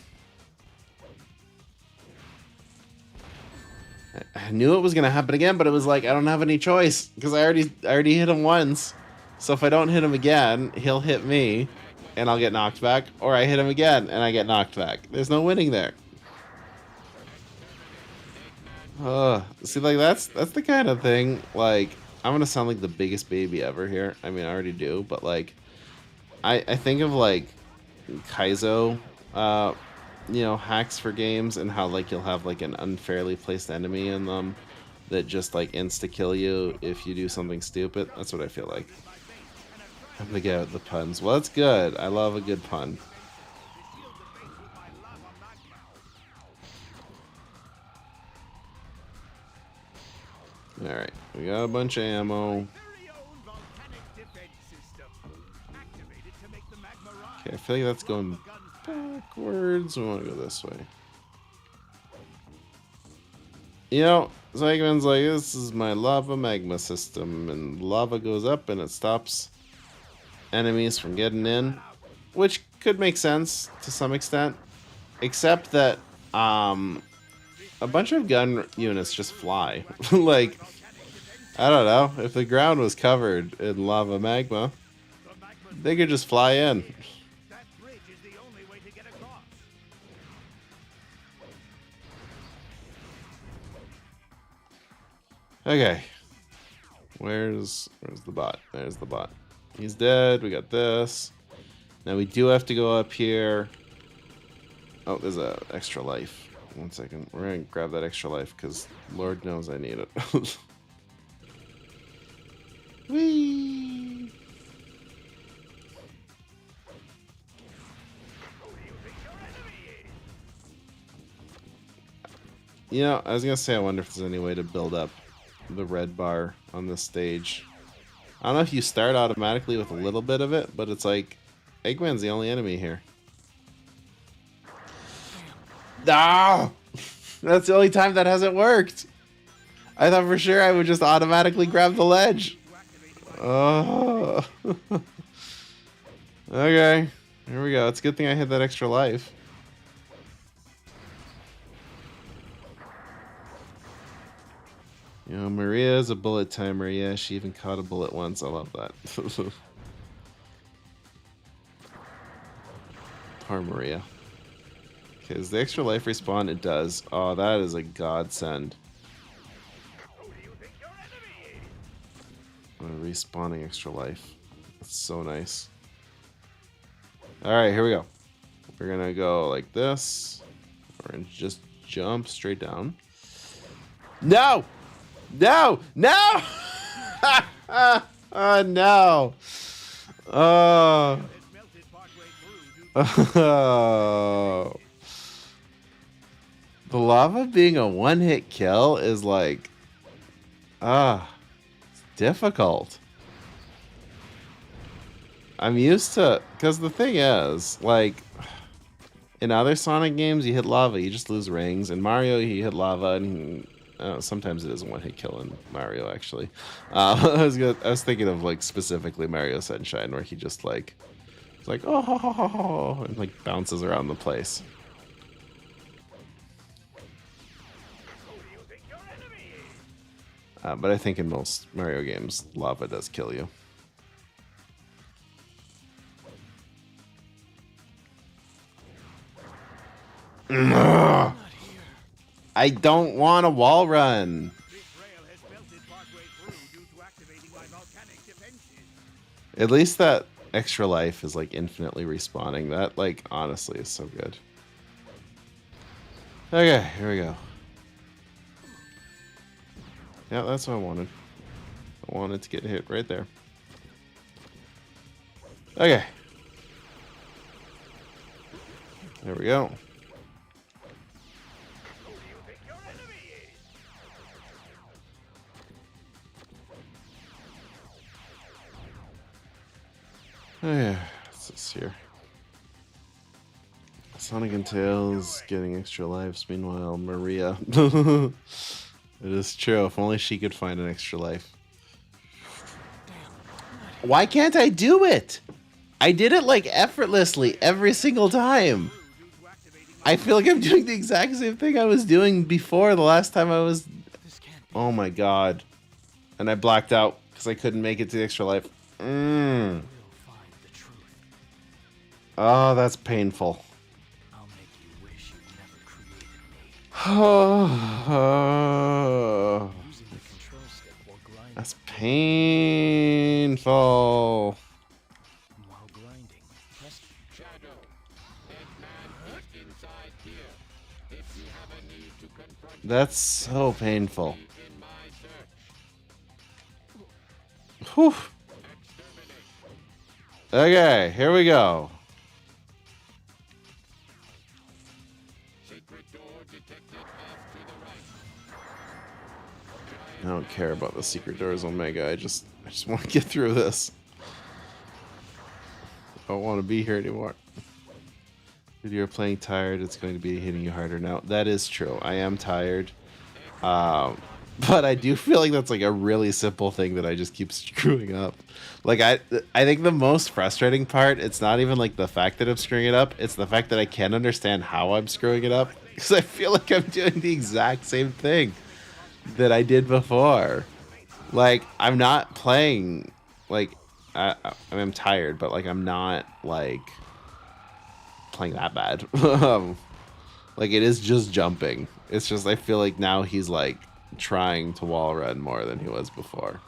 I knew it was gonna happen again, but it was like I don't have any choice because I already hit him once. So if I don't hit him again, he'll hit me and I'll get knocked back, or I hit him again and I get knocked back. There's no winning there. See, like that's the kind of thing, like I'm gonna sound like the biggest baby ever here. I mean, I already do, but like I think of like Kaizo hacks for games and how like you'll have like an unfairly placed enemy in them that just like insta kill you if you do something stupid. That's what I feel like. I'm gonna get out the puns. Well, that's good. I love a good pun. Alright, we got a bunch of ammo. Okay, I feel like that's going backwards. We want to go this way. You know, Zygoman's like, this is my lava magma system, and lava goes up and it stops enemies from getting in, which could make sense to some extent, except that a bunch of gun units just fly. Like, I don't know, if the ground was covered in lava magma, they could just fly in. Okay. Where's the bot? There's the bot. He's dead. We got this. Now we do have to go up here. Oh, there's a extra life. 1 second. We're gonna grab that extra life because Lord knows I need it. Whee! You know, I was gonna say I wonder if there's any way to build up the red bar on this stage. I don't know if you start automatically with a little bit of it, but it's like Eggman's the only enemy here. No! That's the only time that hasn't worked. I thought for sure I would just automatically grab the ledge. Oh. Okay. Here we go. It's a good thing I hit that extra life. You know, Maria is a bullet timer. Yeah, she even caught a bullet once. I love that. Poor Maria. Okay, is the extra life respawn? It does. Oh, that is a godsend. Respawning extra life. That's so nice. Alright, here we go. We're gonna go like this. We're gonna just jump straight down. No! No! No! Oh, no! Oh. Oh. The lava being a one-hit kill is like... it's difficult. I'm used to... Because the thing is, like... In other Sonic games, you hit lava, you just lose rings. In Mario, you hit lava, and... sometimes it is a one-hit kill in Mario, actually. I was thinking of, like, specifically Mario Sunshine, where he just, like... It's like, oh, ho, ho, ho, ho, and, like, bounces around the place. But I think in most Mario games, lava does kill you. I don't want a wall run. At least that extra life is like infinitely respawning. That, like, honestly is so good. Okay, here we go. Yeah, that's what I wanted. I wanted to get hit right there. Okay. There we go. Oh yeah, what's this here? Sonic and Tails getting extra lives. Meanwhile, Maria. It is true. If only she could find an extra life. Why can't I do it? I did it like effortlessly every single time. I feel like I'm doing the exact same thing I was doing before the last time I was... Oh my god. And I blacked out because I couldn't make it to the extra life. Oh, that's painful. I'll make you wish you'd never created me. Using the control stick while grinding. That's painful. While grinding, press Shadow. Eggman is inside here. If you have a need to confront That's so painful. in my search, Whew. exterminate. Okay, here we go. Secret door detected off to the right. I don't care about the secret doors, Omega. I just want to get through this. I don't want to be here anymore. If you're playing tired, it's going to be hitting you harder now. That is true. I am tired. But I do feel like that's like a really simple thing that I just keep screwing up. Like I think the most frustrating part, it's not even like the fact that I'm screwing it up, it's the fact that I can't understand how I'm screwing it up. Because I feel like I'm doing the exact same thing that I did before. Like, I'm not playing, like, I'm tired, but like I'm not like playing that bad. Like, it is just jumping. It's just, I feel like now he's like trying to wall run more than he was before.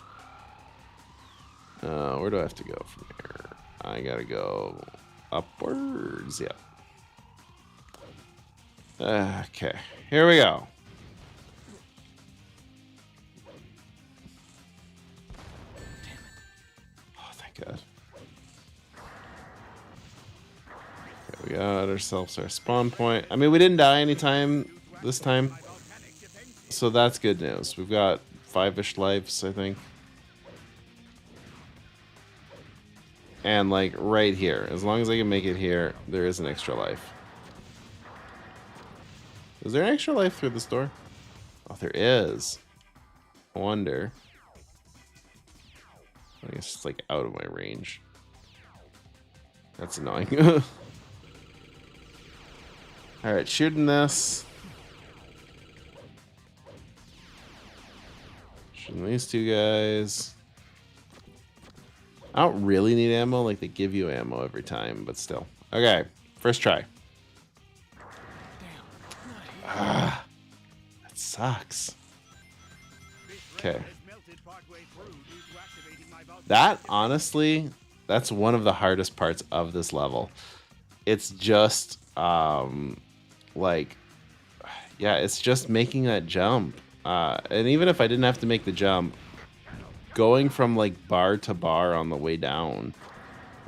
Where do I have to go from here? I gotta go upwards. Yep. Okay, here we go. Oh, thank God. Okay, we got ourselves our spawn point. I mean, we didn't die anytime this time, so that's good news. We've got 5-ish lives, I think. And like right here. As long as I can make it here, there is an extra life. Is there an extra life through this door? Oh, there is. I wonder. I guess it's like out of my range. That's annoying. Alright, shooting this. Shooting these two guys. I don't really need ammo, like they give you ammo every time, but still. Okay, first try. Ah, that sucks. Okay. That, honestly, that's one of the hardest parts of this level. It's just, like, yeah, it's just making that jump. And even if I didn't have to make the jump, going from, like, bar to bar on the way down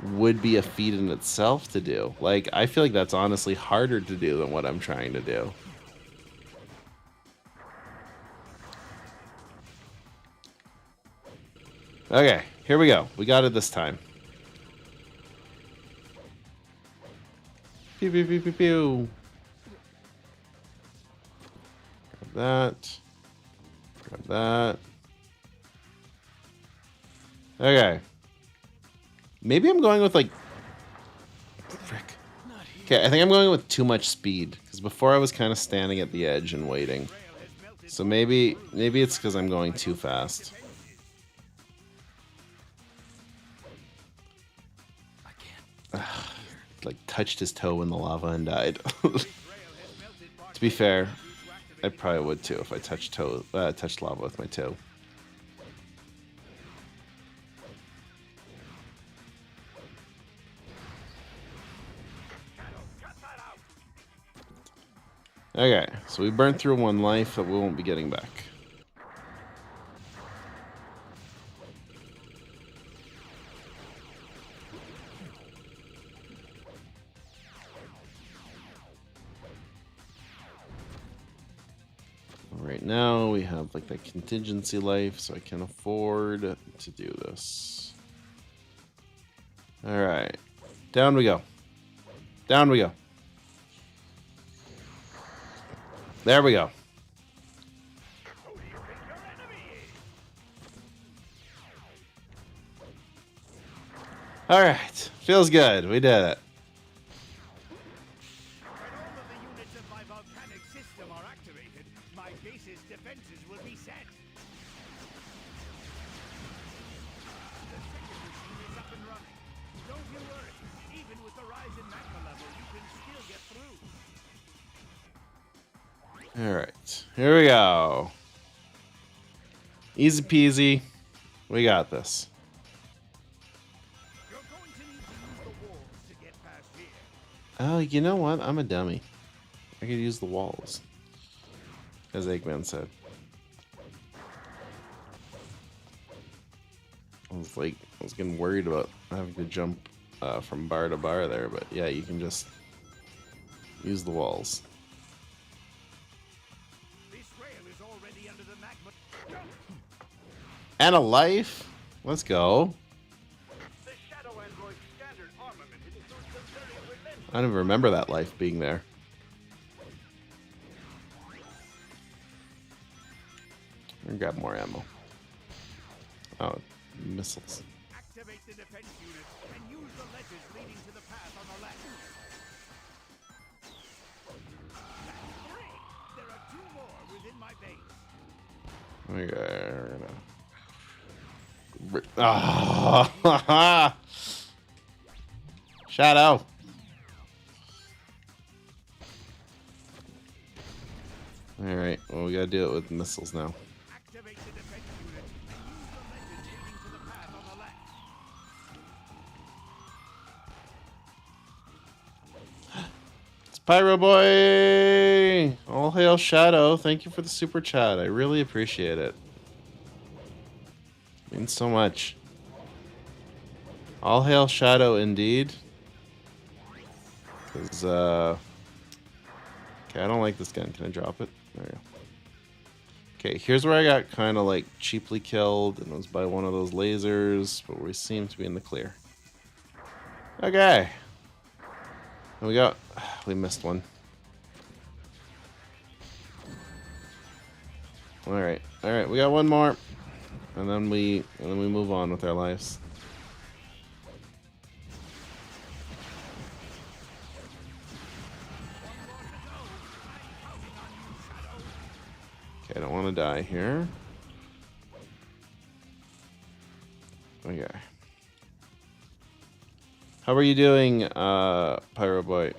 would be a feat in itself to do. Like, I feel like that's honestly harder to do than what I'm trying to do. Okay, here we go. We got it this time. Pew, pew, pew, pew, pew. Grab that. Grab that. Okay. Maybe I'm going with like... Frick. Okay, I think I'm going with too much speed. Because before I was kind of standing at the edge and waiting. So maybe it's because I'm going too fast. Like touched his toe in the lava and died. To be fair, I probably would too if I touched lava with my toe. Okay, so we burned through one life that we won't be getting back. Right now we have like that contingency life, so I can afford to do this. All right, down we go. Down we go. There we go. All right, feels good. We did it. Alright, here we go. Easy peasy. We got this. Oh, you know what? I'm a dummy. I could use the walls. As Eggman said. I was getting worried about having to jump from bar to bar there, but yeah, you can just use the walls. And a life. Let's go. I don't even remember that life being there. I'm gonna grab more ammo. Oh, missiles. Activate the defense unit and use the ledges leading to the path on the left. That's great. There are 2 more within my base. Okay, we're gonna... Ah! Shadow. All right. Well, we gotta do it with missiles now. Activate the defense unit and use the ledges leading to the path on the left. It's Pyro Boy. All hail Shadow. Thank you for the super chat. I really appreciate it. Means so much. All hail Shadow indeed. Cause okay, I don't like this gun. Can I drop it? There we go. Okay, here's where I got kind of like cheaply killed and was by one of those lasers, but we seem to be in the clear. Okay. Here we go. We missed one. Alright. Alright, we got one more. And then we move on with our lives. Okay, I don't want to die here. Okay. How are you doing, Pyro Boy?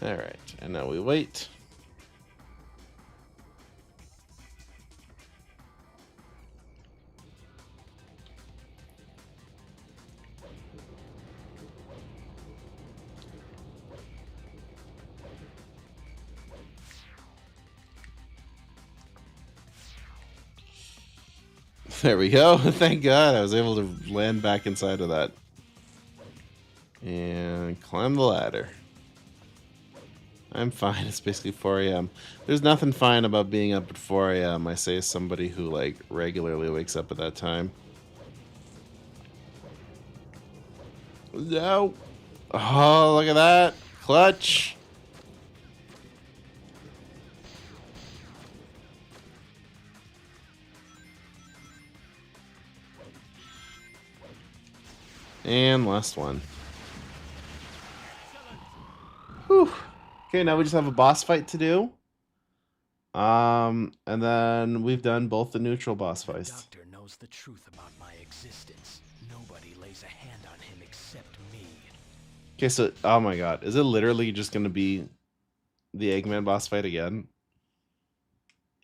Alright, and now we wait. There we go. Thank God I was able to land back inside of that. And climb the ladder. I'm fine. It's basically 4 a.m. There's nothing fine about being up at 4 a.m. I say as somebody who like regularly wakes up at that time. No. Oh, look at that. Clutch. And last one. Whew. Okay, now we just have a boss fight to do. And then we've done both the neutral boss The fights. doctor knows the truth about my existence. Nobody lays a hand on him except me. Okay, so oh my god, is it literally just gonna be the Eggman boss fight again?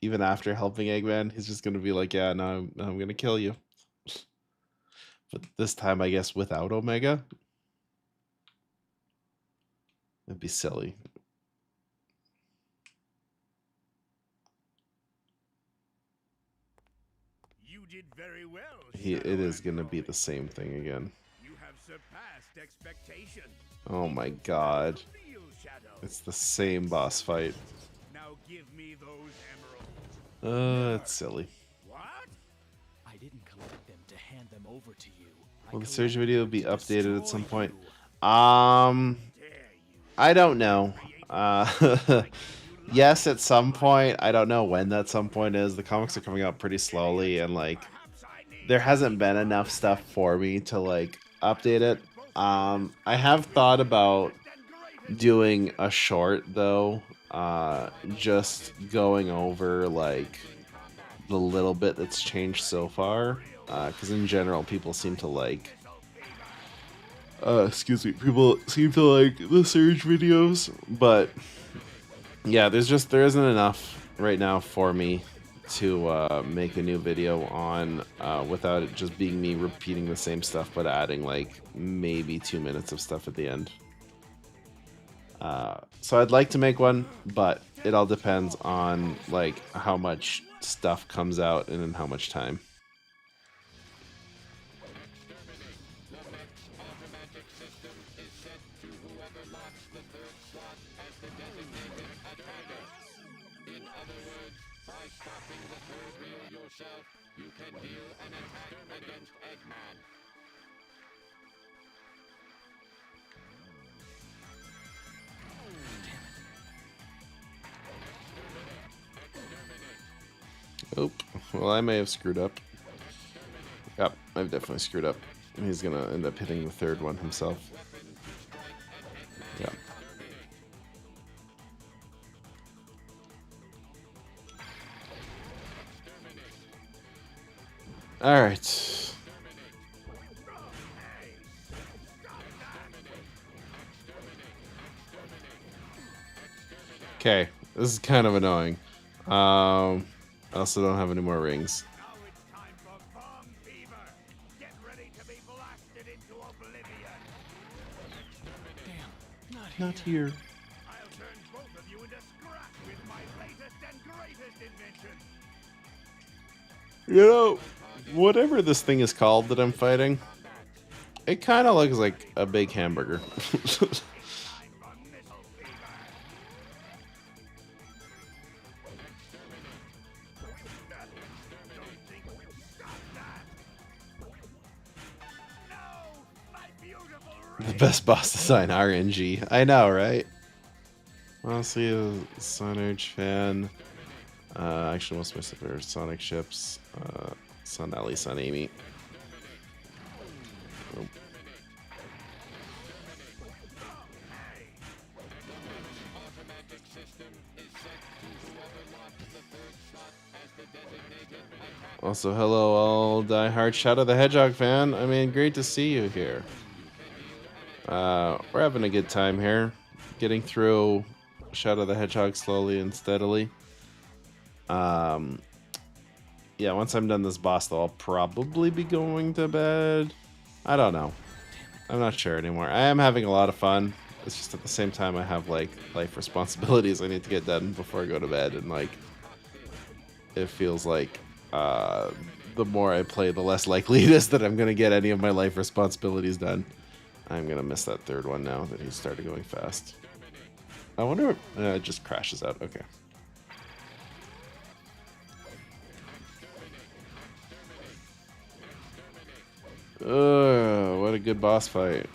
Even after helping Eggman, he's just gonna be like, yeah, no, I'm gonna kill you. But this time, I guess, without Omega? That'd be silly. You did very well. It Shadow is gonna be android. the same thing again. You have surpassed expectation. Oh my god. Real Shadow. It's the same boss fight. Now give me those emeralds. It's silly. What? I didn't collect them to hand them over to you. Will the surge video be updated at some point? Dare you? I don't know. Yes, at some point. I don't know when that some point is. The comics are coming out pretty slowly, and like, there hasn't been enough stuff for me to like update it. I have thought about doing a short though, just going over like the little bit that's changed so far, because in general people seem to like people seem to like the Surge videos, but yeah, there isn't enough right now for me to make a new video on without it just being me repeating the same stuff but adding like maybe 2 minutes of stuff at the end. So I'd like to make one, but it all depends on like how much stuff comes out and in how much time. You can deal an attack against Eggman. Oh, well, I may have screwed up. Yep, I've definitely screwed up. He's gonna end up hitting the third one himself. Yeah. All right. Okay, this is kind of annoying. I also don't have any more rings. Now it's time for bomb fever. Get ready to be blasted into oblivion. Damn, not here. Not here. I'll turn both of you into scrap with my latest and greatest invention. You know, whatever this thing is called that I'm fighting, it kind of looks like a big hamburger. The best boss design, RNG. I know, right? Honestly, a Sonic fan. Actually, most of my stuff are Sonic ships. Son Ellie, Son Amy. Oh. Also, hello, all die-hard Shadow the Hedgehog fan. I mean, great to see you here. We're having a good time here, getting through Shadow the Hedgehog slowly and steadily. Yeah, once I'm done this boss, though, I'll probably be going to bed. I don't know. I'm not sure anymore. I am having a lot of fun. It's just at the same time I have, like, life responsibilities I need to get done before I go to bed. And, like, it feels like the more I play, the less likely it is that I'm going to get any of my life responsibilities done. I'm going to miss that third one now that he started going fast. I wonder if it just crashes out. Okay. What a good boss fight.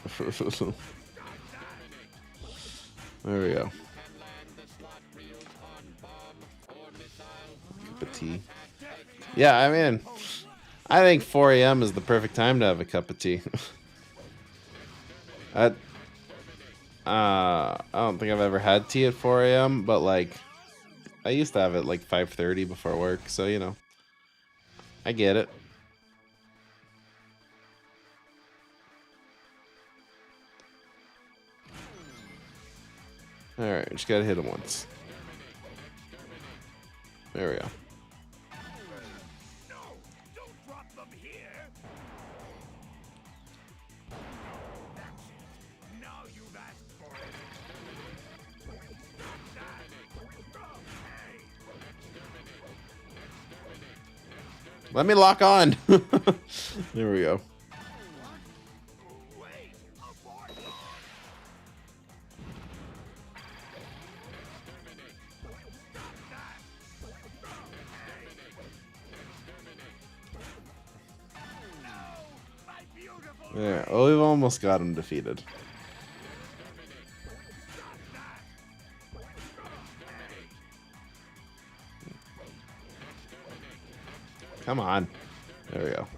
There we go. Cup of tea. Yeah, I mean, I think 4 a.m. is the perfect time to have a cup of tea. I don't think I've ever had tea at 4 a.m., but like, I used to have it like 5:30 before work, so you know, I get it. All right, just gotta hit him once. There we go. No, don't drop them here. That's it. Now you've asked for it. Stop that. Hey. Let me lock on. There we go. Wait, abort. Yeah, oh, we've almost got him defeated. Come on. There we go.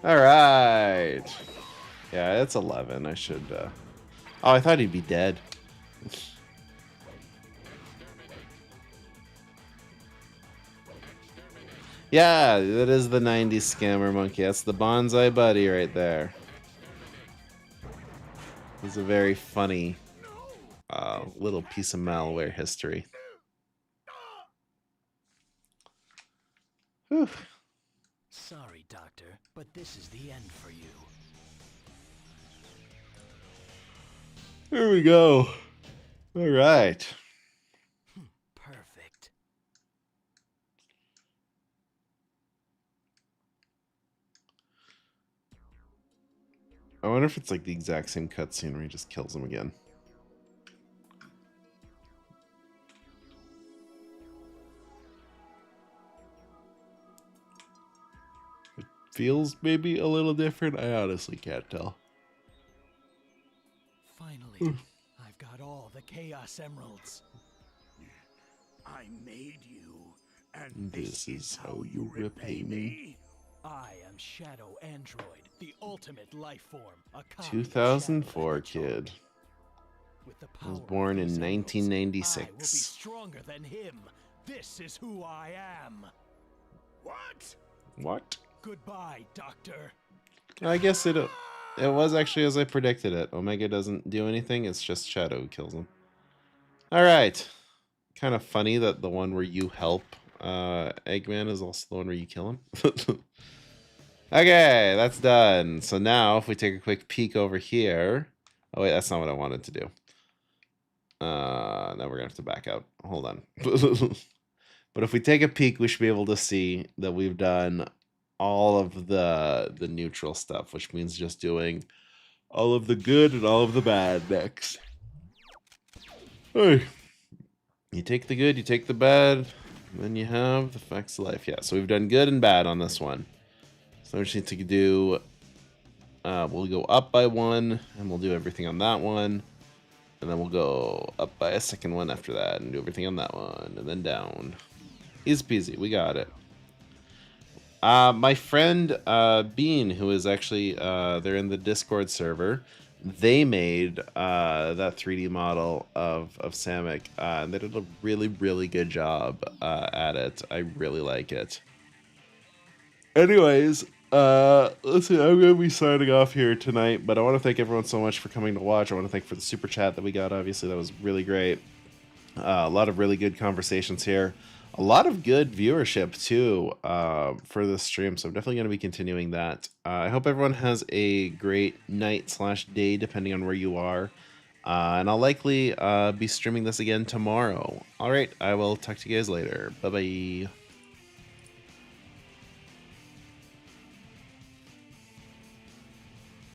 All right. Yeah, it's 11. I should... Oh, I thought he'd be dead. Yeah, that is the 90s scammer monkey. That's the bonsai buddy right there. He's a very funny little piece of malware history. Whew. Sorry, Doctor, but this is the end for you. There we go. All right. Perfect. I wonder if it's like the exact same cutscene where he just kills him again. It feels maybe a little different. I honestly can't tell. Finally, I've got all the Chaos Emeralds. I made you, and This is how you repay me. I am Shadow Android, the ultimate life form. A copy of 2004 Shadow the Hedgehog. kid. With the I was power of born in these emeralds, I will be 1996. stronger than him. This is who I am. What? What? Goodbye, Doctor. I guess it was actually as I predicted it. Omega doesn't do anything. It's just Shadow who kills him. All right. Kind of funny that the one where you help Eggman is also the one where you kill him. Okay, that's done. So now if we take a quick peek over here. Oh, wait, that's not what I wanted to do. Now we're going to have to back out. Hold on. But if we take a peek, we should be able to see that we've done all of the neutral stuff, which means just doing all of the good and all of the bad next. Hey. You take the good, you take the bad, then you have the facts of life. Yeah, so we've done good and bad on this one. So we just need to do, we'll go up by 1, and we'll do everything on that one. And then we'll go up by a second one after that, and do everything on that one, and then down. Easy peasy, we got it. My friend Bean, who is actually, they're in the Discord server, they made that 3D model of Samick, and they did a really, really good job at it. I really like it. Anyways, listen, I'm going to be signing off here tonight, but I want to thank everyone so much for coming to watch. I want to thank for the super chat that we got, obviously. That was really great. A lot of really good conversations here. A lot of good viewership, too, for this stream, so I'm definitely going to be continuing that. I hope everyone has a great night/day, depending on where you are. And I'll likely be streaming this again tomorrow. All right, I will talk to you guys later. Bye-bye.